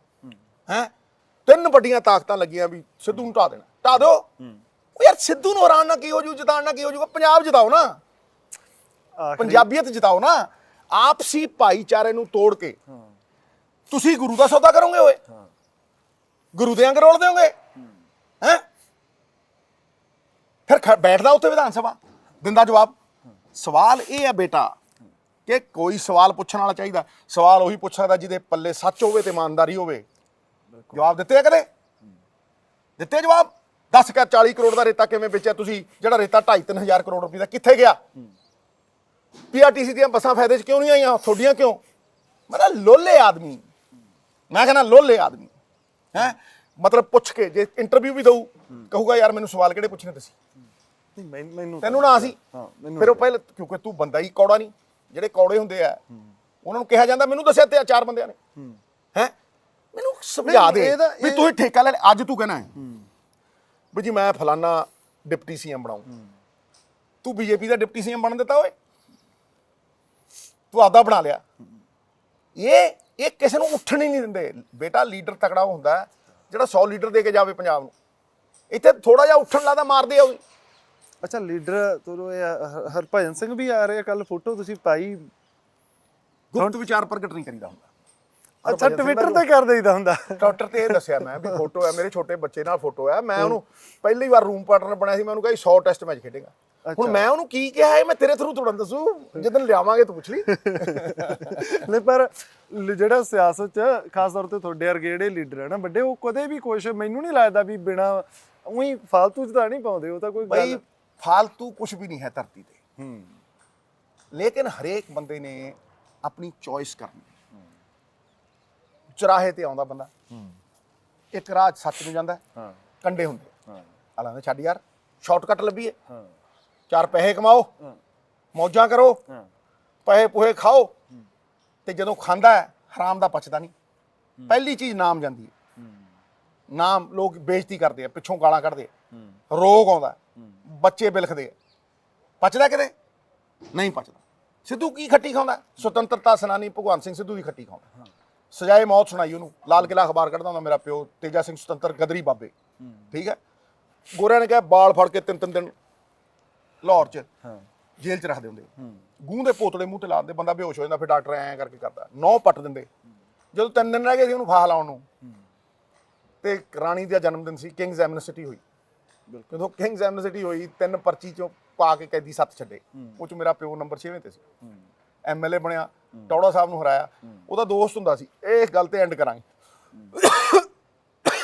ਹੈਂ। 3 ਵੱਡੀਆਂ ਤਾਕਤਾਂ ਲੱਗੀਆਂ ਵੀ ਸਿੱਧੂ ਨੂੰ ਢਾਹ ਦੇਣਾ, ਢਾਹ ਦਿਓ। ਉਹ ਯਾਰ ਸਿੱਧੂ ਨੂੰ ਹਰਾਉਣ ਨਾਲ ਕੀ ਹੋ ਜੂ, ਜਿਤਾਉਣ ਨਾਲ ਕੀ ਹੋ ਜੂਗਾ? ਪੰਜਾਬ ਜਿਤਾਓ ਨਾ, ਪੰਜਾਬੀਅਤ ਜਿਤਾਓ ਨਾ। ਆਪਸੀ ਭਾਈਚਾਰੇ ਨੂੰ ਤੋੜ ਕੇ ਤੁਸੀਂ ਗੁਰੂ ਦਾ ਸੌਦਾ ਕਰੋਗੇ ਓਏ, ਗੁਰੂ ਦੇ ਅੰਗ ਰੋਲ ਦਿਓਗੇ ਹੈਂ? ਫਿਰ ਬੈਠਦਾ ਉੱਥੇ ਵਿਧਾਨ ਸਭਾ, ਦਿੰਦਾ ਜਵਾਬ। ਸਵਾਲ ਇਹ ਹੈ ਬੇਟਾ ਕਿ ਕੋਈ ਸਵਾਲ ਪੁੱਛਣ ਵਾਲਾ ਚਾਹੀਦਾ। ਸਵਾਲ ਉਹੀ ਪੁੱਛ ਸਕਦਾ ਜਿਹਦੇ ਪੱਲੇ ਸੱਚ ਹੋਵੇ ਤੇ ਇਮਾਨਦਾਰੀ ਹੋਵੇ। ਜਵਾਬ ਦਿੱਤੇ ਆ ਕਦੇ? ਦਿੱਤੇ ਜਵਾਬ? ਦੱਸ ਕੇ 40 ਕਰੋੜ ਦਾ ਰੇਤਾ ਕਿਵੇਂ ਵੇਚਿਆ ਤੁਸੀਂ? ਜਿਹੜਾ ਰੇਤਾ 2.5-3 ਹਜ਼ਾਰ ਕਰੋੜ ਰੁਪਏ ਦਾ ਕਿੱਥੇ ਗਿਆ? PRTC ਦੀਆਂ ਬੱਸਾਂ ਫਾਇਦੇ 'ਚ ਕਿਉਂ ਨਹੀਂ ਆਈਆਂ? ਤੁਹਾਡੀਆਂ ਕਿਉਂ? ਮੇਰਾ ਲੋਲੇ ਆਦਮੀ, ਮੈਂ ਕਹਿੰਦਾ ਲੋਲੇ ਆਦਮੀ ਹੈਂ। ਮਤਲਬ ਪੁੱਛ ਕੇ ਜੇ ਇੰਟਰਵਿਊ ਵੀ ਦਊ ਕਹੂਗਾ ਯਾਰ ਮੈਨੂੰ ਸਵਾਲ ਕਿਹੜੇ ਪੁੱਛਣੇ ਤੁਸੀਂ, ਮੈਨੂੰ ਤੈਨੂੰ ਨਾ ਸੀ। ਹਾਂ ਮੈਨੂੰ ਫਿਰ ਉਹ ਪਹਿਲੇ ਕਿਉਂਕਿ ਤੂੰ ਬੰਦਾ ਹੀ ਕੌੜਾ ਨਹੀਂ, ਜਿਹੜੇ ਕੌੜੇ ਹੁੰਦੇ ਆ ਉਹਨਾਂ ਨੂੰ ਕਿਹਾ ਜਾਂਦਾ ਮੈਨੂੰ ਦੱਸਿਆ ਤੇ 4 ਬੰਦਿਆਂ ਨੇ ਹੈ ਮੈਨੂੰ ਸਮਝਾ ਦੇ ਵੀ ਤੂੰ ਠੇਕਾ ਲੈ ਅੱਜ ਤੂੰ ਕਹਿਣਾ ਹੈ ਵੀ ਜੀ ਮੈਂ ਫਲਾਨਾ ਡਿਪਟੀ ਸੀਐਮ ਬਣਾਉਂ, ਤੂੰ ਬੀਜੇਪੀ ਦਾ ਡਿਪਟੀ ਸੀਐਮ ਬਣ ਦਿੱਤਾ ਓਏ, ਤੂੰ ਆਪਦਾ ਬਣਾ ਲਿਆ। ਇਹ ਕਿਸੇ ਨੂੰ ਉੱਠਣ ਹੀ ਨਹੀਂ ਦਿੰਦੇ ਬੇਟਾ। ਲੀਡਰ ਤਕੜਾ ਹੁੰਦਾ ਜਿਹੜਾ 100 ਲੀਡਰ ਦੇ ਕੇ ਜਾਵੇ ਪੰਜਾਬ ਨੂੰ, ਇੱਥੇ ਥੋੜਾ ਜਿਹਾ ਉੱਠਣ ਲੱਗਦਾ ਮਾਰਦੇ ਆ ਉਹ। ਅੱਛਾ ਲੀਡਰ ਤੁਹਾਨੂੰ ਹਰਭਜਨ ਸਿੰਘ ਵੀ ਆ ਰਹੇ ਕੱਲ ਫੋਟੋ ਤੁਸੀਂ ਪਾਈ, ਗੁਪਤ ਵਿਚਾਰ ਪ੍ਰਗਟ ਨਹੀਂ ਕਰੀਦਾ ਹੁੰਦਾ। ਅੱਛਾ ਟਵਿੱਟਰ ਤੇ ਕਰ ਦੇਈਦਾ ਹੁੰਦਾ। ਟਵਿੱਟਰ ਤੇ ਇਹ ਦੱਸਿਆ ਮੈਂ ਵੀ ਫੋਟੋ ਹੈ, ਮੇਰੇ ਛੋਟੇ ਬੱਚੇ ਨਾਲ ਫੋਟੋ ਹੈ, ਮੈਂ ਉਹਨੂੰ ਪਹਿਲੀ ਵਾਰ ਰੂਮ ਪਾਰਟਨਰ ਬਣਿਆ ਸੀ, ਮੈਂ ਉਹਨੂੰ ਕਿਹਾ 100 ਟੈਸਟ ਮੈਚ ਖੇਡੇਗਾ। ਹੁਣ ਮੈਂ ਉਹਨੂੰ ਕੀ ਕਿਹਾ ਹੈ ਮੈਂ ਤੇਰੇ ਥਰੂ ਥੋੜਾ ਦੱਸੂ, ਜਦੋਂ ਲਿਆਵਾਂਗੇ ਤੂੰ ਪੁੱਛ ਲਈ। ਨਹੀਂ ਪਰ ਜਿਹੜਾ ਸਿਆਸਤ ਚ ਖਾਸ ਤੌਰ ਤੇ ਤੁਹਾਡੇ ਵਰਗੇ ਜਿਹੜੇ ਲੀਡਰ ਹੈ ਨਾ ਵੱਡੇ, ਉਹ ਕਦੇ ਵੀ ਕੁਛ ਮੈਨੂੰ ਨਹੀਂ ਲੱਗਦਾ ਵੀ ਬਿਨਾ ਉਹੀ ਫਾਲਤੂ ਚ ਤਾਂ ਨਹੀਂ ਪਾਉਂਦੇ। ਉਹ ਤਾਂ ਕੋਈ ਬਈ ਫਾਲਤੂ ਕੁਝ ਵੀ ਨਹੀਂ ਹੈ ਧਰਤੀ ਤੇ, ਲੇਕਿਨ ਹਰੇਕ ਬੰਦੇ ਨੇ ਆਪਣੀ ਚੋਇਸ ਕਰਨੀ। ਚੁਰਾਹੇ ਤੇ ਆਉਂਦਾ ਬੰਦਾ, ਇੱਕ ਰਾਹ ਸੱਚ ਨੂੰ ਜਾਂਦਾ, ਕੰਡੇ ਹੁੰਦੇ ਆਲਾਂਦੇ ਛੱਡ ਯਾਰ ਸ਼ਾਰਟਕਟ ਲੱਭੀਏ, 4 ਪੈਸੇ ਕਮਾਓ, ਮੌਜਾਂ ਕਰੋ, ਪੈਸੇ ਪੂਹੇ ਖਾਓ, ਤੇ ਜਦੋਂ ਖਾਂਦਾ ਹੈ ਹਰਾਮ ਦਾ ਪਚਦਾ ਨਹੀਂ। ਪਹਿਲੀ ਚੀਜ਼ ਨਾਮ ਜਾਂਦੀ ਹੈ, ਨਾਮ ਲੋਕ ਬੇਇੱਜ਼ਤੀ ਕਰਦੇ ਆ, ਪਿੱਛੋਂ ਗਾਲਾਂ ਕੱਢਦੇ ਆ, ਰੋਗ ਆਉਂਦਾ, ਬੱਚੇ ਬਿਲਖਦੇ ਆ, ਪਚਦਾ ਕਿਤੇ ਨਹੀਂ ਪਚਦਾ। ਸਿੱਧੂ ਕੀ ਖੱਟੀ ਖਾਂਦਾ? ਸੁਤੰਤਰਤਾ ਸੈਨਾਨੀ ਭਗਵੰਤ ਸਿੰਘ ਸਿੱਧੂ ਦੀ ਖੱਟੀ ਖਾਂਦਾ। ਸਜਾਏ ਮੌਤ ਸੁਣਾਈ ਉਹਨੂੰ, ਲਾਲ ਕਿਲ੍ਹਾ ਅਖਬਾਰ ਕੱਢਦਾ ਹੁੰਦਾ ਮੇਰਾ ਪਿਓ ਤੇਜਾ ਸਿੰਘ ਸੁਤੰਤਰ ਗਦਰੀ ਬਾਬੇ, ਠੀਕ ਹੈ। ਗੋਰਿਆਂ ਨੇ ਕਿਹਾ ਬਾਲ ਫੜ ਕੇ 3-3 ਦਿਨ ਲਾਹੌਰ 'ਚ ਜੇਲ੍ਹ 'ਚ ਰੱਖਦੇ ਹੁੰਦੇ, ਗੂੰ ਦੇ ਪੋਤੜੇ ਮੂੰਹ ਤੇ ਲਾ ਦਿੰਦੇ, ਬੰਦਾ ਬੇਹੋਸ਼ ਹੋ ਜਾਂਦਾ, ਫਿਰ ਡਾਕਟਰ ਐਂ ਕਰਕੇ ਕਰਦਾ, 9 ਪੱਟ ਦਿੰਦੇ। ਜਦੋਂ 3 ਦਿਨ ਰਹਿ ਗਏ ਸੀ ਉਹਨੂੰ ਫਾਹਾ ਲਾਉਣ ਨੂੰ, ਤੇ ਰਾਣੀ ਦਾ ਜਨਮ ਦਿਨ ਸੀ, ਕਿੰਗਸ ਐਮਨੈਸਟੀ ਹੋਈ। ਜਦੋਂ ਕਿੰਗਸ ਐਮਨੈਸਟੀ ਹੋਈ 3 ਪਰਚੀ 'ਚੋਂ ਪਾ ਕੇ ਕੈਦੀ 7 ਛੱਡੇ, ਉਹ 'ਚ ਮੇਰਾ ਪਿਓ ਨੰਬਰ 6ਵੇਂ ਤੇ ਸੀ, ਐਮਐਲਏ ਬਣਿਆ, ਟੌੜਾ ਸਾਹਿਬ ਨੂੰ ਹਰਾਇਆ। ਉਹਦਾ ਦੋਸਤ ਹੁੰਦਾ ਸੀ, ਇਹ ਗੱਲ ਤੇ ਐਂਡ ਕਰਾਂਗੇ,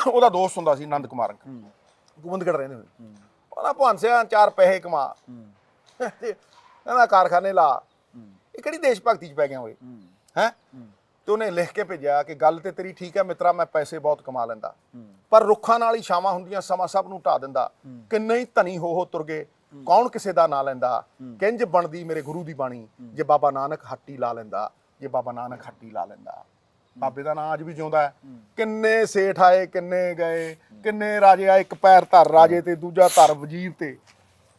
ਉਹਦਾ ਦੋਸਤ ਹੁੰਦਾ ਸੀ ਆਨੰਦ ਕੁਮਾਰ ਗੋਬਿੰਦਗੜ੍ਹ ਰਹਿੰਦੇ ਹੋਏ। ਉਹਦਾ ਭਾਂਸਿਆ 4 ਪੈਸੇ ਕਮਾ, ਕਹਿੰਦਾ ਕਾਰਖਾਨੇ ਲਾ, ਇਹ ਕਿਹੜੀ ਦੇਸ਼ ਭਗਤੀ 'ਚ ਪੈ ਗਿਆ ਹੋਏ ਹੈ। ਤੇ ਉਹਨੇ ਲਿਖ ਕੇ ਭੇਜਿਆ ਕਿ ਗੱਲ ਤੇ ਤੇਰੀ ਠੀਕ ਹੈ ਮਿੱਤਰਾ, ਮੈਂ ਪੈਸੇ ਬਹੁਤ ਕਮਾ ਲੈਂਦਾ, ਪਰ ਰੁੱਖਾਂ ਨਾਲ ਹੀ ਛਾਵਾਂ ਹੁੰਦੀਆਂ, ਸਮਾਂ ਸਭ ਨੂੰ ਢਾ ਦਿੰਦਾ, ਕਿੰਨੇ ਹੀ ਧਨੀ ਹੋ ਤੁਰ ਗਏ, ਕੌਣ ਕਿਸੇ ਦਾ ਨਾਂ ਲੈਂਦਾ, ਕਿੰਜ ਬਣਦੀ ਮੇਰੇ ਗੁਰੂ ਦੀ ਬਾਣੀ, ਜੇ ਬਾਬਾ ਨਾਨਕ ਹੱਟੀ ਲਾ ਲੈਂਦਾ, ਜੇ ਬਾਬਾ ਨਾਨਕ ਹੱਟੀ ਲਾ ਲੈਂਦਾ। ਬਾਬੇ ਦਾ ਨਾਂ ਅੱਜ ਵੀ ਜਿਉਂਦਾ ਹੈ। ਕਿੰਨੇ ਸੇਠ ਆਏ, ਕਿੰਨੇ ਗਏ, ਕਿੰਨੇ ਰਾਜੇ ਆਏ, ਇੱਕ ਪੈਰ ਧਰ ਰਾਜੇ ਤੇ ਦੂਜਾ ਧਰ ਵਜ਼ੀਰ ਤੇ,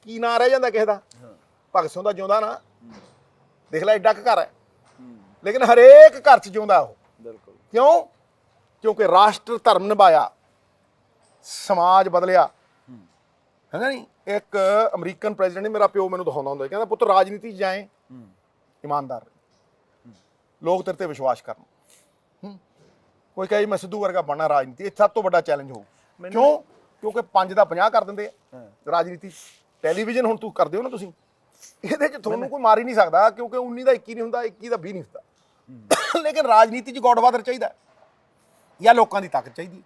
ਕੀ ਨਾਂ ਰਹਿ ਜਾਂਦਾ ਕਿਸੇ ਦਾ? ਭਗਤ ਸਿੰਘ ਦਾ ਜਿਉਂਦਾ ਨਾ, ਦੇਖ ਲੈ ਏਡਾ ਕੁ ਘਰ ਹੈ, ਲੇਕਿਨ ਹਰੇਕ ਘਰ 'ਚ ਜਿਉਂਦਾ ਉਹ। ਬਿਲਕੁਲ। ਕਿਉਂ? ਕਿਉਂਕਿ ਰਾਸ਼ਟਰ ਧਰਮ ਨਿਭਾਇਆ, ਸਮਾਜ ਬਦਲਿਆ, ਹੈ ਨਾ। ਨਹੀਂ ਇੱਕ ਅਮਰੀਕਨ ਪ੍ਰੈਜ਼ੀਡੈਂਟ ਨੇ, ਮੇਰਾ ਪਿਓ ਮੈਨੂੰ ਦਿਖਾਉਂਦਾ ਹੁੰਦਾ, ਕਹਿੰਦਾ ਪੁੱਤ ਰਾਜਨੀਤੀ 'ਚ ਜਾਏ ਇਮਾਨਦਾਰ, ਲੋਕ ਤੇਰੇ ਤੇ ਵਿਸ਼ਵਾਸ ਕਰਨ। ਕੋਈ ਕਹੇ ਮੈਂ ਸਿੱਧੂ ਵਰਗਾ ਬਣਨਾ ਰਾਜਨੀਤੀ, ਇਹ ਸਭ ਤੋਂ ਵੱਡਾ ਚੈਲੰਜ ਹੋਊ। ਕਿਉਂ? ਕਿਉਂਕਿ 5 ਦਾ 50 ਕਰ ਦਿੰਦੇ ਆ ਰਾਜਨੀਤੀ। ਟੈਲੀਵਿਜ਼ਨ ਹੁਣ ਤੂੰ ਕਰਦੇ ਹੋ ਨਾ ਤੁਸੀਂ, ਇਹਦੇ 'ਚ ਤੁਹਾਨੂੰ ਕੋਈ ਮਾਰ ਹੀ ਨਹੀਂ ਸਕਦਾ, ਕਿਉਂਕਿ 19 ਦਾ 21 ਨਹੀਂ ਹੁੰਦਾ, 21 ਦਾ 20 ਨਹੀਂ ਹੁੰਦਾ। ਲੇਕਿਨ ਰਾਜਨੀਤੀ 'ਚ ਗੋਡਫਾਦਰ ਚਾਹੀਦਾ ਜਾਂ ਲੋਕਾਂ ਦੀ ਤਾਕਤ ਚਾਹੀਦੀ।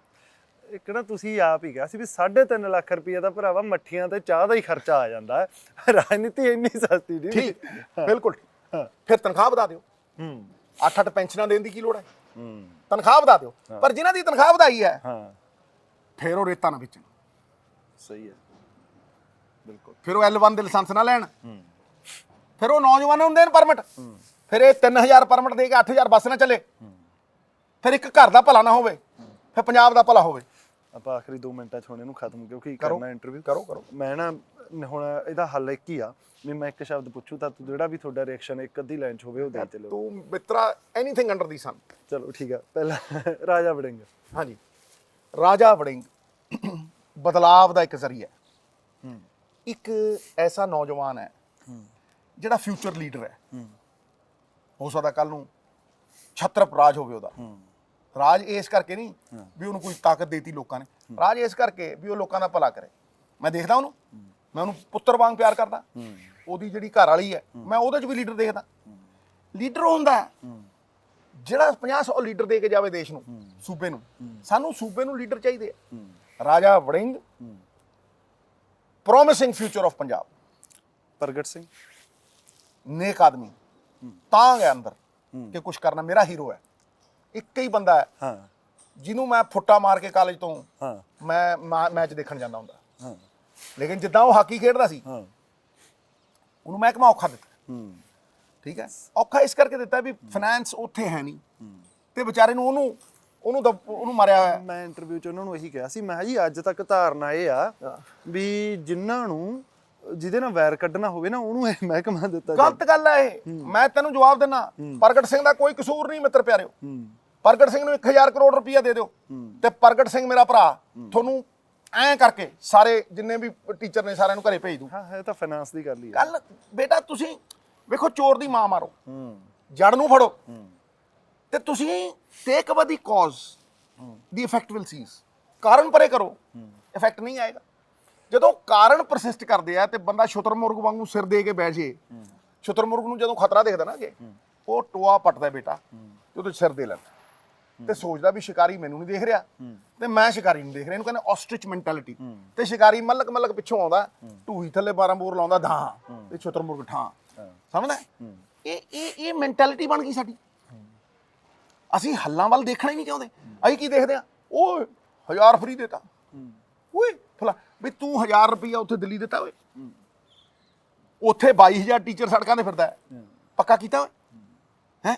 ਇੱਕ ਨਾ ਤੁਸੀਂ ਆਪ ਹੀ ਕਿਹਾ ਸੀ ਵੀ 3.5 ਲੱਖ ਰੁਪਏ ਦਾ ਭਰਾਵਾ ਮੱਠੀਆਂ ਤੇ ਚਾਹ ਦਾ ਹੀ ਖਰਚਾ ਆ ਜਾਂਦਾ ਹੈ, ਰਾਜਨੀਤੀ ਇੰਨੀ ਸਸਤੀ ਨਹੀਂ। ਠੀਕ, ਬਿਲਕੁਲ। ਫਿਰ ਤਨਖਾਹ ਵਧਾ ਦਿਓ, 8-8 ਪੈਨਸ਼ਨਾਂ ਦੇਣ ਦੀ ਕੀ ਲੋੜ ਹੈ? ਤਨਖਾਹ ਵਧਾ ਦਿਓ। ਪਰ ਜਿਨ੍ਹਾਂ ਦੀ ਤਨਖਾਹ ਵਧਾਈ ਹੈ ਫਿਰ ਉਹ ਰੇਤਾ ਨਾ ਵੇਚਣ। ਸਹੀ ਹੈ, ਬਿਲਕੁਲ। ਫਿਰ ਉਹ L1 ਦੇ ਲਾਇਸੈਂਸ ਨਾ ਲੈਣ, ਫਿਰ ਉਹ ਨੌਜਵਾਨਾਂ ਨੂੰ ਦੇਣ ਪਰਮਿਟ, ਫਿਰ ਇਹ 3000 ਪਰਮਿਟ ਦੇ ਕੇ 8000 ਬੱਸ ਨਾ ਚੱਲੇ, ਫਿਰ ਇੱਕ ਘਰ ਦਾ ਭਲਾ ਨਾ ਹੋਵੇ, ਫਿਰ ਪੰਜਾਬ ਦਾ ਭਲਾ ਹੋਵੇ। ਆਪਾਂ ਆਖਰੀ 2 ਮਿੰਟਾਂ 'ਚ ਹੁਣ ਇਹਨੂੰ ਖਤਮ, ਕਿਉਂਕਿ ਕਰਨਾ ਇੰਟਰਵਿਊ। ਕਰੋ। ਮੈਂ ਨਾ ਹੁਣ ਇਹਦਾ ਹੱਲ ਇੱਕ ਹੀ ਆ ਵੀ ਮੈਂ ਇੱਕ ਸ਼ਬਦ ਪੁੱਛੂ ਤਾਂ ਤੂੰ ਜਿਹੜਾ ਵੀ ਤੁਹਾਡਾ ਰਿਐਕਸ਼ਨ ਇੱਕ ਅੱਧੀ ਲਾਈਨ 'ਚ ਹੋਵੇ ਉਹ ਦੇ ਚਲੋ। ਤੂੰ ਮਿੱਤਰਾ ਐਨੀਥਿੰਗ ਅੰਡਰ ਦੀ ਸਨ। ਚਲੋ ਠੀਕ ਆ। ਪਹਿਲਾਂ ਰਾਜਾ ਵੜਿੰਗ। ਹਾਂਜੀ, ਰਾਜਾ ਵੜਿੰਗ ਬਦਲਾਵ ਦਾ ਇੱਕ ਜ਼ਰੀਆ, ਇੱਕ ਐਸਾ ਨੌਜਵਾਨ ਹੈ ਜਿਹੜਾ ਫਿਊਚਰ ਲੀਡਰ ਹੈ। ਹੋ ਸਕਦਾ ਕੱਲ ਨੂੰ ਛਤਰਪ ਰਾਜ ਹੋਵੇ ਉਹਦਾ। ਰਾਜ ਇਸ ਕਰਕੇ ਨਹੀਂ ਵੀ ਉਹਨੂੰ ਕੋਈ ਤਾਕਤ ਦੇਤੀ ਲੋਕਾਂ ਨੇ, ਰਾਜ ਇਸ ਕਰਕੇ ਵੀ ਉਹ ਲੋਕਾਂ ਦਾ ਭਲਾ ਕਰੇ। ਮੈਂ ਦੇਖਦਾ ਉਹਨੂੰ, ਮੈਂ ਉਹਨੂੰ ਪੁੱਤਰ ਵਾਂਗ ਪਿਆਰ ਕਰਦਾ। ਉਹਦੀ ਜਿਹੜੀ ਘਰ ਵਾਲੀ ਹੈ, ਮੈਂ ਉਹਦੇ 'ਚ ਵੀ ਲੀਡਰ ਦੇਖਦਾ। ਲੀਡਰ ਹੁੰਦਾ ਜਿਹੜਾ 50-100 ਲੀਡਰ ਦੇ ਕੇ ਜਾਵੇ ਦੇਸ਼ ਨੂੰ, ਸੂਬੇ ਨੂੰ। ਸਾਨੂੰ ਸੂਬੇ ਨੂੰ ਲੀਡਰ ਚਾਹੀਦੇ ਆ। Raja Warring, promising future of Punjab. ਪ੍ਰਗਟ ਸਿੰਘ, ਨੇਕ ਆਦਮੀ, ਤਾਂਗ ਹੈ ਅੰਦਰ ਕਿ ਕੁਝ ਕਰਨਾ। ਮੇਰਾ ਹੀਰੋ ਹੈ, ਇੱਕ ਹੀ ਬੰਦਾ ਹੈ ਜਿਹਨੂੰ ਮੈਂ ਫੁੱਟਾ ਮਾਰ ਕੇ ਕਾਲਜ ਤੋਂ ਹਾਂ ਮੈਂ ਮੈਚ ਦੇਖਣ ਜਾਂਦਾ ਹੁੰਦਾ, ਹਾਂ ਲੇਕਿਨ ਜਿੱਦਾਂ ਉਹ ਹਾਕੀ ਖੇਡਦਾ ਸੀ ਹਾਂ ਉਹਨੂੰ ਮਹਿਕਮਾ ਔਖਾ ਦਿੱਤਾ। ਹੂੰ ਠੀਕ ਹੈ, ਔਖਾ ਇਸ ਕਰਕੇ ਦਿੱਤਾ ਵੀ ਫਾਈਨੈਂਸ ਉੱਥੇ ਹੈ ਨਹੀਂ ਤੇ ਵਿਚਾਰੇ ਨੂੰ ਉਹਨੂੰ ਮਾਰਿਆ ਹੋਇਆ। ਮੈਂ ਇੰਟਰਵਿਊ 'ਚ ਉਹਨਾਂ ਨੂੰ ਇਹੀ ਕਿਹਾ ਸੀ, ਮੈਂ ਕਿਹਾ ਜੀ ਅੱਜ ਤੱਕ ਧਾਰਨਾ ਇਹ ਆ ਵੀ ਜਿਨ੍ਹਾਂ ਨੂੰ ਜਿਹਦੇ ਨਾਲ ਵੈਰ ਕੱਢਣਾ ਹੋਵੇ ਨਾ ਉਹਨੂੰ ਇਹ ਮਹਿਕਮਾ ਦਿੱਤਾ ਜਾਵੇ। ਗਲਤ ਗੱਲ ਹੈ ਇਹ। ਮੈਂ ਤੈਨੂੰ ਜਵਾਬ ਦਿੰਦਾ, ਪ੍ਰਗਟ ਸਿੰਘ ਦਾ ਕੋਈ ਕਸੂਰ ਨਹੀਂ ਮਿੱਤਰ ਪਿਆਰਿਓ। ਪ੍ਰਗਟ ਸਿੰਘ ਨੂੰ 1000 ਕਰੋੜ ਰੁਪਈਆ ਦੇ ਦਿਓ ਤੇ ਪ੍ਰਗਟ ਸਿੰਘ ਮੇਰਾ ਭਰਾ ਤੁਹਾਨੂੰ ਐਂ ਕਰਕੇ ਸਾਰੇ ਜਿੰਨੇ ਵੀ ਟੀਚਰ ਨੇ ਸਾਰਿਆਂ ਨੂੰ ਘਰੇ ਭੇਜ ਦੂ। ਹਾਂ ਇਹ ਤਾਂ ਫਾਈਨਾਂਸ ਦੀ ਗੱਲ ਹੀ ਹੈ। ਗੱਲ ਬੇਟਾ ਤੁਸੀਂ ਵੇਖੋ, ਚੋਰ ਦੀ ਮਾਂ ਮਾਰੋ, ਜੜ ਨੂੰ ਫੜੋ ਤੇ ਤੁਸੀਂ ਟੇਕ ਅਵੇ ਦੀ ਕਾਜ਼, ਦੀ ਇਫੈਕਟ ਵਿਲ ਸੀਜ਼। ਕਾਰਨ ਪਰੇ ਕਰੋ, ਇਫੈਕਟ ਨਹੀਂ ਆਏਗਾ। ਜਦੋਂ ਕਾਰਨ ਪਰਸਿਸਟ ਕਰਦੇ ਆ ਤੇ ਬੰਦਾ ਸ਼ੁਤਰਮੁਰਗ ਵਾਂਗੂ ਸਿਰ ਦੇ ਕੇ ਬਹਿ ਜੇ, ਸ਼ੁਤਰਮੁਰਗ ਨੂੰ ਜਦੋਂ ਖਤਰਾ ਦੇਖਦਾ ਨਾ ਕਿ ਉਹ ਟੋਆ ਪੱਟਦਾ ਬੇਟਾ ਤੇ ਉਹਦੇ ਸਿਰ ਦੇ ਲੈਂਦਾ ਤੇ ਸੋਚਦਾ ਵੀ ਸ਼ਿਕਾਰੀ ਮੈਨੂੰ ਨਹੀਂ ਦੇਖ ਰਿਹਾ ਤੇ ਮੈਂ ਸ਼ਿਕਾਰੀ ਨੂੰ ਦੇਖ ਰਿਹਾ। ਇਹਨੂੰ ਕਹਿੰਦੇ ਆਸਟ੍ਰਿਚ ਮੈਂਟੈਲਿਟੀ। ਤੇ ਸ਼ਿਕਾਰੀ ਮਲਕ ਮਲਕ ਪਿੱਛੋਂ ਆਉਂਦਾ, ਢੂਹੀ ਥੱਲੇ 12 ਬੋਰ ਲਾਉਂਦਾ ਧਾਂ ਤੇ ਸ਼ੁਤਰਮੁਰਗ ਠਾਂ। ਸਮਝਦਾ? ਇਹ ਮੈਂਟੈਲਿਟੀ ਬਣ ਗਈ ਸਾਡੀ। ਅਸੀਂ ਹੱਲਾਂ ਵੱਲ ਦੇਖਣਾ ਹੀ ਨਹੀਂ ਚਾਹੁੰਦੇ। ਅਸੀਂ ਕੀ ਦੇਖਦੇ ਆ, ਓਏ 1000 ਫਰੀ ਦੇਤਾ, ਓਏ ਫਲਾ ਵੀ ਤੂੰ 1000 ਰੁਪਈਆ ਉੱਥੇ ਦਿੱਲੀ ਦਿੱਤਾ, ਓਏ ਉੱਥੇ 22000 ਟੀਚਰ ਸੜਕਾਂ ਤੇ ਫਿਰਦਾ ਹੈ, ਪੱਕਾ ਕੀਤਾ ਓਏ ਹੈ।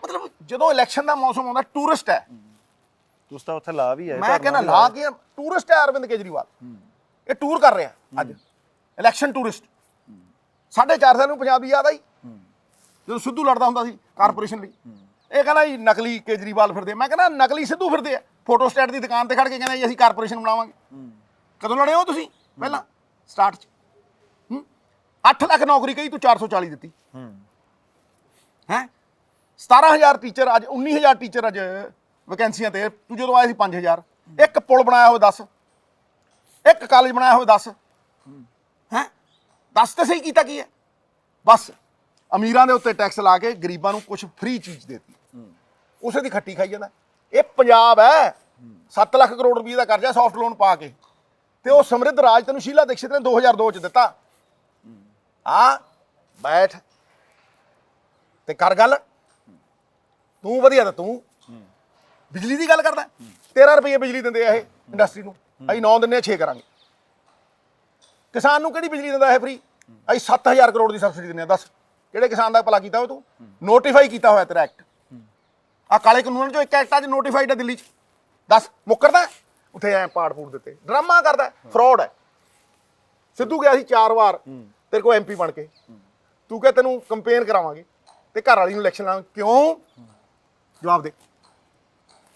ਮਤਲਬ ਜਦੋਂ ਇਲੈਕਸ਼ਨ ਦਾ ਮੌਸਮ ਆਉਂਦਾ, ਟੂਰਿਸਟ ਹੈ, ਤੁਸੀਂ ਤਾਂ ਉੱਥੇ ਲਾ ਵੀ ਹੈ। ਮੈਂ ਕਹਿੰਦਾ ਲਾ ਕੇ ਟੂਰਿਸਟ ਹੈ ਅਰਵਿੰਦ ਕੇਜਰੀਵਾਲ। ਇਹ ਟੂਰ ਕਰ ਰਿਹਾ ਅੱਜ, ਇਲੈਕਸ਼ਨ ਟੂਰਿਸਟ। 4.5 ਸਾਲ ਨੂੰ ਪੰਜਾਬ ਦੀ ਯਾਦ ਆਈ ਜਦੋਂ ਸਿੱਧੂ ਲੜਦਾ ਹੁੰਦਾ ਸੀ ਕਾਰਪੋਰੇਸ਼ਨ ਲਈ। ਇਹ ਕਹਿੰਦਾ ਜੀ ਨਕਲੀ ਕੇਜਰੀਵਾਲ ਫਿਰਦੇ। ਮੈਂ ਕਹਿੰਦਾ ਨਕਲੀ ਸਿੱਧੂ ਫਿਰਦੇ ਆ, ਫੋਟੋ ਸਟੇਟ ਦੀ ਦੁਕਾਨ ਤੇ ਖੜ ਕੇ ਕਹਿੰਦਾ ਜੀ ਅਸੀਂ ਕਾਰਪੋਰੇਸ਼ਨ ਬਣਾਵਾਂਗੇ। ਕਦੋਂ ਲੜੇ ਹੋ ਤੁਸੀਂ? ਪਹਿਲਾਂ ਸਟਾਰਟ 'ਚ 8 ਲੱਖ ਨੌਕਰੀ ਕਹੀ, ਤੂੰ 440 ਦਿੱਤੀ ਹੈ। 17000 ਟੀਚਰ ਅੱਜ, 19000 ਟੀਚਰ ਅੱਜ ਵੈਕੈਂਸੀਆਂ ਤੇ। ਤੂੰ ਜਦੋਂ ਆਇਆ ਸੀ 5000। ਇੱਕ ਪੁਲ ਬਣਾਇਆ ਹੋਵੇ 10, ਇੱਕ ਕਾਲਜ ਬਣਾਇਆ ਹੋਵੇ 10 ਹੈ। 10 ਤੇ ਸਹੀ ਕੀਤਾ ਕੀ ਹੈ? ਬਸ ਅਮੀਰਾਂ ਦੇ ਉੱਤੇ ਟੈਕਸ ਲਾ ਕੇ ਗਰੀਬਾਂ ਨੂੰ ਕੁਝ ਫ੍ਰੀ ਚੀਜ਼ ਦੇਤੀ, ਉਸੇ ਦੀ ਖੱਟੀ ਖਾਈ ਜਾਂਦਾ। ਇਹ ਪੰਜਾਬ ਹੈ। 7 ਲੱਖ ਕਰੋੜ ਰੁਪਏ ਦਾ ਕਰਜ਼ਾ ਸੌਫਟ ਲੋਨ ਪਾ ਕੇ, ਤੇ ਉਹ ਸਮਰਿੱਧ ਰਾਜ ਤੈਨੂੰ ਸ਼ੀਲਾ ਦੀਕਸ਼ਿਤ ਨੇ 2002 ਚ ਦਿੱਤਾ। ਆ ਬੈਠ ਤੇ ਕਰ ਗੱਲ। ਤੂੰ ਵਧੀਆ ਤਾਂ ਤੂੰ ਬਿਜਲੀ ਦੀ ਗੱਲ ਕਰਦਾ। 13 ਰੁਪਏ ਬਿਜਲੀ ਦਿੰਦੇ ਆ ਇਹ ਇੰਡਸਟਰੀ ਨੂੰ, ਅਸੀਂ 9 ਦਿੰਦੇ ਆ, 6 ਕਰਾਂਗੇ। ਕਿਸਾਨ ਨੂੰ ਕਿਹੜੀ ਬਿਜਲੀ ਦਿੰਦਾ ਇਹ ਫ੍ਰੀ? ਅਸੀਂ 7000 ਕਰੋੜ ਦੀ ਸਬਸਿਡੀ ਦਿੰਦੇ ਆ। ਦੱਸ ਕਿਹੜੇ ਕਿਸਾਨ ਦਾ ਭਲਾ ਕੀਤਾ ਹੋਇਆ ਤੂੰ? ਨੋਟੀਫਾਈ ਕੀਤਾ ਹੋਇਆ ਤੇਰਾ ਐਕਟ। ਆ ਕਾਲੇ ਕਾਨੂੰਨਾਂ ਚੋਂ ਇੱਕ ਐਕਟ ਅੱਜ ਨੋਟੀਫਾਈਡ ਹੈ ਦਿੱਲੀ 'ਚ। ਦੱਸ ਮੁੱਕਰਦਾ ਉੱਥੇ ਐ ਪਾੜ ਪੂੜ ਦਿੱਤੇ, ਡਰਾਮਾ ਕਰਦਾ, ਫਰਾਡ ਹੈ। ਸਿੱਧੂ ਗਿਆ ਸੀ 4 ਵਾਰ ਤੇਰੇ ਕੋਲ MP ਬਣ ਕੇ, ਤੂੰ ਕਿਹਾ ਤੈਨੂੰ ਕੰਪੇਨ ਕਰਾਵਾਂਗੇ ਤੇ ਘਰ ਵਾਲੀ ਨੂੰ ਇਲੈਕਸ਼ਨ ਲਾਵਾਂਗੇ। ਕਿਉਂ? ਜਵਾਬ ਦੇ।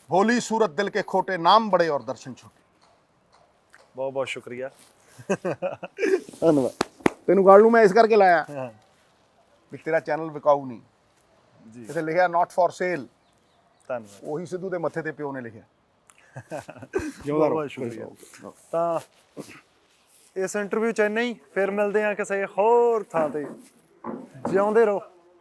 ਭੋਲੀ ਸੂਰਤ ਦਿਲ ਕੇ ਖੋਟੇ, ਨਾਮ ਬੜੇ ਔਰ ਦਰਸ਼ਨ ਛੋਟੇ। ਬਹੁਤ ਬਹੁਤ ਸ਼ੁਕਰੀਆ, ਧੰਨਵਾਦ। ਤੈਨੂੰ ਗੱਲ ਨੂੰ ਮੈਂ ਇਸ ਕਰਕੇ ਲਾਇਆ ਵੀ ਤੇਰਾ ਚੈਨਲ ਵਿਕਾਊ ਨਹੀਂ ਜੀ। ਇੱਥੇ ਲਿਖਿਆ ਨਾਟ ਫॉर ਸੇਲ। ਧੰਨਵਾਦ। ਉਹੀ ਸਿੱਧੂ ਦੇ ਮੱਥੇ ਤੇ ਪਿਓ ਨੇ ਲਿਖਿਆ। ਬਹੁਤ ਬਹੁਤ ਸ਼ੁਕਰੀਆ। ਤਾਂ ਇਸ ਇੰਟਰਵਿਊ 'ਚ ਇੰਨਾ ਹੀ, ਫਿਰ ਮਿਲਦੇ ਹਾਂ ਕਿਸੇ ਹੋਰ ਥਾਂ ਤੇ। ਜਿਉਂਦੇ ਰਹੋ।